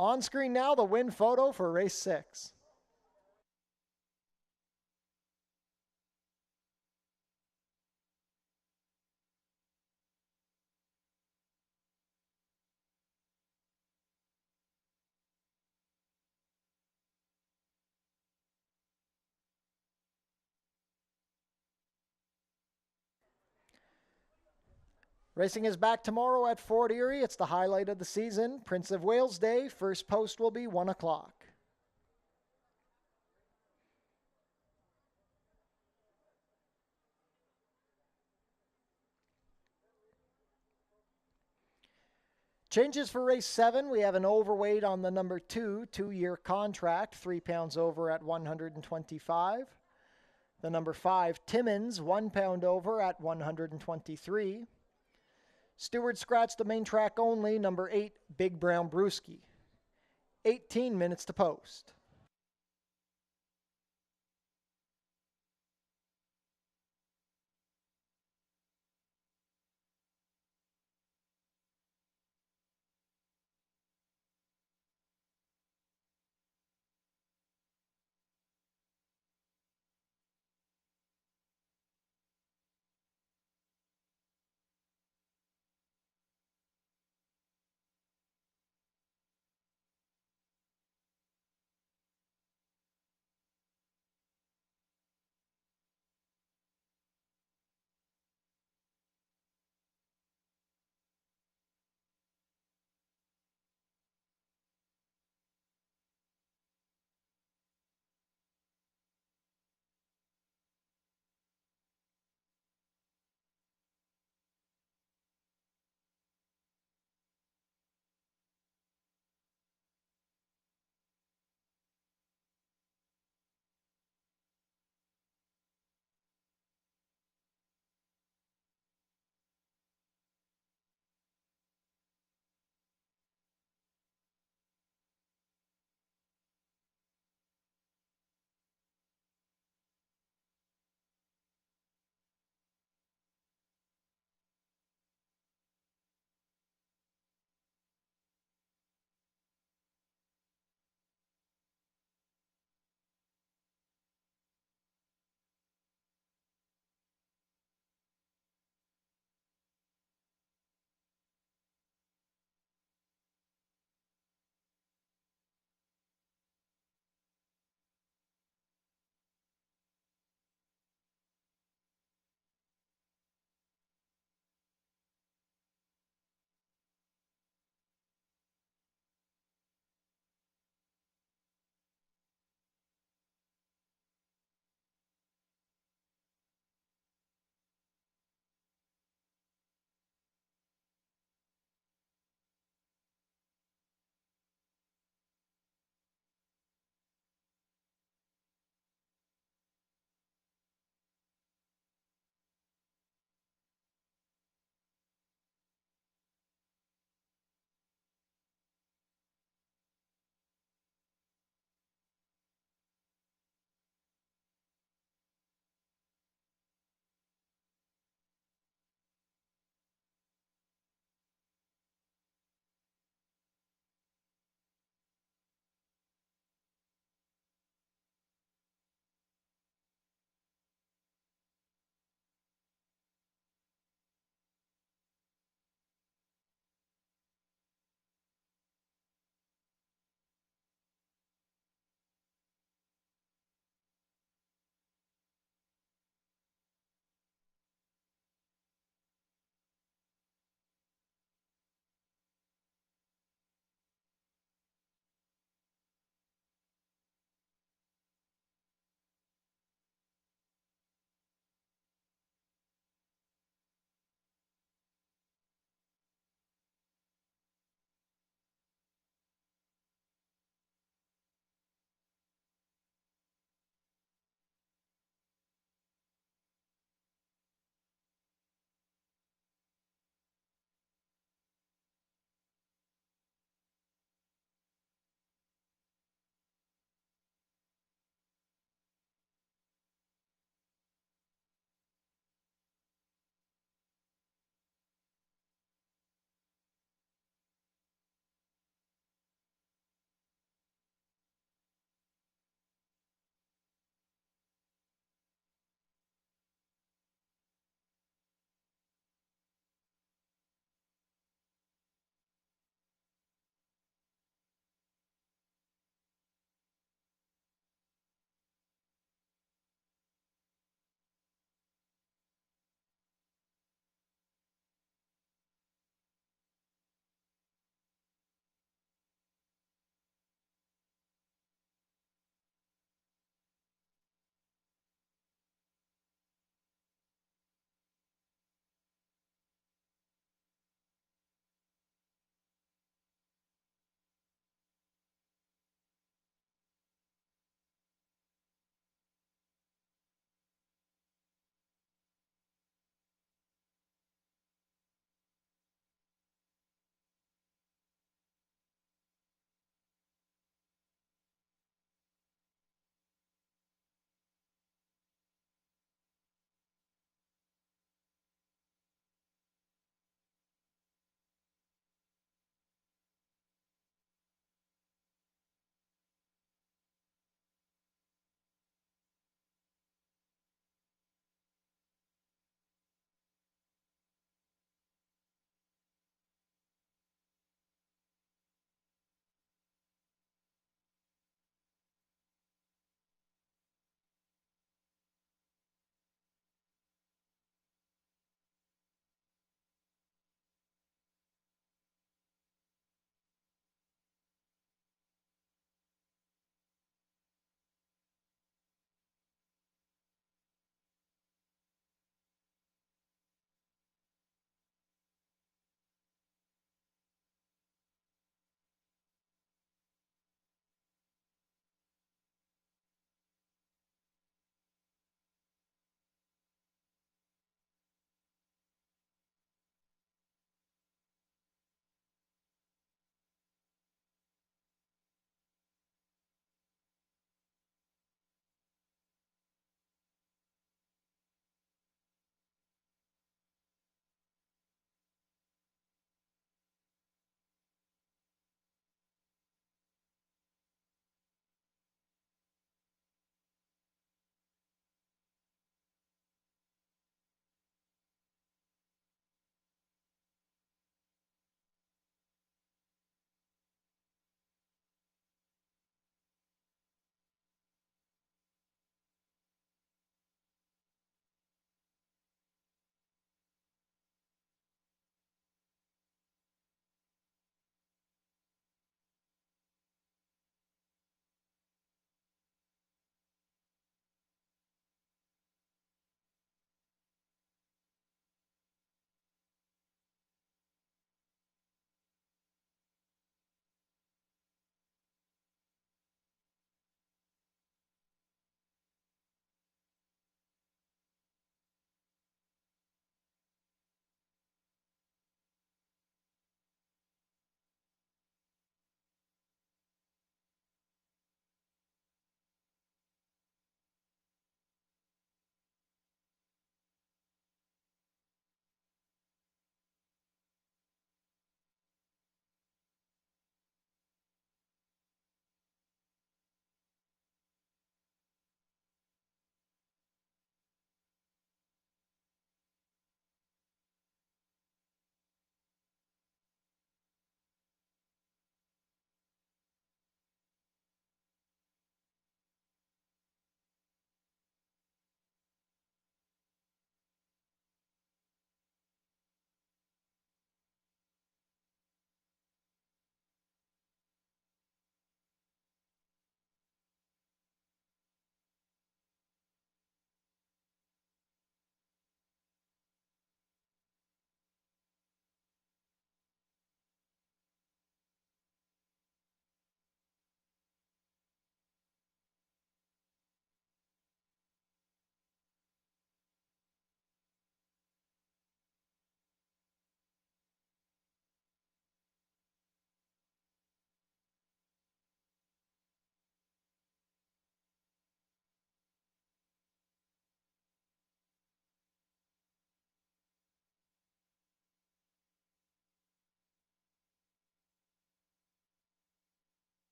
On screen now, the win photo for race 6. Racing is back tomorrow at Fort Erie. It's the highlight of the season. Prince of Wales Day. First post will be 1 o'clock. Changes for race 7. We have an overweight on the number 2, 2-year contract, 3 pounds over at 125. The number 5, Timmins, 1 pound over at 123. Stewart scratched the main track only, number 8, Big Brown Brewski. 18 minutes to post.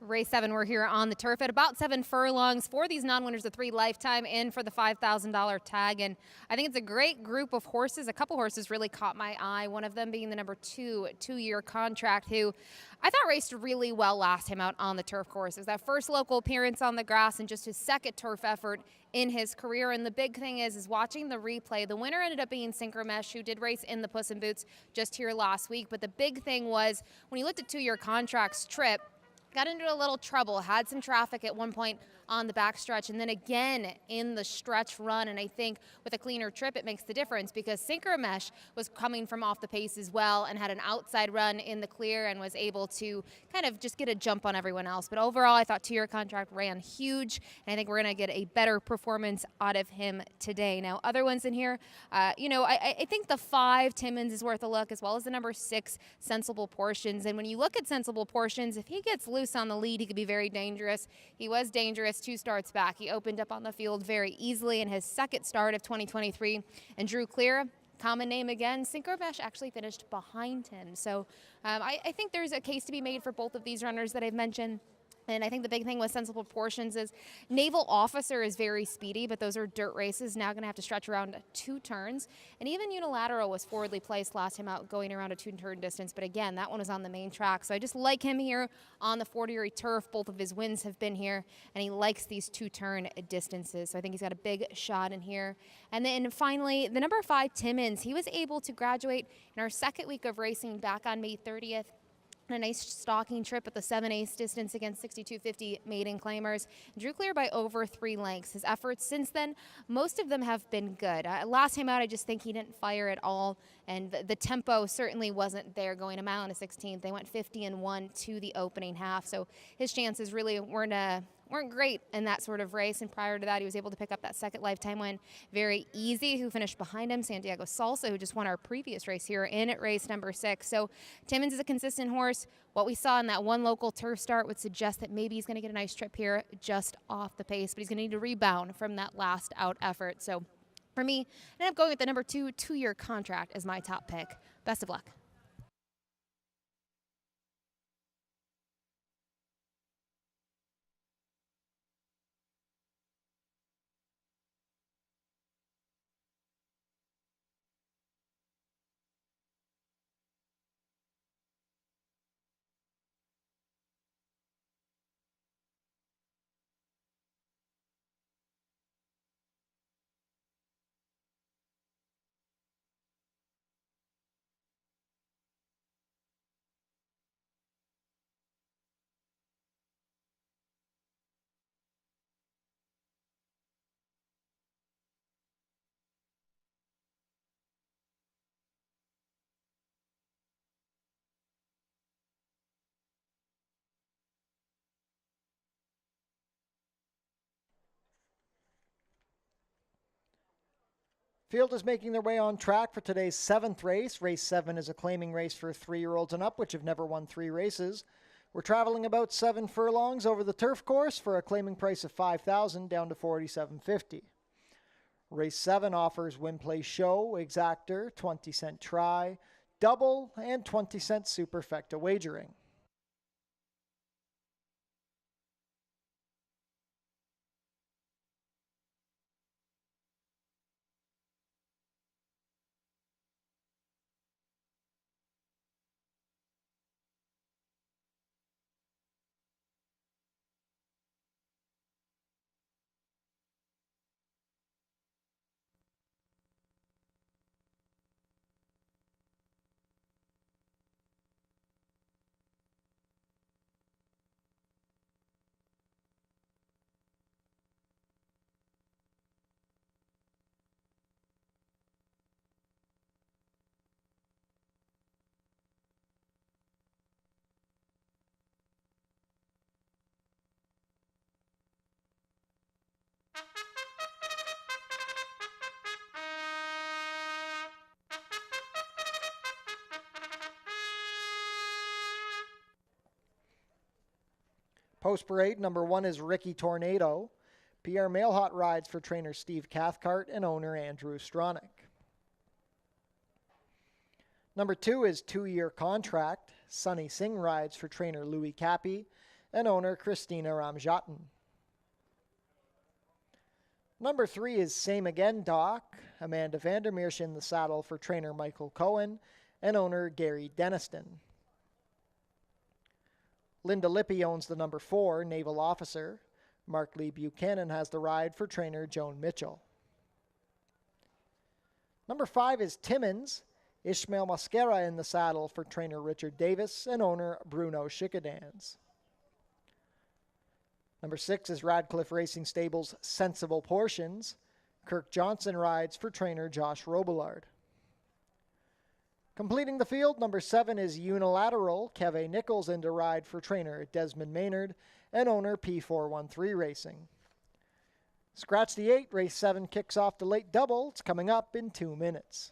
Race 7, we're here on the turf at about 7 furlongs for these non-winners of 3 lifetime in for the $5,000 tag. And I think it's a great group of horses. A couple horses really caught my eye, one of them being the number 2 two-year contract, who I thought raced really well last time out on the turf course. It was that first local appearance on the grass and just his second turf effort in his career. And the big thing is watching the replay. The winner ended up being Synchromesh, who did race in the Puss in Boots just here last week. But the big thing was when you looked at two-year contracts, Trip got into a little trouble, had some traffic at one point on the backstretch, and then again in the stretch run. And I think with a cleaner Trip, it makes the difference because Synchromesh was coming from off the pace as well and had an outside run in the clear and was able to kind of just get a jump on everyone else. But overall, I thought two-year contract ran huge, and I think we're going to get a better performance out of him today. Now, other ones in here, I think the 5, Timmins, is worth a look, as well as the number 6, Sensible Portions. And when you look at Sensible Portions, if he gets loose on the lead, he could be very dangerous. He was dangerous 2 starts back. He opened up on the field very easily in his second start of 2023 and drew clear. Common name again, Synchromesh actually finished behind him. So I think there's a case to be made for both of these runners that I've mentioned. And I think the big thing with Sensible Portions is Naval Officer is very speedy, but those are dirt races. Now going to have to stretch around 2 turns. And even Unilateral was forwardly placed last time out, going around a 2-turn distance. But again, that one was on the main track. So I just like him here on the Fort Erie turf. Both of his wins have been here, and he likes these 2-turn distances. So I think he's got a big shot in here. And then finally, the number 5, Timmins, he was able to graduate in our second week of racing back on May 30th. A nice stalking trip at the 7/8 distance against 6250 maiden claimers. Drew clear by over 3 lengths. His efforts since then, most of them have been good. Last time out, I just think he didn't fire at all, and the tempo certainly wasn't there going a mile and a 16th. They went 50-1 to the opening half, so his chances really weren't great in that sort of race. And prior to that, he was able to pick up that second lifetime win very easy. Who finished behind him? Santiago Salsa, who just won our previous race here in at race number 6. So Timmins is a consistent horse. What we saw in that one local turf start would suggest that maybe he's going to get a nice trip here just off the pace, but he's going to need to rebound from that last out effort. So for me, I end up going with the number 2 two-year contract as my top pick. Best of luck. Field is making their way on track for today's 7th race. Race 7 is a claiming race for 3-year-olds and up, which have never won 3 races. We're traveling about 7 furlongs over the turf course for a claiming price of $5,000 down to $4,750. Race 7 offers win, play, show, exactor, 20-cent try, double, and 20-cent superfecta wagering. Post parade, number 1 is Ricky Tornado. Pierre Mailhot rides for trainer Steve Cathcart and owner Andrew Stronach. Number 2 is 2-year contract. Sunny Singh rides for trainer Louis Cappy. and owner Christina Ramjatin. Number 3 is Same Again Doc. Amanda Vandermeersch in the saddle for trainer Michael Cohen and owner Gary Deniston. Linda Lippy owns the number 4, Naval Officer. Mark Lee Buchanan has the ride for trainer Joan Mitchell. Number 5 is Timmins. Ishmael Mosquera in the saddle for trainer Richard Davis and owner Bruno Schickadans. Number 6 is Radcliffe Racing Stable's Sensible Portions. Kirk Johnson rides for trainer Josh Robillard. Completing the field, number 7 is Unilateral. Keve Nichols in to ride for trainer Desmond Maynard and owner P413 Racing. Scratch the 8, race 7 kicks off the late double. It's coming up in 2 minutes.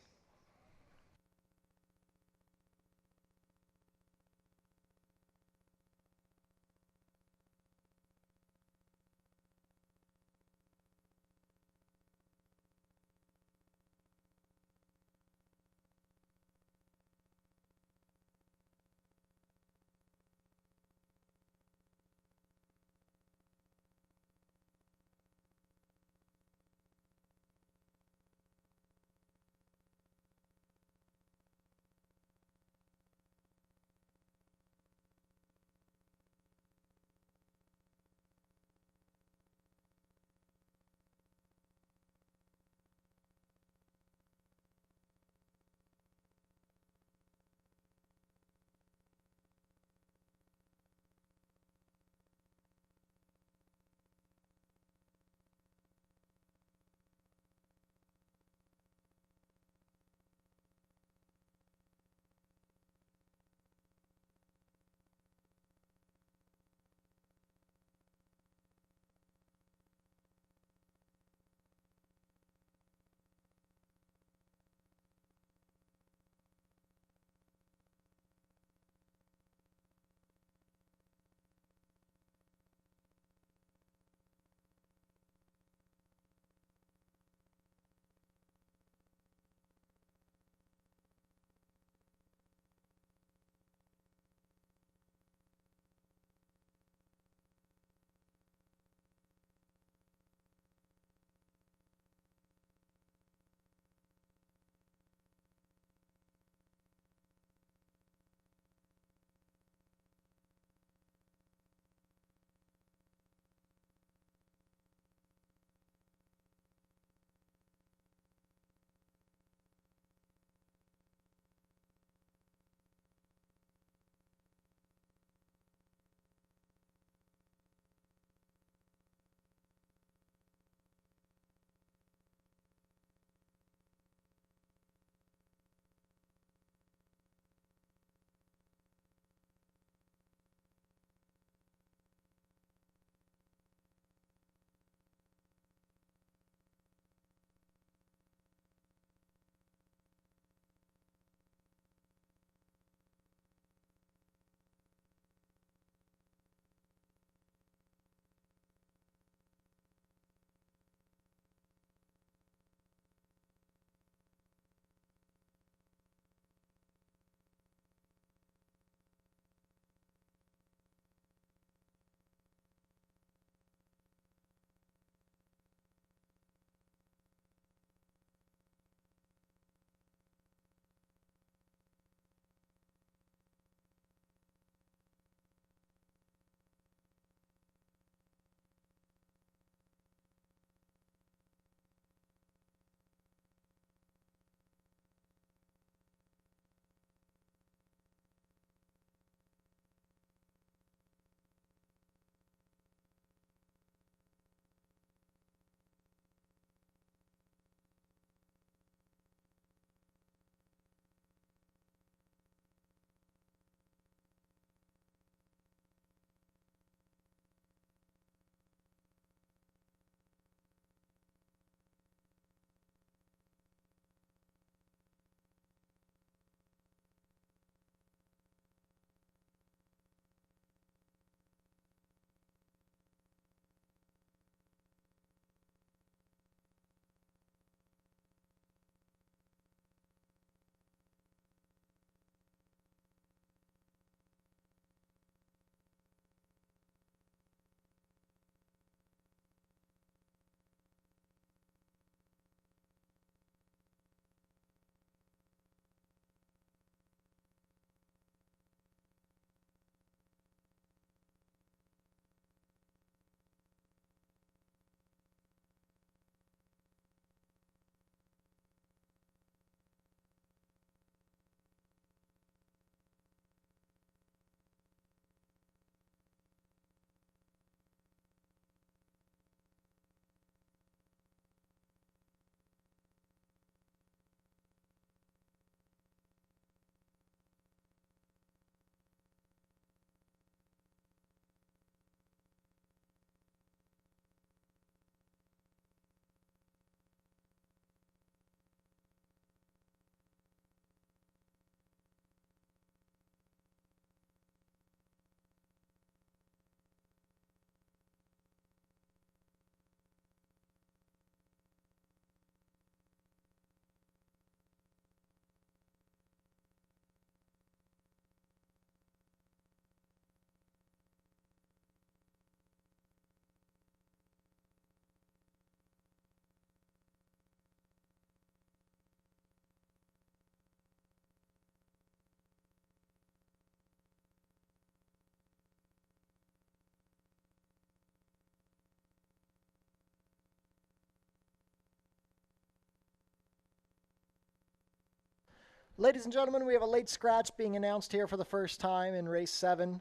Ladies and gentlemen, we have a late scratch being announced here for the first time in race 7.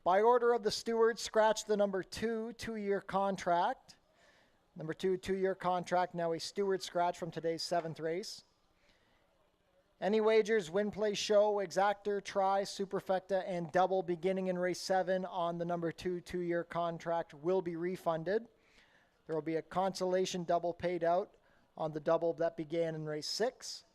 By order of the stewards, scratch the number 2, 2-year contract. Number 2, 2-year contract, now a steward scratch from today's 7th race. Any wagers, win, play, show, exactor, try, superfecta, and double beginning in race 7 on the number 2, 2-year contract will be refunded. There will be a consolation double paid out on the double that began in race 6.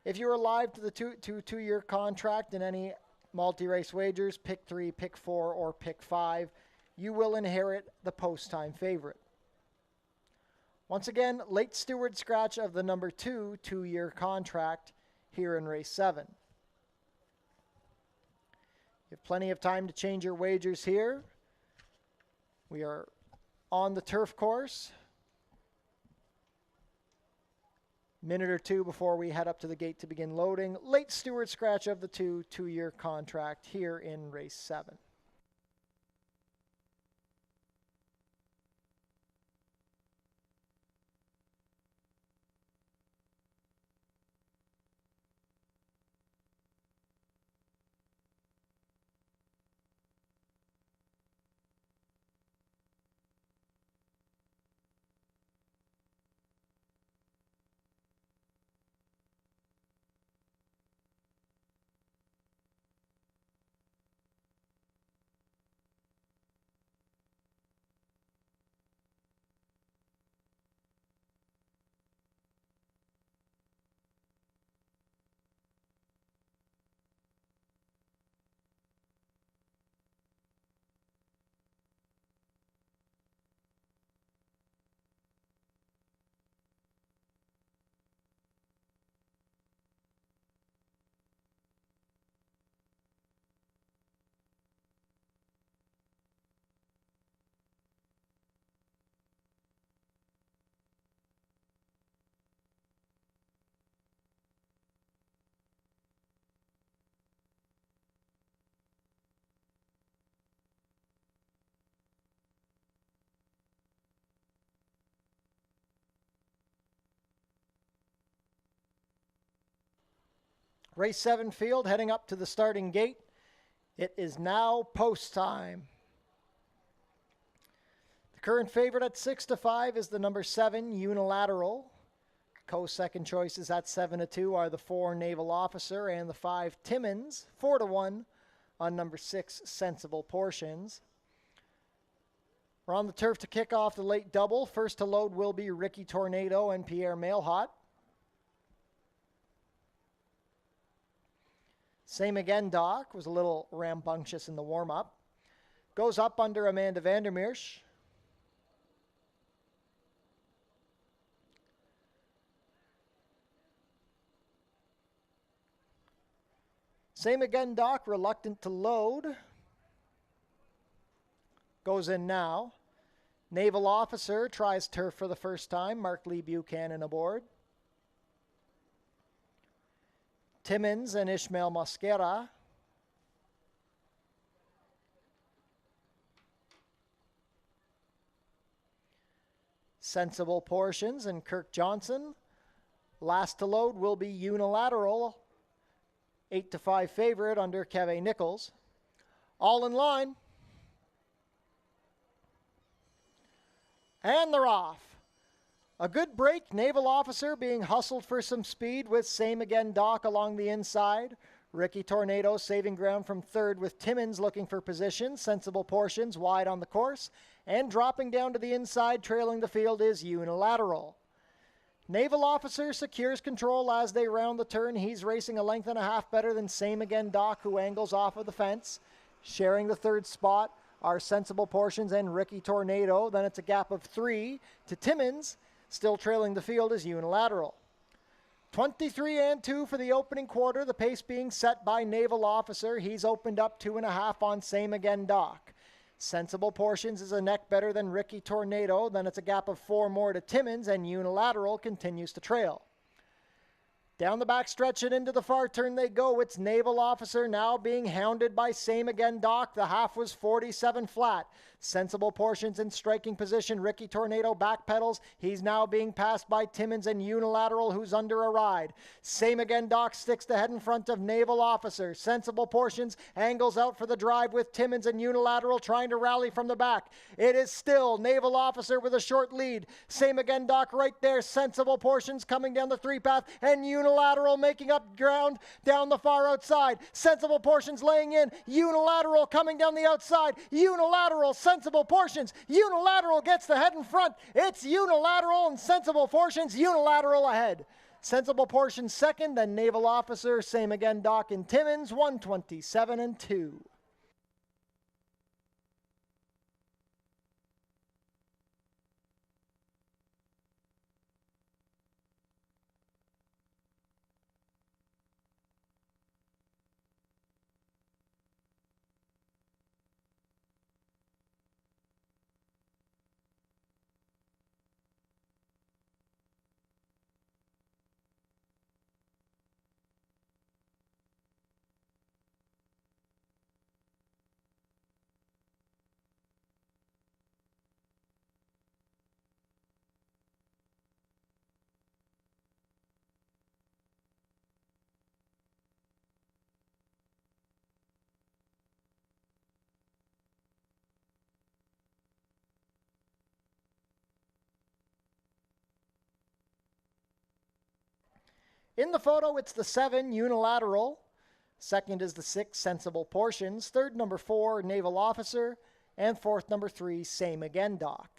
If you are live to the 2-year contract in any multi-race wagers, pick 3, pick 4, or pick 5, you will inherit the post-time favorite. Once again, late steward scratch of the number 2, 2-year contract here in race 7. You have plenty of time to change your wagers here. We are on the turf course. Minute or two before we head up to the gate to begin loading. Late steward scratch of the 2-year contract here in race 7. Race 7 field heading up to the starting gate. It is now post time. The current favorite at 6-5 is the number 7, Unilateral. Co-second choices at 7-2 are the 4, Naval Officer, and the 5, Timmins. 4-1 on number 6, Sensible Portions. We're on the turf to kick off the late double. First to load will be Ricky Tornado and Pierre Mailhot. Same again, Doc was a little rambunctious in the warm-up. Goes up under Amanda Vandermeersch. Same again, Doc, reluctant to load. Goes in now. Naval Officer tries turf for the first time. Mark Lee Buchanan aboard. Timmins and Ishmael Mosquera. Sensible Portions and Kirk Johnson. Last to load will be Unilateral. 8-5 favorite under Kevin Nichols. All in line. And they're off. A good break, Naval Officer being hustled for some speed with Same Again Doc along the inside. Ricky Tornado saving ground from third with Timmins looking for position. Sensible Portions wide on the course. And dropping down to the inside, trailing the field is Unilateral. Naval Officer secures control as they round the turn. He's racing a length and a half better than Same Again Doc, who angles off of the fence. Sharing the third spot are Sensible Portions and Ricky Tornado. Then it's a gap of 3 to Timmins. Still trailing the field is Unilateral. 23-2 for the opening quarter. The pace being set by Naval Officer. He's opened up 2.5 on Same Again Doc. Sensible Portions is a neck better than Ricky Tornado. Then it's a gap of 4 more to Timmins, and Unilateral continues to trail. Down the back stretch and into the far turn they go. It's Naval Officer now being hounded by Same Again Doc. The half was 47 flat. Sensible Portions in striking position. Ricky Tornado backpedals. He's now being passed by Timmins and Unilateral, who's under a ride. Same Again Doc sticks the head in front of Naval Officer. Sensible Portions angles out for the drive with Timmins and Unilateral trying to rally from the back. It is still Naval Officer with a short lead. Same Again Doc right there. Sensible Portions coming down the three path and Unilateral making up ground down the far outside. Sensible Portions laying in. Unilateral coming down the outside. Unilateral, Sensible Portions. Unilateral gets the head in front. It's Unilateral and Sensible Portions. Unilateral ahead. Sensible Portions second, then Naval Officer, Same Again Doc and Timmins, 127-2. In the photo, it's the 7, Unilateral. Second is the 6, Sensible Portions. Third, number 4, Naval Officer. And fourth, number 3, Same Again Doc.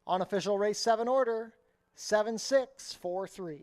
Unofficial race 7 order, 7-6-4-3.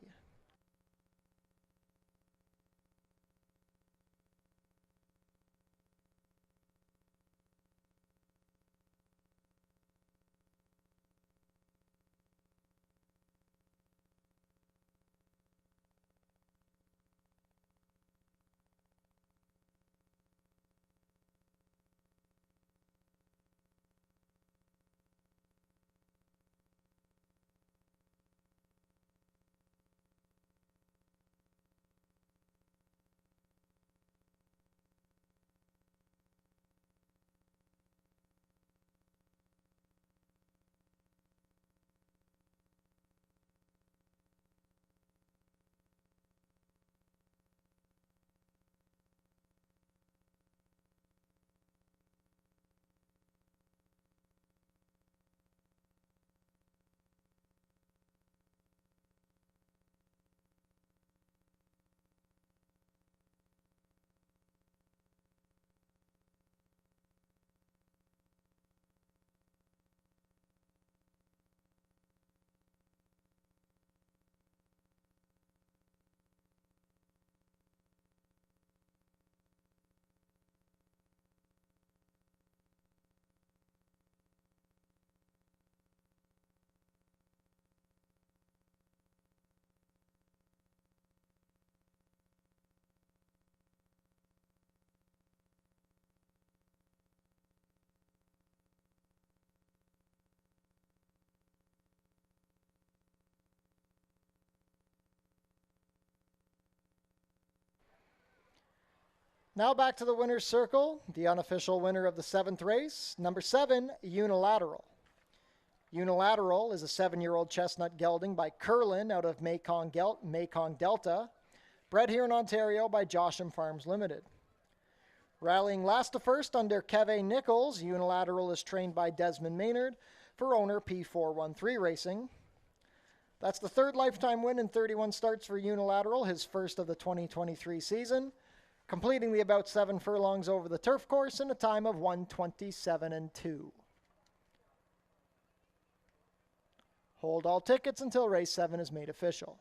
Now back to the winner's circle, the unofficial winner of the 7th race, number 7, Unilateral. Unilateral is a 7-year-old chestnut gelding by Curlin out of Mekong Delta, bred here in Ontario by Josham Farms Limited. Rallying last to first under Keve Nichols, Unilateral is trained by Desmond Maynard for owner P413 Racing. That's the 3rd lifetime win in 31 starts for Unilateral, his first of the 2023 season, completing the about 7 furlongs over the turf course in a time of 127-2. Hold all tickets until race 7 is made official.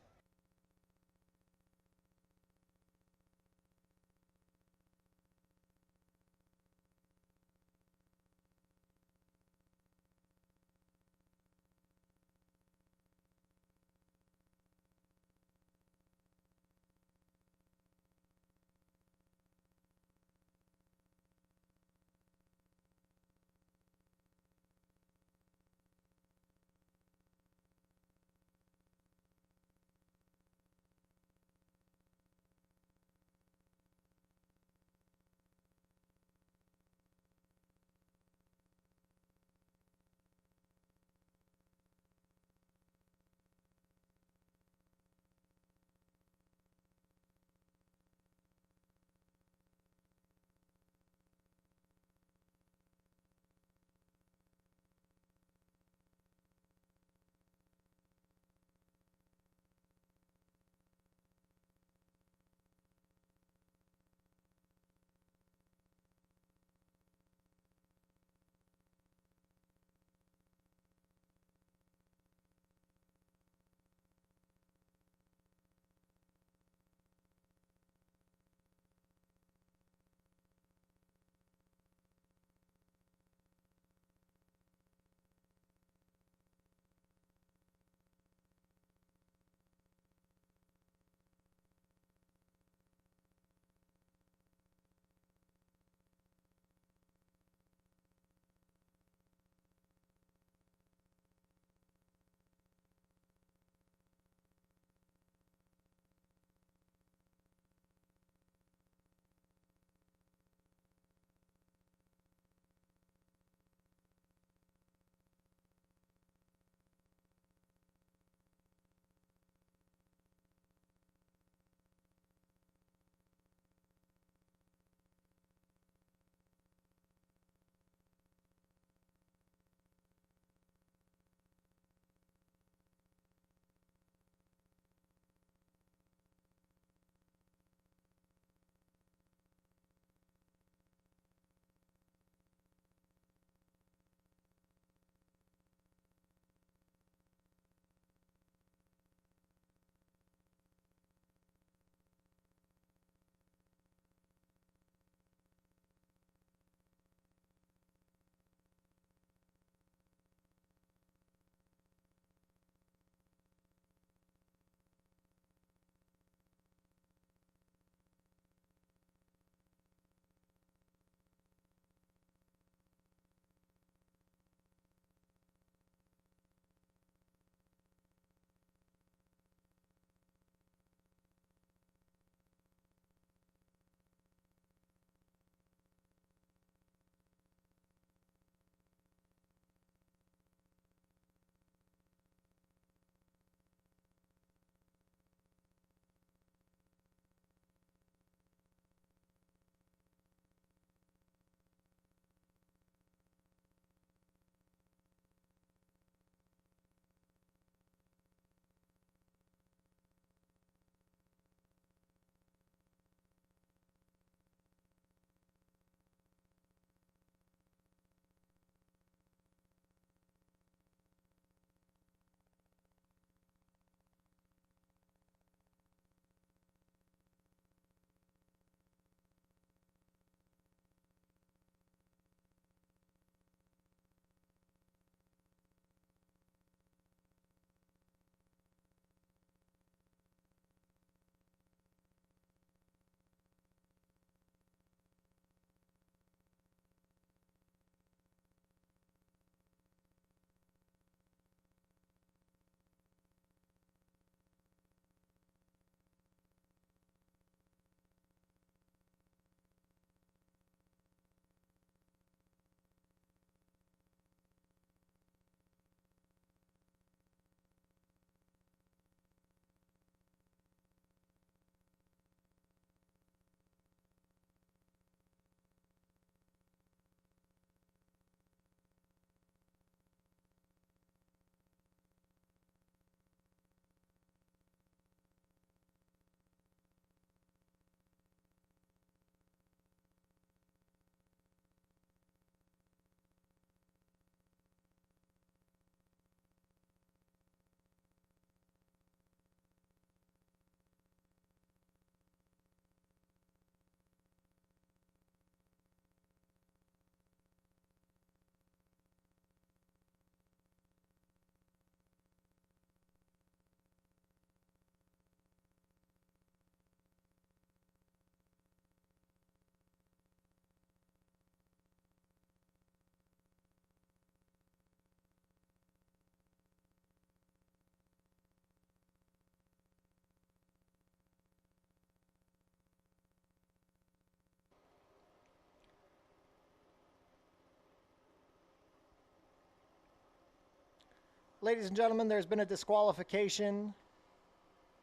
Ladies and gentlemen, there's been a disqualification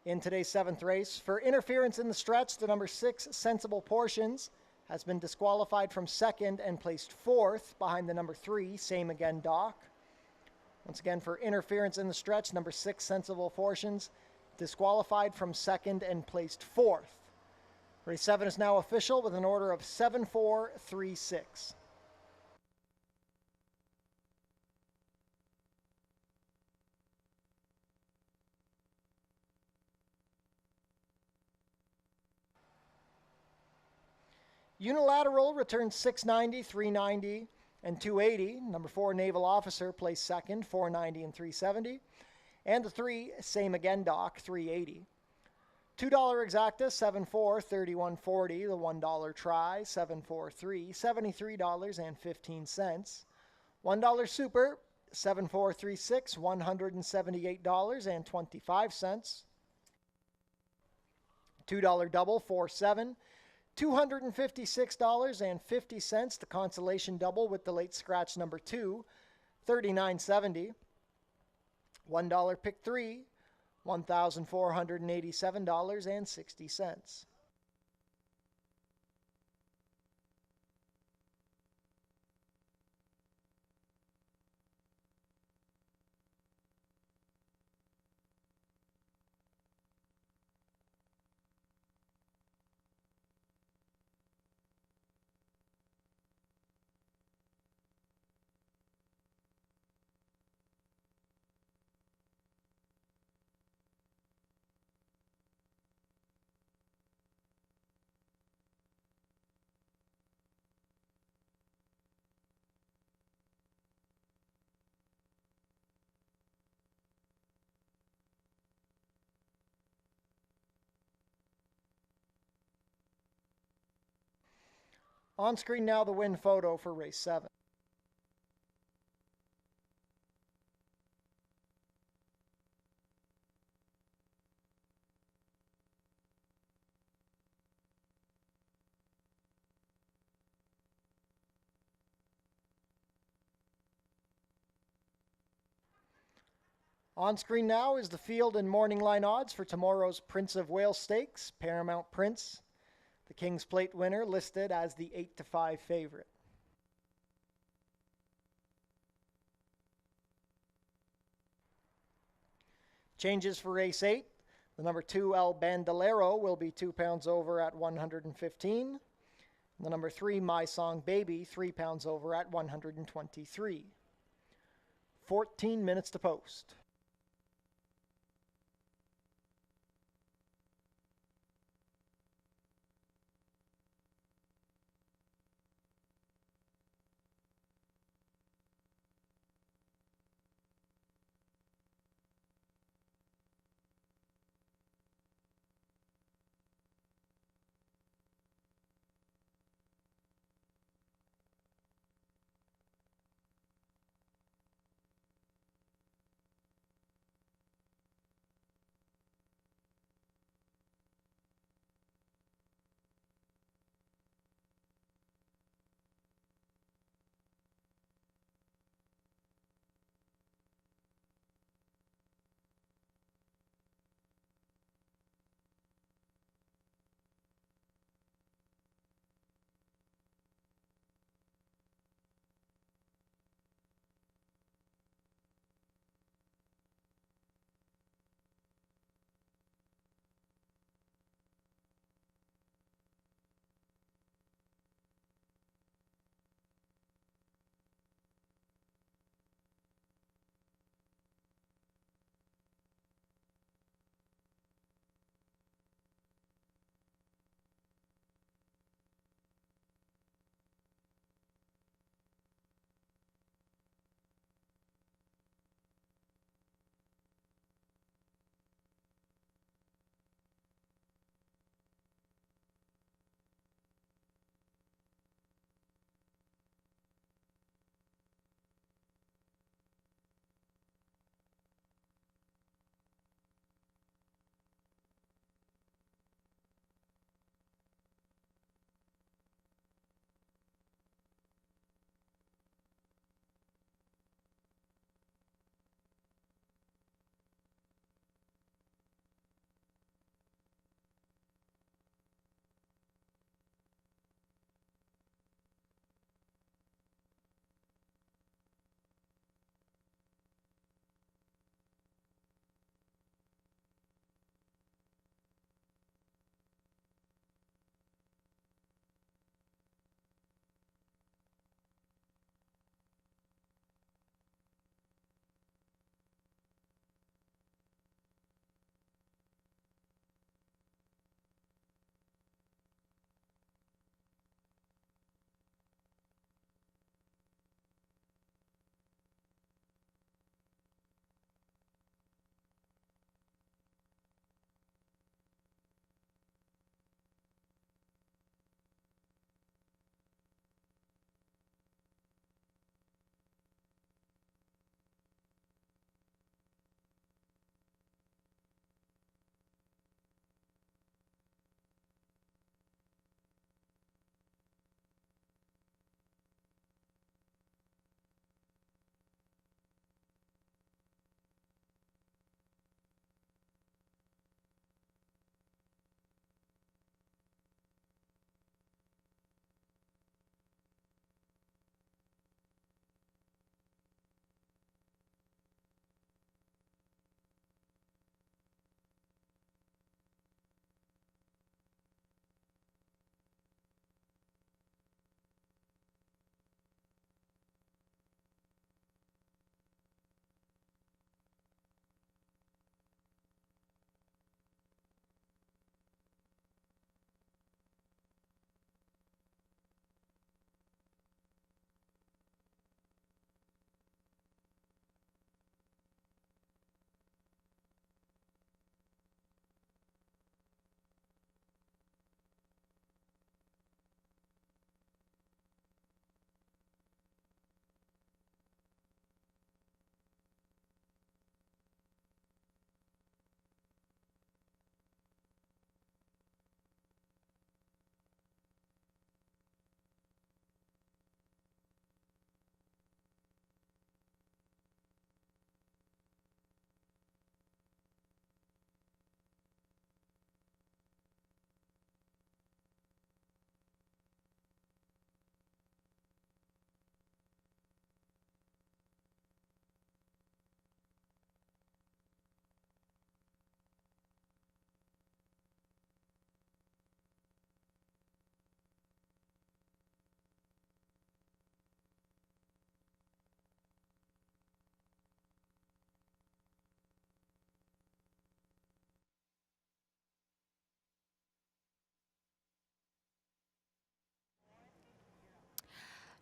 in today's 7th race. For interference in the stretch, the number 6, Sensible Portions, has been disqualified from 2nd and placed 4th behind the number 3, Same Again Doc. Once again, for interference in the stretch, number 6, Sensible Portions, disqualified from 2nd and placed 4th. Race 7 is now official with an order of 7-4-3-6. Unilateral returns 690, 390, and 280. Number 4, Naval Officer, placed 2nd, 490 and 370. And the 3, Same Again Doc, 380. $2 exacta, 7-4, 31.40. The $1 try, 7-4-3, $73.15. $1 super, 7-4-3-6, $178.25. $2 double, 4-7. $256.50, the consolation double with the late scratch number 2, $39.70. $1 pick 3, $1,487.60. On screen now the win photo for race 7. On screen now is the field and morning line odds for tomorrow's Prince of Wales Stakes, Paramount Prince, the King's Plate winner, listed as the 8-5 favorite. Changes for race 8. The number 2, El Bandolero, will be 2 pounds over at 115. The number 3, My Song Baby, 3 pounds over at 123. 14 minutes to post.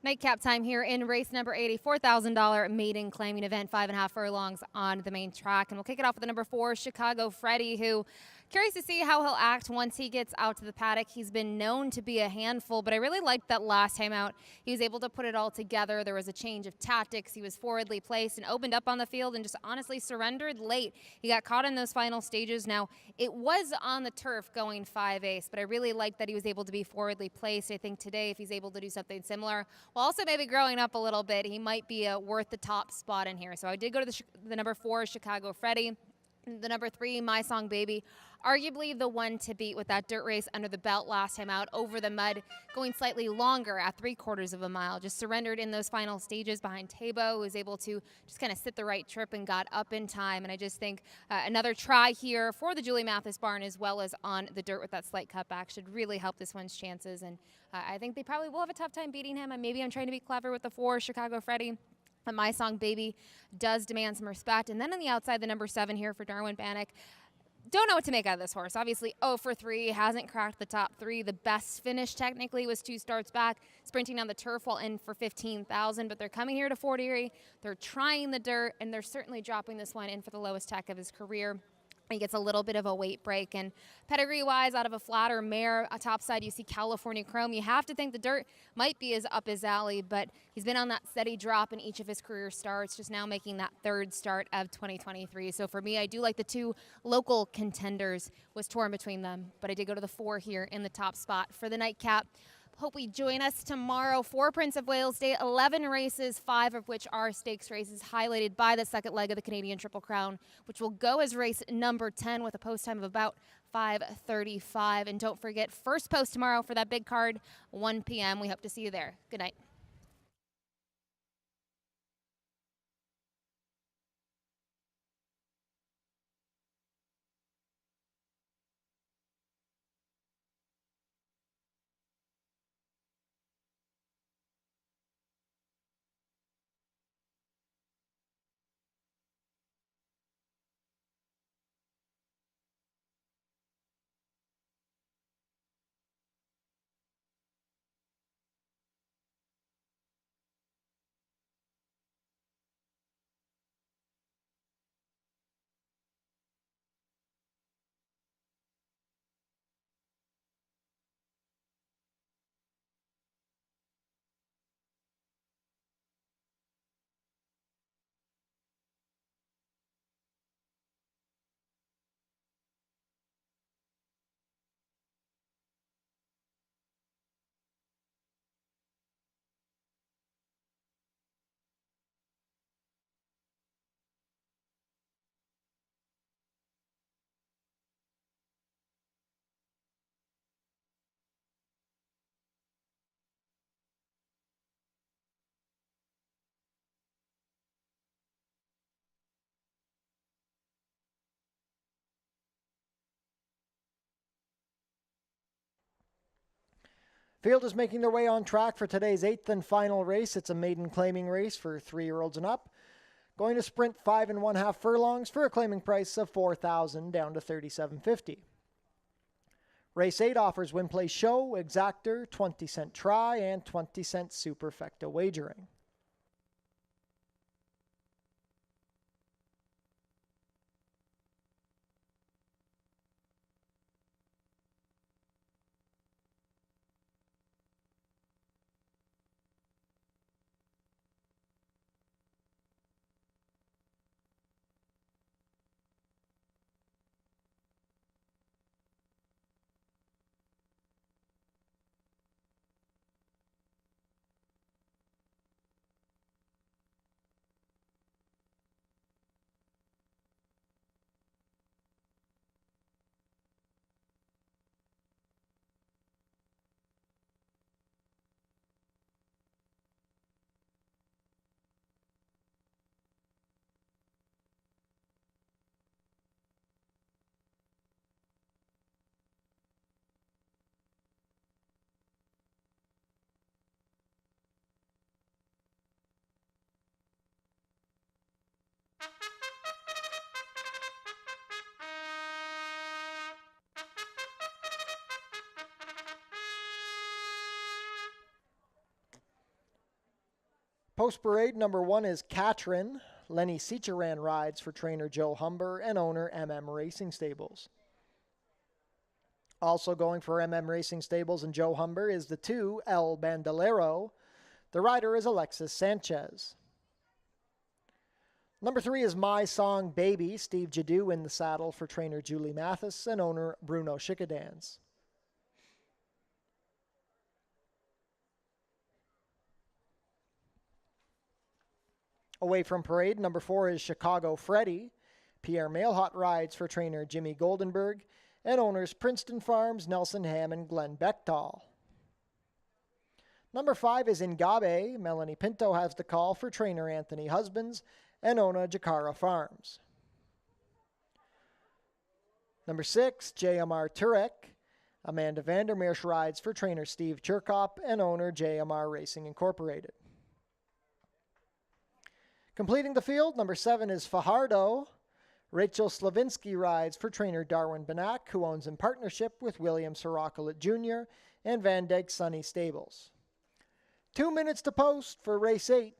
Nightcap time here in race number 80, $4,000 maiden claiming event, 5.5 furlongs on the main track. And we'll kick it off with the number 4, Chicago Freddie, who curious to see how he'll act once he gets out to the paddock. He's been known to be a handful, but I really liked that last time out. He was able to put it all together. There was a change of tactics. He was forwardly placed and opened up on the field and just honestly surrendered late. He got caught in those final stages. Now, it was on the turf going 5/8, but I really liked that he was able to be forwardly placed. I think today, if he's able to do something similar, while also maybe growing up a little bit, he might be worth the top spot in here. So I did go to the number 4, Chicago Freddie. The number 3, My Song Baby, arguably the one to beat with that dirt race under the belt last time out over the mud, going slightly longer at 3/4 of a mile. Just surrendered in those final stages behind Tabo, who was able to just kind of sit the right trip and got up in time. And I just think another try here for the Julie Mathis barn, as well as on the dirt with that slight cutback, should really help this one's chances. And I think they probably will have a tough time beating him. And maybe I'm trying to be clever with the 4, Chicago Freddie. But My Song Baby does demand some respect. And then on the outside, the number 7 here for Darwin Bannock. Don't know what to make out of this horse. Obviously, 0 for 3, hasn't cracked the top 3. The best finish technically was 2 starts back, sprinting on the turf while in for 15,000. But they're coming here to Fort Erie. They're trying the dirt, and they're certainly dropping this one in for the lowest tech of his career. He gets a little bit of a weight break. And pedigree-wise, out of a flatter mare, topside you see California Chrome. You have to think the dirt might be up his alley, but he's been on that steady drop in each of his career starts, just now making that 3rd start of 2023. So for me, I do like the 2 local contenders. Was torn between them, but I did go to the 4 here in the top spot for the nightcap. Hope we join us tomorrow for Prince of Wales Day. 11 races, 5 of which are stakes races, highlighted by the second leg of the Canadian Triple Crown, which will go as race number 10 with a post time of about 5:35. And don't forget, first post tomorrow for that big card, 1 p.m. We hope to see you there. Good night. Field is making their way on track for today's 8th and final race. It's a maiden claiming race for 3-year-olds and up. Going to sprint 5 1/2 furlongs for a claiming price of $4,000 down to $3,750. Race 8 offers win, play, show, exactor, 20-cent try, and 20-cent superfecta wagering. Post parade number 1 is Katrin. Lenny Seacharan rides for trainer Joe Humber and owner Racing Stables. Also going for Racing Stables and Joe Humber is the 2 El Bandolero. The rider is Alexis Sanchez. Number 3 is My Song Baby. Steve Jadu in the saddle for trainer Julie Mathis and owner Bruno Schickadans. Away from parade, number 4 is Chicago Freddy. Pierre Mailhot rides for trainer Jimmy Goldenberg and owners Princeton Farms, Nelson Ham, and Glenn Bechtal. Number 5 is Ingabe. Melanie Pinto has the call for trainer Anthony Husbands and owner Jakara Farms. Number 6, JMR Turek. Amanda Vandermeersch rides for trainer Steve Chirkop and owner JMR Racing Incorporated. Completing the field, number 7 is Fajardo. Rachel Slavinsky rides for trainer Darwin Banak, who owns in partnership with William Sorokolit Jr. and Van Dyke Sunny Stables. 2 minutes to post for race 8.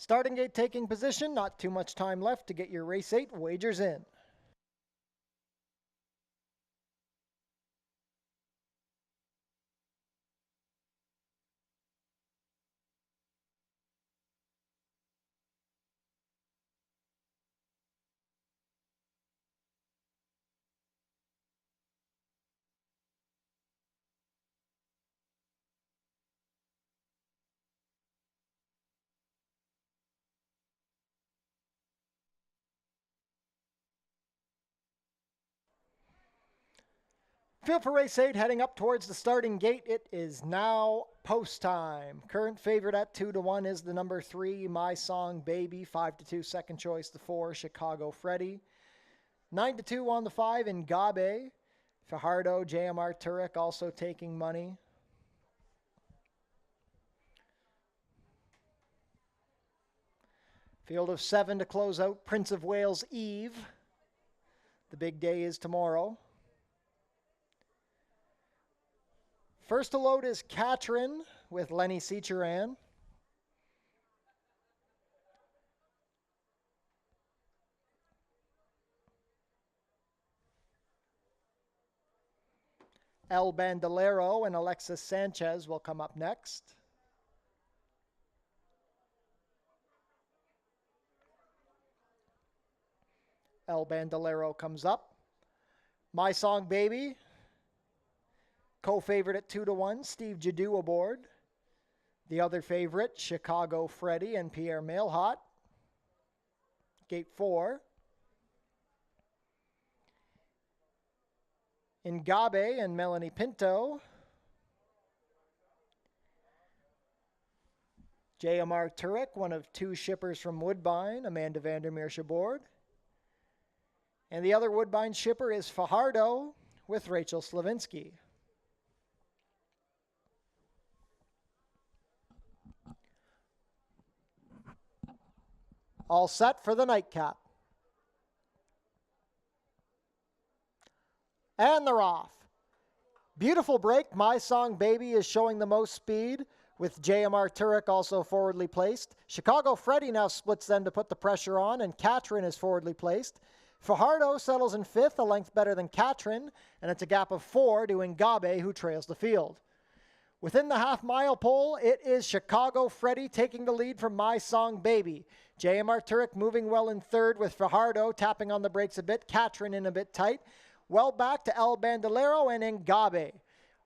Starting gate taking position, not too much time left to get your race 8 wagers in. Field for race 8 heading up towards the starting gate. It is now post time. Current favorite at 2-1 is the number 3, My Song Baby. 5-2, second choice, the 4, Chicago Freddy. 9-2 on the 5, Ngabe. Fajardo, JMR Turek also taking money. Field of 7 to close out, Prince of Wales Eve. The big day is tomorrow. First to load is Katrin with Lenny Seacheran. El Bandolero and Alexis Sanchez will come up next. El Bandolero comes up. My Song Baby, co-favorite at 2-1, Steve Jadu aboard. The other favorite, Chicago Freddy and Pierre Mailhot. Gate 4. Ngabe and Melanie Pinto. JMR Turek, one of 2 shippers from Woodbine, Amanda Vandermeersch aboard. And the other Woodbine shipper is Fajardo with Rachel Slavinsky. All set for the nightcap. And they're off. Beautiful break. My Song Baby is showing the most speed with JMR Turek also forwardly placed. Chicago Freddy now splits them to put the pressure on, and Katrin is forwardly placed. Fajardo settles in 5th, a length better than Katrin, and it's a gap of 4 to Ngabe, who trails the field. Within the half-mile pole, it is Chicago Freddy taking the lead from My Song Baby. JMR Turek moving well in 3rd with Fajardo tapping on the brakes a bit, Katrin in a bit tight. Well back to El Bandolero and Ngabe.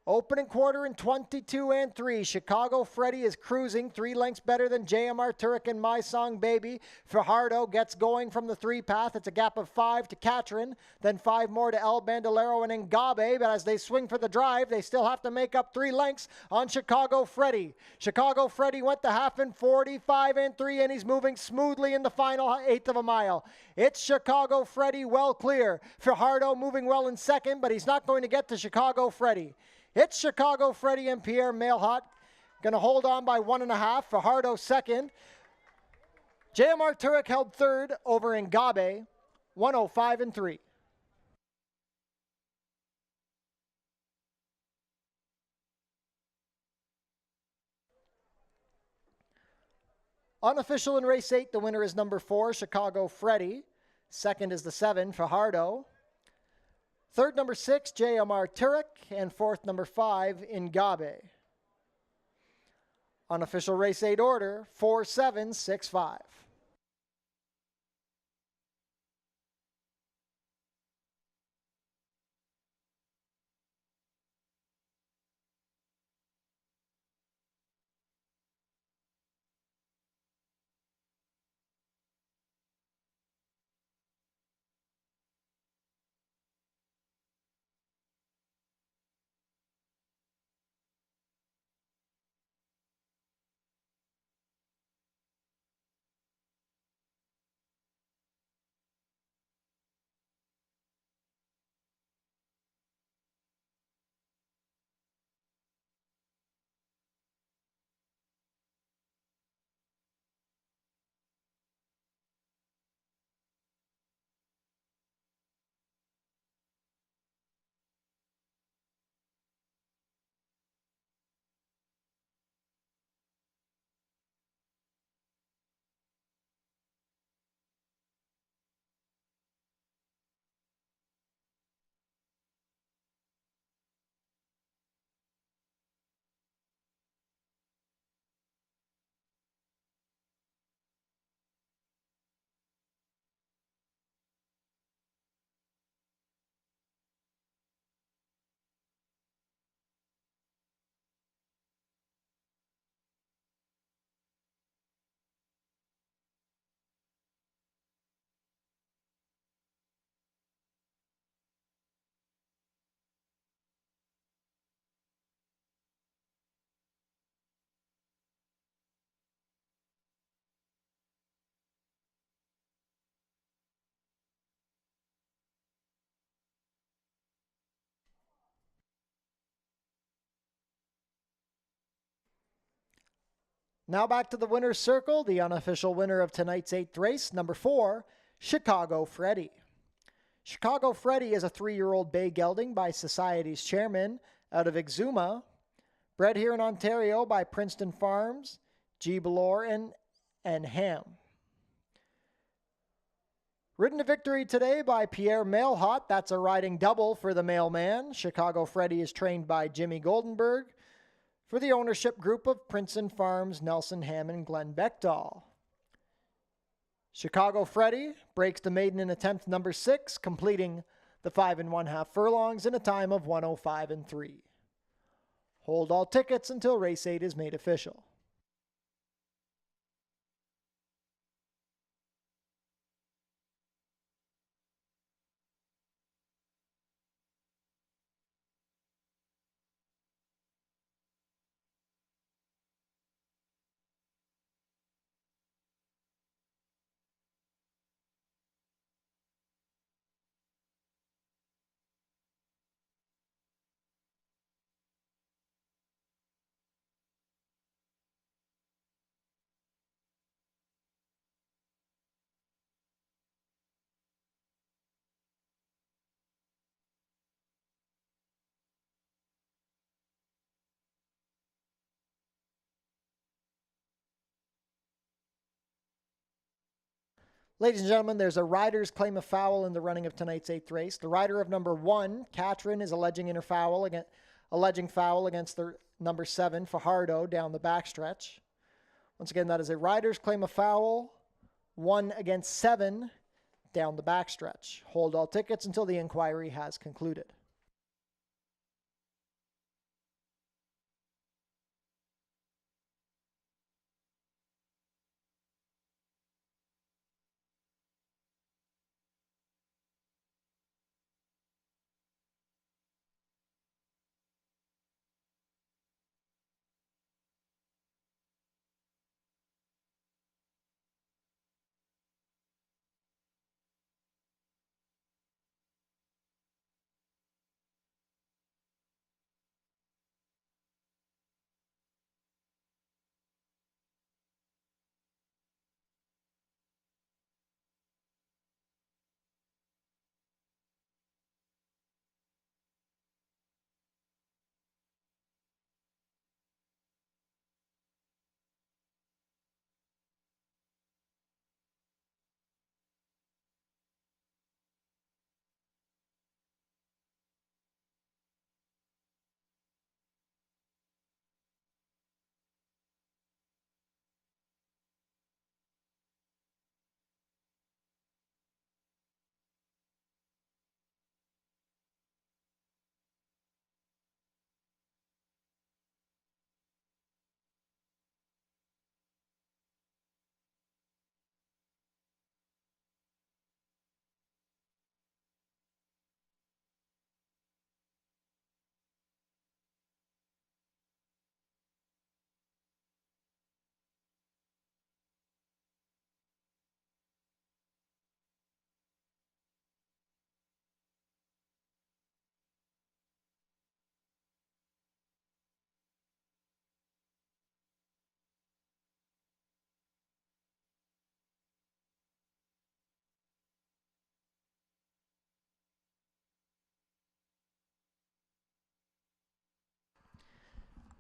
Opening quarter in 22-3. Chicago Freddy is cruising 3 lengths better than JMR Turek and My Song Baby. Fajardo gets going from the 3 path. It's a gap of 5 to Katrin, then 5 more to El Bandolero and Ngabe. But as they swing for the drive, they still have to make up 3 lengths on Chicago Freddy. Chicago Freddy went the half in 45-3, and he's moving smoothly in the final 1/8 of a mile. It's Chicago Freddy well clear. Fajardo moving well in 2nd, but he's not going to get to Chicago Freddy. It's Chicago Freddy and Pierre Mailhot. Going to hold on by 1.5. Fajardo 2nd. JMR Turek held 3rd over Ngabe, 105-3. Unofficial in race 8, the winner is number 4, Chicago Freddy. 2nd is the 7, Fajardo. 3rd, number 6, JMR Turek, and 4th, number 5, Ngabe. Unofficial race 8 order, 4-7-6-5. Now back to the winner's circle, the unofficial winner of tonight's 8th race, number 4, Chicago Freddy. Chicago Freddy is a 3-year-old bay gelding by Society's chairman out of Exuma, bred here in Ontario by Princeton Farms, G. Baloran, and Ham. Ridden to victory today by Pierre Mailhot. That's a riding double for the mailman. Chicago Freddy is trained by Jimmy Goldenberg for the ownership group of Princeton Farms, Nelson Ham, and Glenn Beckdahl. Chicago Freddy breaks the maiden in attempt number 6, completing the 5 1/2 furlongs in a time of 1:05 3. Hold all tickets until race 8 is made official. Ladies and gentlemen, there's a rider's claim of foul in the running of tonight's 8th race. The rider of number 1, Katrin, is alleging foul against the number 7, Fajardo, down the backstretch. Once again, that is a rider's claim of foul, 1 against 7, down the backstretch. Hold all tickets until the inquiry has concluded.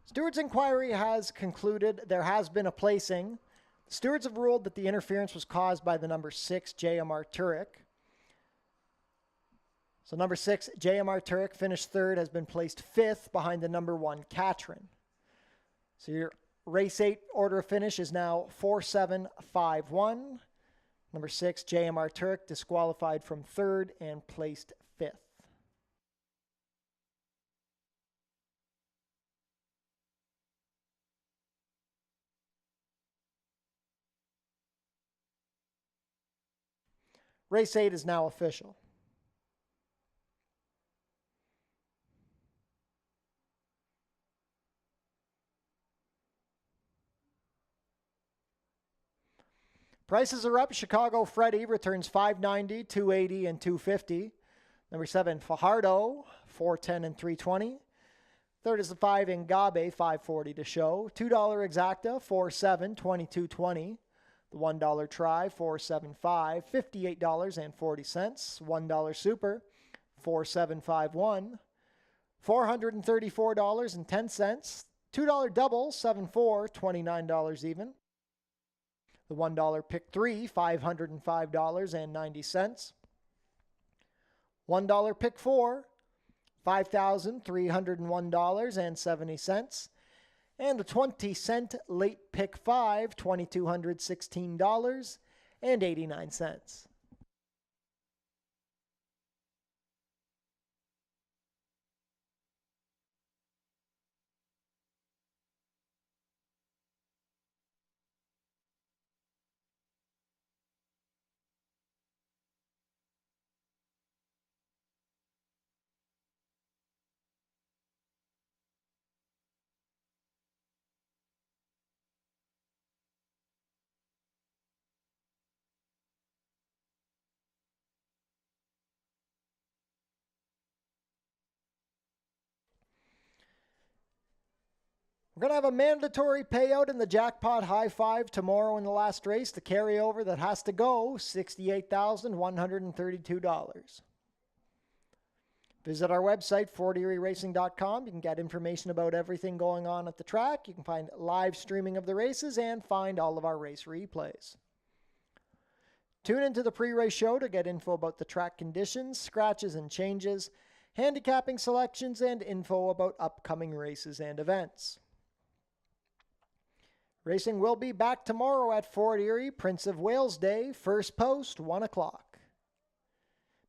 Steward's inquiry has concluded. There has been a placing. The stewards have ruled that the interference was caused by the number 6, JMR Turek. So number 6, JMR Turek, finished 3rd, has been placed 5th behind the number 1, Katrin. So your race 8 order of finish is now 4-7-5-1. Number 6, JMR Turek, disqualified from 3rd and placed 5th. Race 8 is now official. Prices are up. Chicago Freddy returns $590, $280, and $250. Number 7, Fajardo, $410 and $320. Third is the 5 Ngabe, $5.40 to show. $2 Exacta, $4.7, $22.20. The $1 Try, $4.75, $58.40. $1 Super, $4.751. $434.10. $2 Double, $7.4, $29 even. The $1 Pick 3, $505.90. $1 Pick 4, $5,301.70. And the 20-cent Late Pick 5, $2,216.89. We're going to have a mandatory payout in the jackpot high five tomorrow in the last race. The carryover that has to go, $68,132. Visit our website, FortErieRacing.com. You can get information about everything going on at the track. You can find live streaming of the races and find all of our race replays. Tune into the pre-race show to get info about the track conditions, scratches and changes, handicapping selections, and info about upcoming races and events. Racing will be back tomorrow at Fort Erie, Prince of Wales Day, first post, 1 o'clock.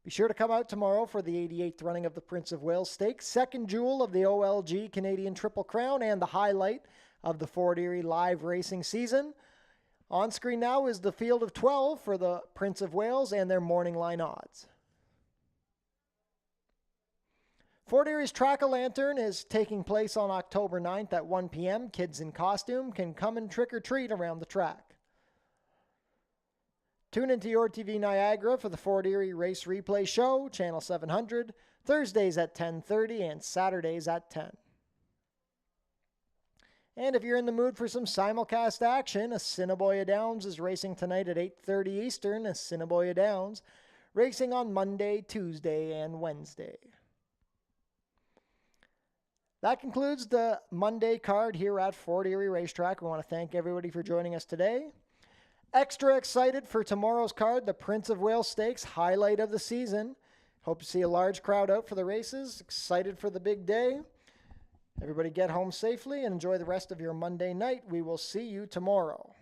Be sure to come out tomorrow for the 88th running of the Prince of Wales Stakes, second jewel of the OLG Canadian Triple Crown, and the highlight of the Fort Erie live racing season. On screen now is the field of 12 for the Prince of Wales and their morning line odds. Fort Erie's Track-A-Lantern is taking place on October 9th at 1 p.m. Kids in costume can come and trick-or-treat around the track. Tune into Your TV Niagara for the Fort Erie Race Replay Show, Channel 700, Thursdays at 10:30 and Saturdays at 10. And if you're in the mood for some simulcast action, Assiniboia Downs is racing tonight at 8:30 Eastern. Assiniboia Downs racing on Monday, Tuesday, and Wednesday. That concludes the Monday card here at Fort Erie Racetrack. We want to thank everybody for joining us today. Extra excited for tomorrow's card, the Prince of Wales Stakes, highlight of the season. Hope to see a large crowd out for the races. Excited for the big day. Everybody get home safely and enjoy the rest of your Monday night. We will see you tomorrow.